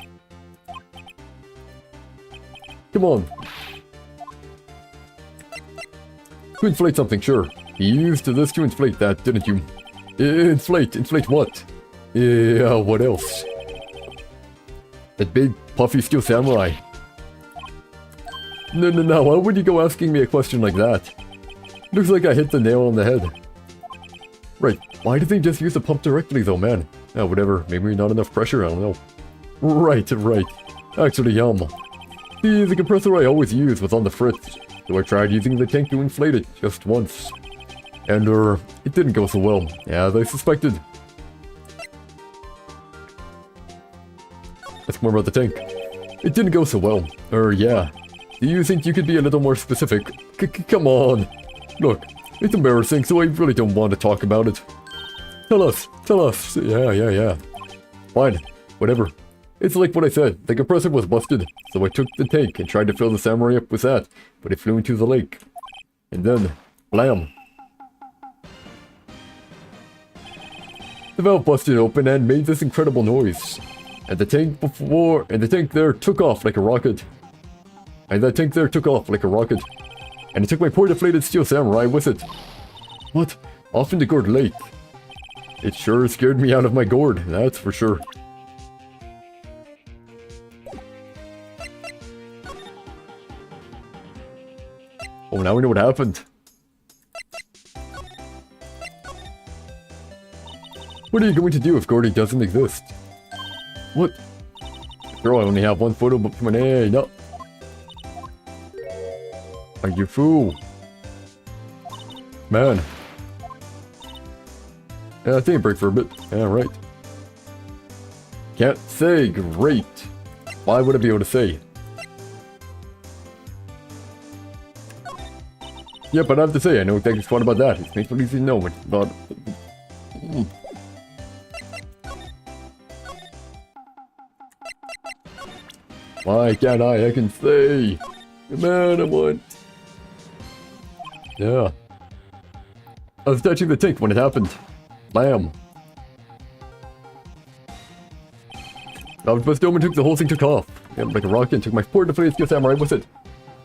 Come on. To inflate something, sure. You used this to inflate that, didn't you? Inflate what? Yeah, what else? That big, puffy steel samurai. No, why would you go asking me a question like that? Looks like I hit the nail on the head. Right, why did they just use the pump directly though, man? Whatever, maybe not enough pressure, I don't know. Right. Actually, the compressor I always use was on the fritz, so I tried using the tank to inflate it just once. And, it didn't go so well, as I suspected. Let's more about the tank. It didn't go so well. Yeah. Do you think you could be a little more specific? Come on. Look, it's embarrassing, so I really don't want to talk about it. Tell us. Yeah. Fine, whatever. It's like what I said, the compressor was busted, so I took the tank and tried to fill the samurai up with that, but it flew into the lake. And then, blam. The valve busted open and made this incredible noise. And the tank there took off like a rocket. And it took my poor deflated steel samurai with it. What? Off into Gourd Lake. It sure scared me out of my gourd, that's for sure. Oh, now we know what happened. What are you going to do if Gordy doesn't exist? What? Girl, I only have one photo book from an A. No. Are you fool? Man. Yeah, take a break for a bit. Yeah, right. Can't say great. Why would I be able to say? Yeah, but I have to say, I know exactly what about that. It makes me easy to know what about. Why can't I can say? Man, I want. Yeah. I was touching the tank when it happened. Bam. I was busted open, the whole thing took off. Yeah, like a rocket, took my poor deflated steel samurai with it.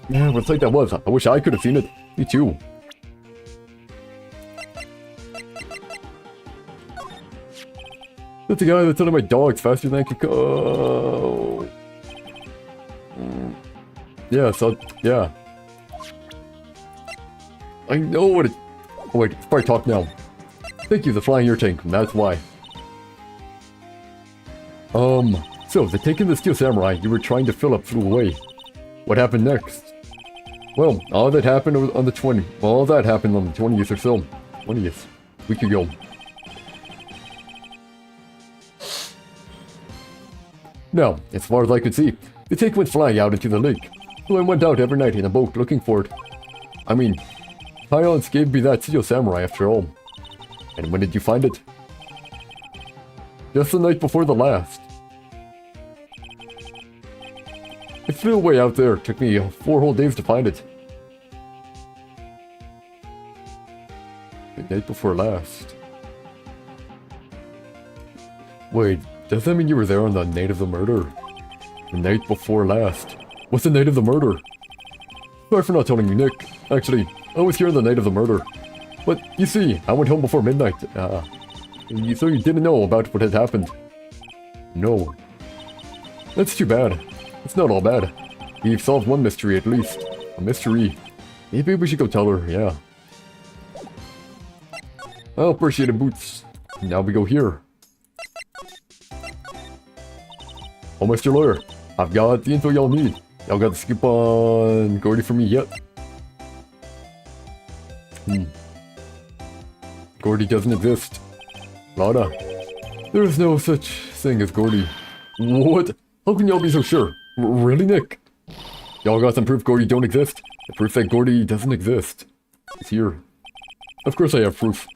Yeah, what a sight that was. I wish I could have seen it. Me too. That's the guy that's telling my dogs faster than I can go. Yeah, so, yeah. I know what it... Oh wait, it's probably talk now. Thank you, the flying air tank, that's why. So, the tank and the steel samurai you were trying to fill up flew away. What happened next? Well, all that happened on the 20th or so. 20th. Week ago. Now, as far as I could see, the tank went flying out into the lake. So I went out every night in a boat looking for it. I mean, Tyons gave me that steel samurai after all. And when did you find it? Just the night before the last. It flew away out there. Took me 4 whole days to find it. The night before last. Wait, does that mean you were there on the night of the murder? The night before last. What's the night of the murder? Sorry for not telling you, Nick. Actually, I was here on the night of the murder. But, you see, I went home before midnight. So you didn't know about what had happened? No. That's too bad. It's not all bad. We've solved one mystery at least. A mystery. Maybe we should go tell her, yeah. I appreciate it, Boots. Now we go here. Oh, Mr. Lawyer. I've got the info y'all need. Y'all got the scoop on Gordy for me yet? Gordy doesn't exist. Lada. There's no such thing as Gordy. What? How can y'all be so sure? Really, Nick? Y'all got some proof Gordy don't exist? The proof that Gordy doesn't exist. It's here. Of course I have proof.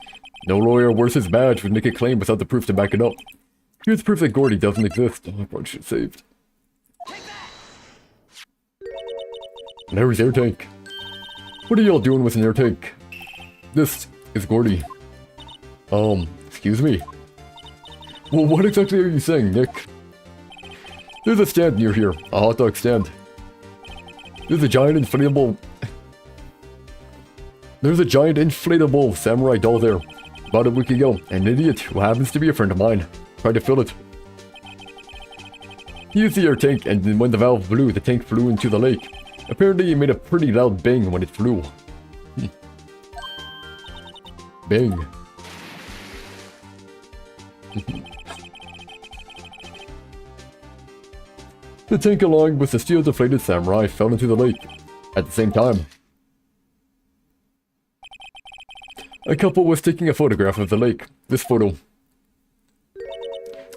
No lawyer wears his badge would make a claim without the proof to back it up. Here's proof that Gordy doesn't exist. Oh, I probably should have saved. Larry's air tank. What are y'all doing with an air tank? This is Gordy. Excuse me? Well, what exactly are you saying, Nick? There's a stand near here. A hot dog stand. There's a giant inflatable samurai doll there. About a week ago, an idiot who happens to be a friend of mine tried to fill it. He used the air tank, and when the valve blew, the tank flew into the lake. Apparently, it made a pretty loud bang when it flew. Bang. The tank, along with the steel-deflated samurai, fell into the lake at the same time. A couple was taking a photograph of the lake. This photo.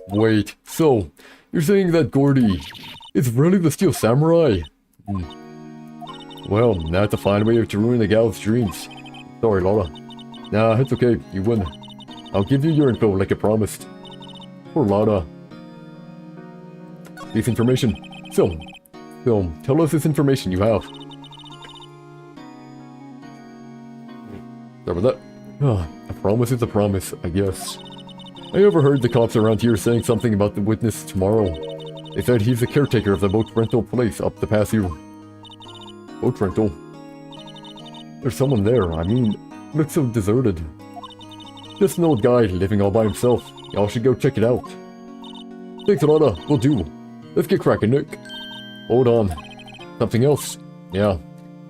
Wait, so you're saying that Gordy is really the steel samurai? Well, now I have to find a way to ruin the gal's dreams. Sorry, Lola. Nah, it's okay. You win. I'll give you your info like I promised. Poor Lola. This information. So, tell us this information you have. Sorry about that. A promise is a promise, I guess. I overheard the cops around here saying something about the witness tomorrow. They said he's the caretaker of the boat rental place up the pass here. Boat rental? There's someone there. I mean, looks so deserted. Just an old guy living all by himself. Y'all should go check it out. Thanks, Lotta. Will do. Let's get cracking, Nick. Hold on. Something else? Yeah.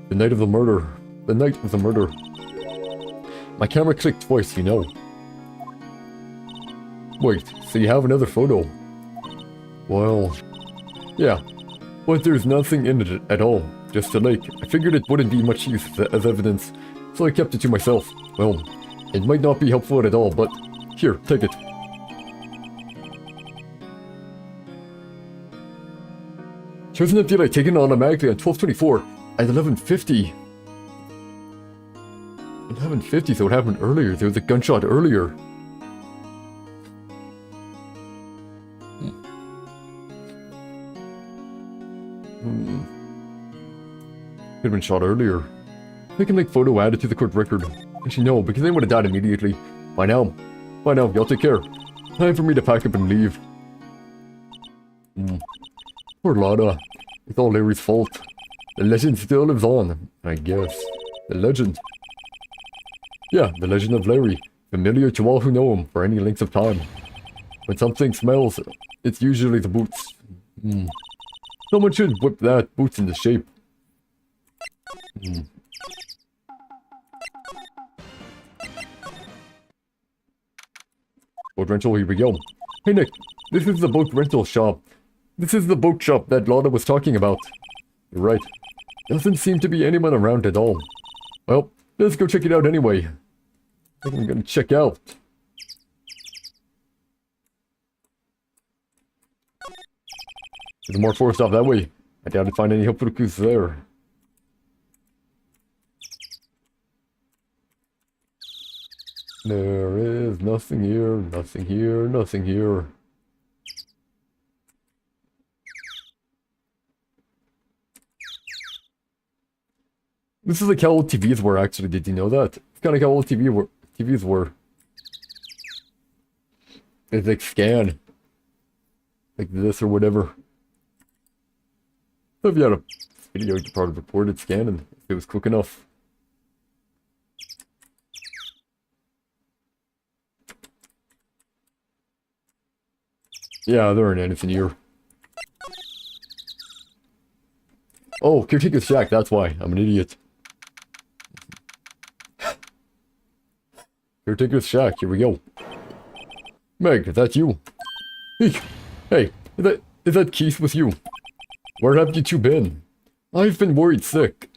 The night of the murder. The night of the murder. My camera clicked twice, you know. Wait, so you have another photo? Well, yeah. But there's nothing in it at all. Just a lake. I figured it wouldn't be much use as evidence, so I kept it to myself. Well, it might not be helpful at all, but here, take it. Shows an update I taken automatically on 12/24 at 11:50. 11:50, so it happened earlier. There was a gunshot earlier. Could have been shot earlier. Taken like photo added to the court record. Actually no, because they would have died immediately. By now, y'all take care. Time for me to pack up and leave. Poor Lotta. It's all Larry's fault. The legend still lives on, I guess. The legend. Yeah, the legend of Larry. Familiar to all who know him for any length of time. When something smells, it's usually the boots. Someone should whip that boots into shape. Boat rental, here we go. Hey Nick, this is the boat rental shop. This is the boat shop that Lotta was talking about. You're right. Doesn't seem to be anyone around at all. Well, let's go check it out anyway. I think I'm gonna check out. There's more forest off that way. I doubt I'd find any helpful clues there. There is nothing here, nothing here, nothing here. This is like how old TVs were, actually. Did you know that? It's kind of like how old TVs were. It's like scan. Like this or whatever. So if you had a video, you could probably record it scanning if it was quick enough. Yeah, there aren't anything here. Oh, Caretaker's Shack, that's why. I'm an idiot. Caretaker's Shack, here we go. Meg, is that you? Hey, is that Keith with you? Where have you two been? I've been worried sick.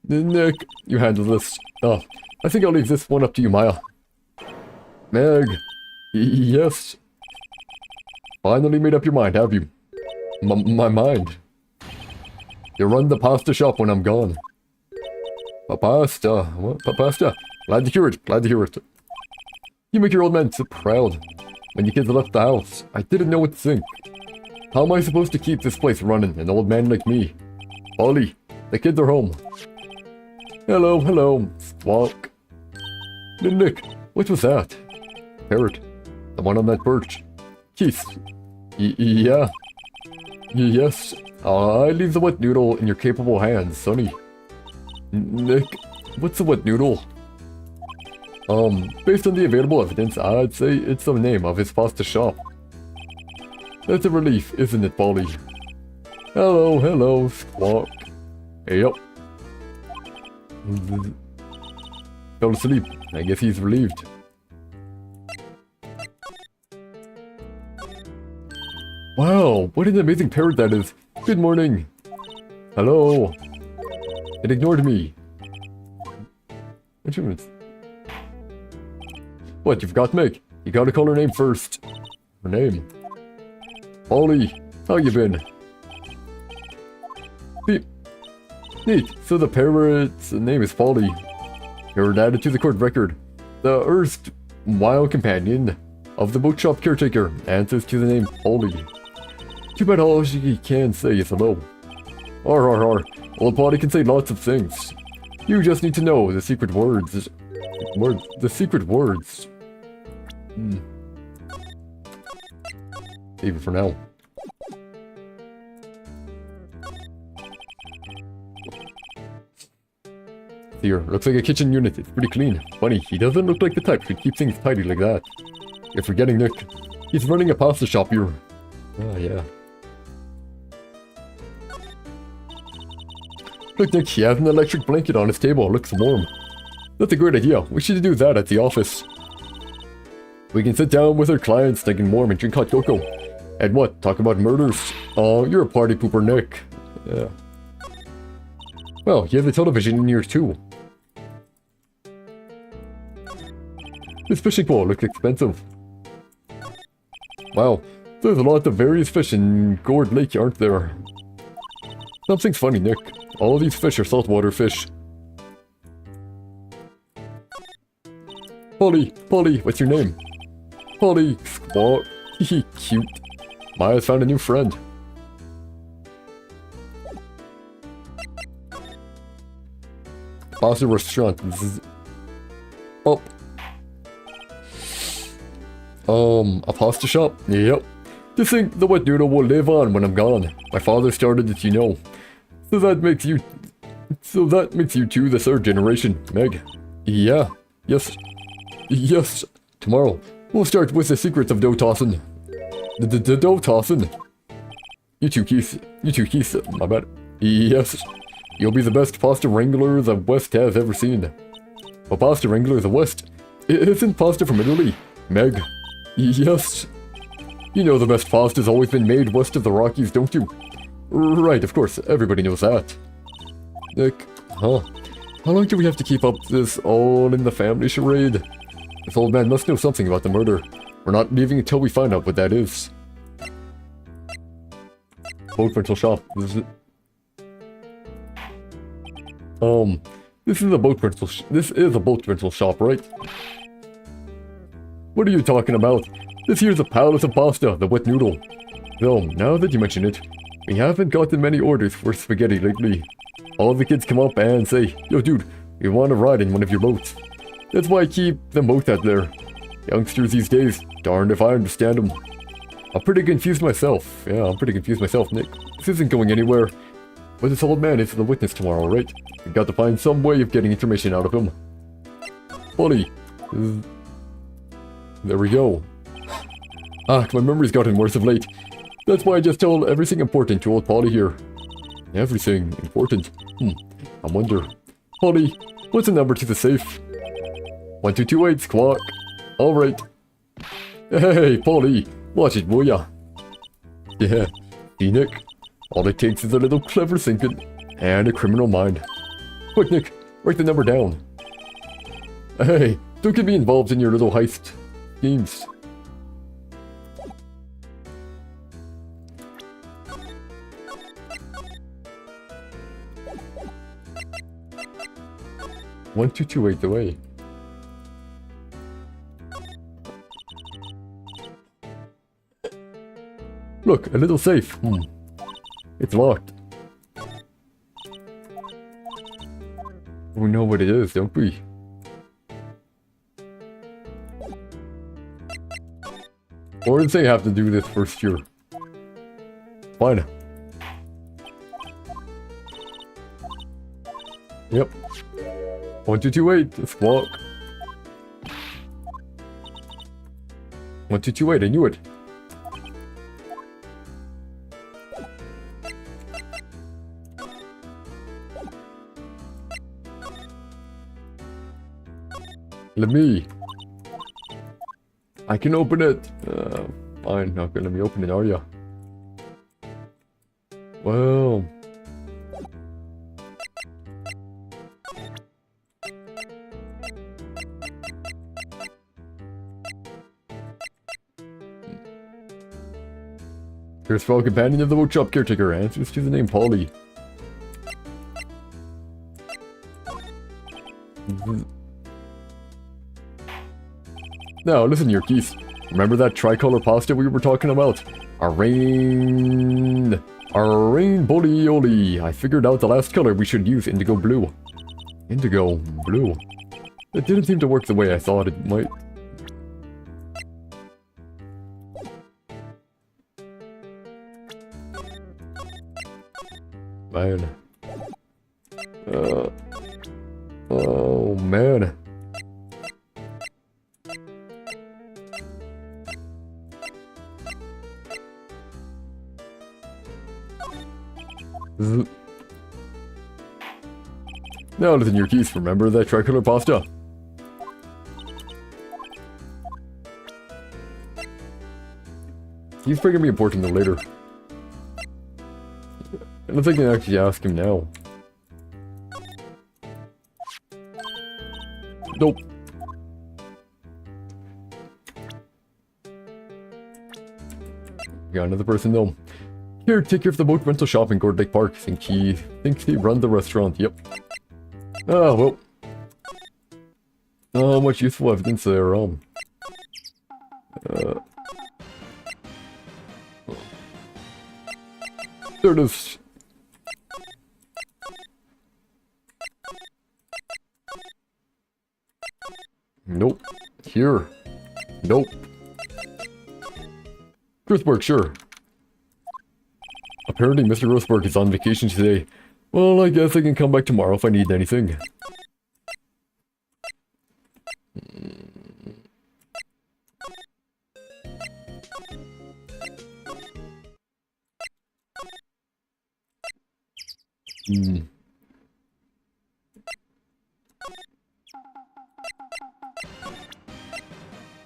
Nick, you handle this. I think I'll leave this one up to you, Maya. Meg. Yes. Finally made up your mind, have you? My mind. You run the pasta shop when I'm gone. Pasta? What? Pasta? Glad to hear it, glad to hear it. You make your old man so proud. When you kids left the house, I didn't know what to think. How am I supposed to keep this place running, an old man like me? Ollie, the kids are home. Hello, hello, Squawk. Nick, what was that? Parrot, the one on that birch. Keith. Yeah. Yes. I leave the wet noodle in your capable hands, Sonny. Nick, what's the wet noodle? Based on the available evidence, I'd say it's the name of his pasta shop. That's a relief, isn't it, Polly? Hello, hello, Squawk. Hey up. Fell asleep. I guess he's relieved. Wow, what an amazing parrot that is. Good morning. Hello. It ignored me. What, you forgot Meg? You gotta call her name first. Her name. Polly, how you been? Neat, so the parrot's name is Polly. You're added to the court record. The erstwhile companion of the bookshop caretaker answers to the name Polly. Too bad all she can say is hello. Har. Old Polly can say lots of things. You just need to know the secret words. The secret words. Save it for now. Here, looks like a kitchen unit. It's pretty clean. Funny, he doesn't look like the type who'd keep things tidy like that. You're forgetting Nick. He's running a pasta shop here. Ah, yeah. Look, Nick, he has an electric blanket on his table. It looks warm. That's a great idea. We should do that at the office. We can sit down with our clients, getting warm, and drink hot cocoa. And what? Talk about murders? Oh, you're a party pooper, Nick. Yeah. Well, you have the television in here too. This fishing pole looks expensive. Wow, there's a lot of various fish in Gourd Lake, aren't there? Something's funny, Nick. All these fish are saltwater fish. Polly, what's your name? Polly, Squawk. Hehe, cute. Maya's found a new friend. Pasta restaurant. Oh. A pasta shop? Yep. To think the wet noodle will live on when I'm gone. My father started it, you know. So that makes you two the third generation, Meg. Yeah. Yes. Tomorrow, we'll start with the secrets of dough tossing. The dough tossing. You two, Keith, my bad. Yes. You'll be the best pasta wrangler the West has ever seen. A pasta wrangler the West? Isn't pasta from Italy, Meg? Yes. You know the best pasta's always been made west of the Rockies, don't you? Right, of course, everybody knows that. Nick, huh? How long do we have to keep up this all in the family charade? This old man must know something about the murder. We're not leaving until we find out what that is. Boat rental shop. This is a boat rental. This is a boat rental shop, right? What are you talking about? This here's a palace of pasta, the wet noodle. Though, now that you mention it, we haven't gotten many orders for spaghetti lately. All the kids come up and say, "Yo dude, we want to ride in one of your boats." That's why I keep them both out there. Youngsters these days, darned if I understand them. I'm pretty confused myself. Yeah, I'm pretty confused myself, Nick. This isn't going anywhere. But this old man is the witness tomorrow, right? We've got to find some way of getting information out of him. Polly. There we go. Ah, my memory's gotten worse of late. That's why I just told everything important to old Polly here. Everything important? I wonder. Polly, what's the number to the safe? 1228, squawk. Alright. Hey, Polly, watch it, will ya? Yeah, see, Nick? All it takes is a little clever thinking and a criminal mind. Quick, Nick, write the number down. Hey, don't get me involved in your little heist schemes. One, two, two, eight away. Look, a little safe. It's locked. We know what it is, don't we? Or did they have to do this first year? Fine. Yep. 1228, squawk. 1228, I knew it. Let me. I can open it. Fine, not gonna let me open it, are ya? Well. Here's fellow companion of the boatshop caretaker, answers to the name Polly. Now, listen here, Keith. Remember that tricolor pasta we were talking about? A rainbow I figured out the last color we should use, indigo blue. Indigo blue. It didn't seem to work the way I thought it might. Man. Oh, man. Now listen your keys, remember that tricolor pasta? He's probably gonna be important though later. I don't think I can actually ask him now. Nope. Got another person though. Caretaker of the boat rental shop in Gourd Lake Park. Thinks he run the restaurant. Yep. Ah, well. Not much useful evidence there. There it is. Nope. Here. Nope. Grossberg, sure. Apparently Mr. Grossberg is on vacation today. Well, I guess I can come back tomorrow if I need anything.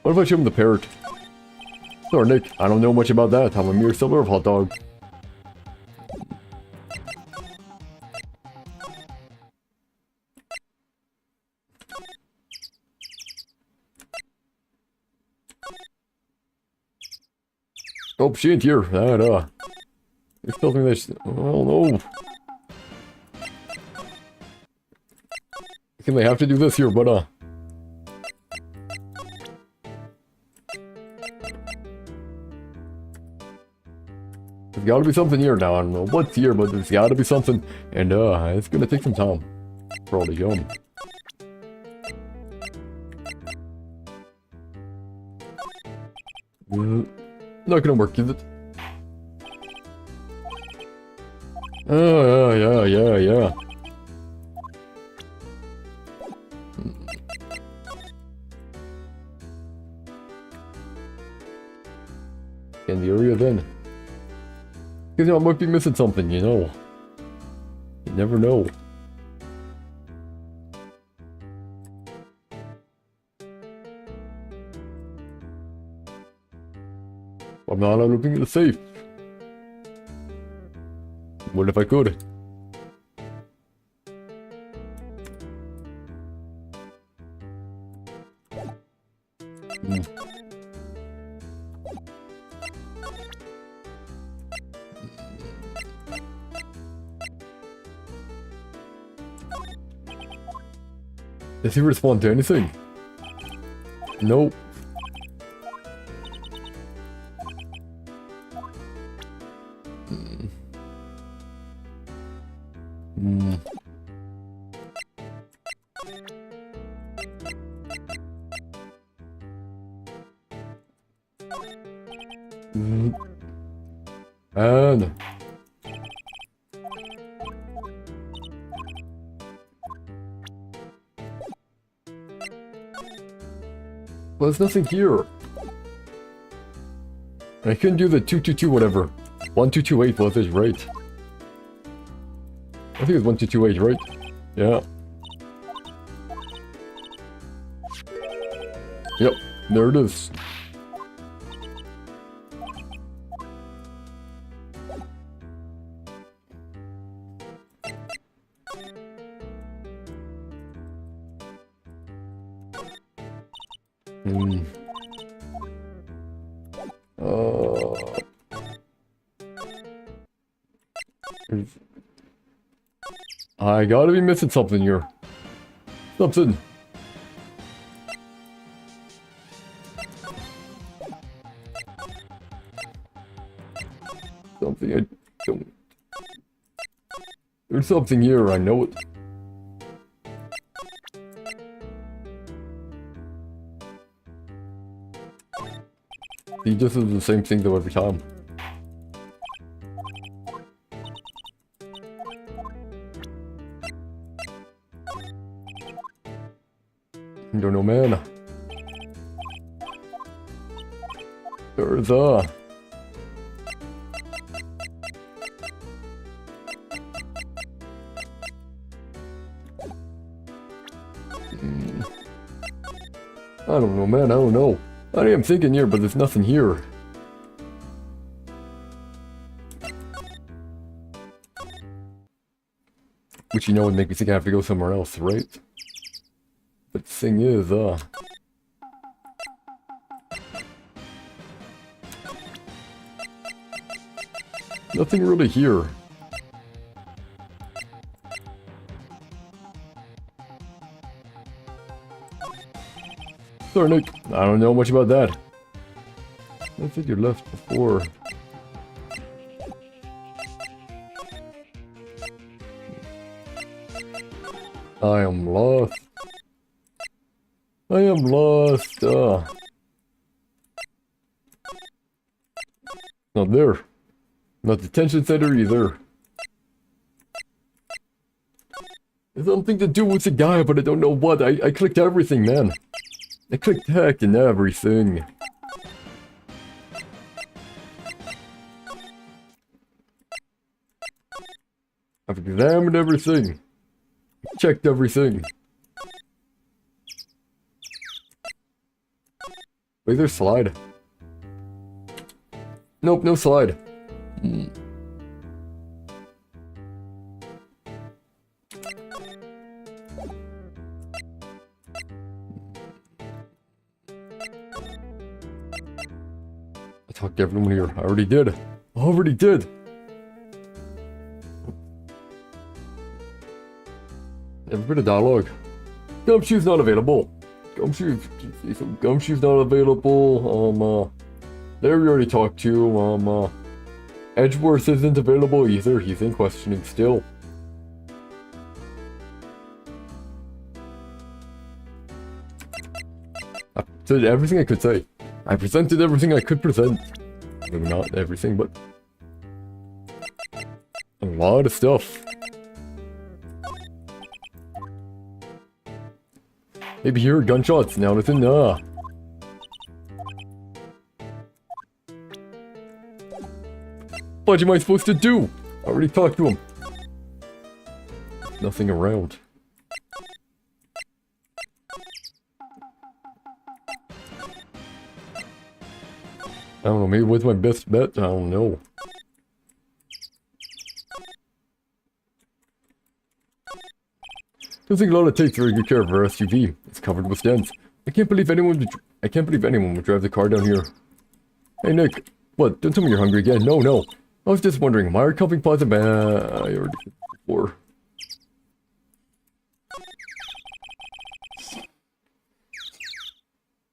What if I show him the parrot? Sorry, Nick, I don't know much about that. I'm a mere seller of hot dog. Oh, she ain't here. They still think this. Oh no. Can they have to do this here, but There's gotta be something here now. I don't know what's here, but there's gotta be something. And it's gonna take some time for all the yum. Not gonna work, is it? Oh, yeah. In the area then. Because, you know, I might be missing something, you know. You never know. I'm not looking at the safe. What if I could? Does he respond to anything? Nope. And well, there's nothing here. I couldn't do the 222 whatever. 1228 was it, right? I think it's 1228, right? Yeah. Yep, there it is. I gotta be missing something here. Something. Something I don't... There's something here, I know it. He just does the same thing though every time. Don't know, man. There's I don't know, man, I don't know. I am thinking here, but there's nothing here. Which, you know, would make me think I have to go somewhere else, right? But the thing is, nothing really here. Sorry, Nick. I don't know much about that. I think you left before. I am lost. I am lost. Not there. Not detention center either. It's something to do with the guy, but I don't know what. I clicked everything, man. I clicked heck and everything. I've examined everything. Checked everything. Wait, there's slide. Nope, no slide. I talked to everyone here. I already did. I already did. Have a bit of dialogue. Gumshoe's not available. Gumshoe's not available. Larry already talked to. Edgeworth isn't available either. He's in questioning still. I said everything I could say. I presented everything I could present. Maybe not everything, but a lot of stuff. Maybe hear gunshots now. Listen, What am I supposed to do? I already talked to him. Nothing around. I don't know, maybe what's my best bet? I don't know. Don't think Lola takes very good care of her SUV. It's covered with dents. I can't believe anyone would drive the car down here. Hey Nick, what? Don't tell me you're hungry again. No. I was just wondering, why are camping plaza I already did this before.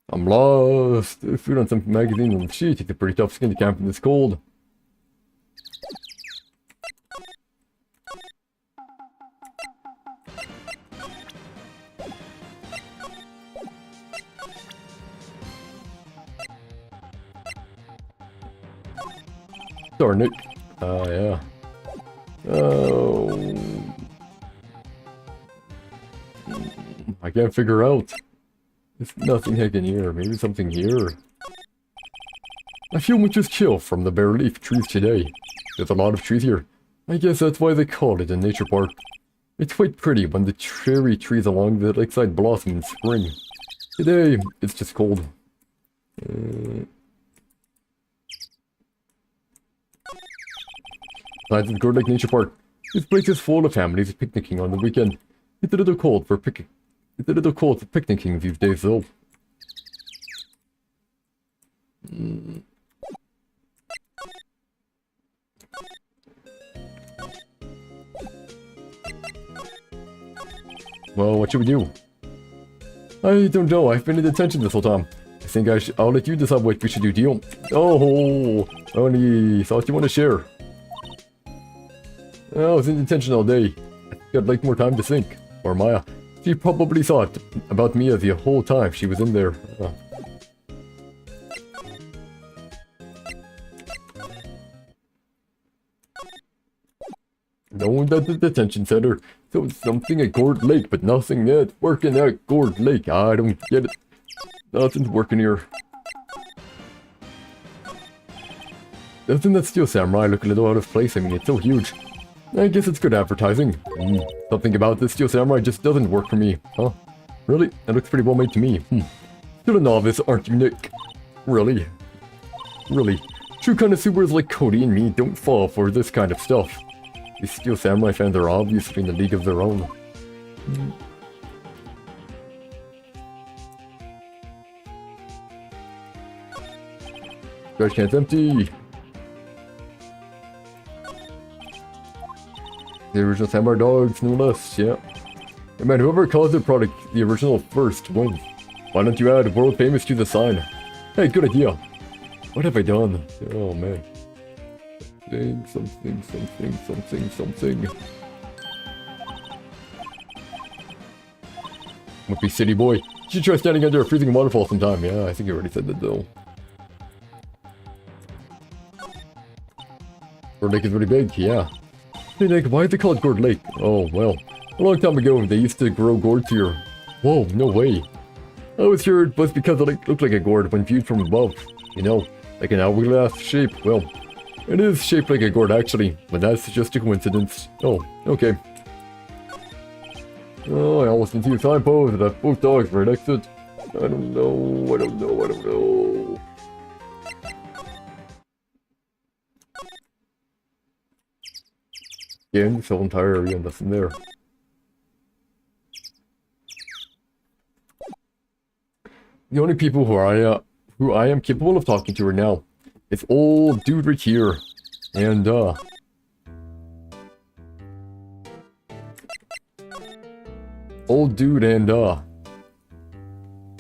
I'm lost. Food on some magazine on the sheet. It's a pretty tough skin to camp in this cold. Darn it. Yeah. Oh. I can't figure out. There's nothing hidden here. Maybe something here. I feel much as chill from the bare leaf trees today. There's a lot of trees here. I guess that's why they call it a nature park. It's quite pretty when the cherry trees along the lakeside blossom in spring. Today, it's just cold. Besides the Gourd Lake Nature Park, this place is full of families picnicking on the weekend. It's a little cold for picnicking these days, though. Well, what should we do? I don't know. I've been in detention this whole time. I think I'll let you decide what we should do. Deal? Oh, only thought you want to share. I was in detention all day. I think I'd like more time to think. Or Maya. She probably thought about Mia the whole time she was in there. No one's at the detention center. So it's something at Gourd Lake, but nothing that's working at Gourd Lake. I don't get it. Nothing's working here. Doesn't that Steel Samurai look a little out of place? I mean, it's so huge. I guess it's good advertising. Something about this Steel Samurai just doesn't work for me. Huh? Really? That looks pretty well made to me. Still a novice, aren't you, Nick? Really? Really? True connoisseurs like Cody and me don't fall for this kind of stuff. These Steel Samurai fans are obviously in a league of their own. Trash can's empty. The original Samurai dogs, no less, yeah. Hey man, whoever calls their product the original first wins. Why don't you add world famous to the sign? Hey, good idea. What have I done? Oh man. Something. Wimpy city boy. You should try standing under a freezing waterfall sometime. Yeah, I think you already said that though. Gourd Lake is really big, yeah. Hey Nick, why is it called Gourd Lake? Oh, well. A long time ago, they used to grow gourds here. Whoa, no way. I was sure it was because it looked like a gourd when viewed from above. You know, like an hourglass shape. Well, it is shaped like a gourd actually, but that's just a coincidence. Oh, okay. Oh, I almost didn't see a signpost and left both dogs for an exit. I don't know. Again, this whole entire area, nothing there. The only people who I am capable of talking to right now is old dude right here, and old dude and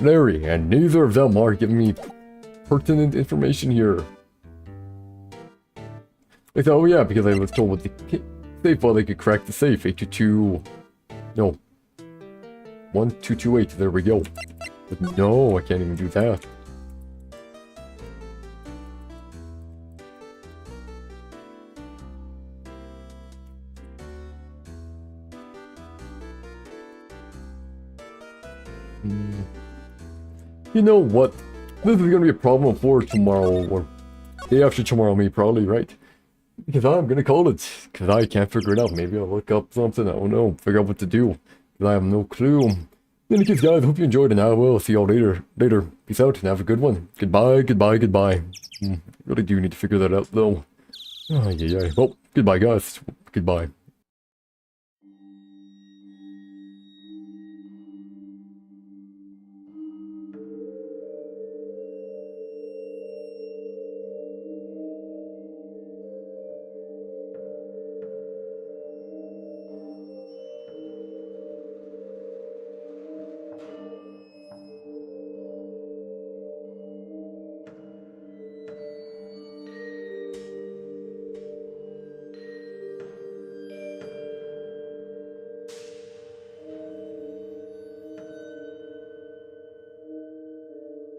Larry, and neither of them are giving me pertinent information here. I thought, oh yeah, because I was told with the safe file they could crack the safe. 822... No. 1228, there we go. But no, I can't even do that. You know what? This is gonna be a problem for tomorrow, or day after tomorrow, me probably, right? Because I'm gonna call it, because I can't figure it out. Maybe I'll look up something, I don't know, figure out what to do. Because I have no clue. In any case, guys, hope you enjoyed, and I will see y'all later. Peace out, and have a good one. Goodbye, goodbye, goodbye. Really do need to figure that out, though. Oh, yeah. Well, goodbye, guys. Goodbye.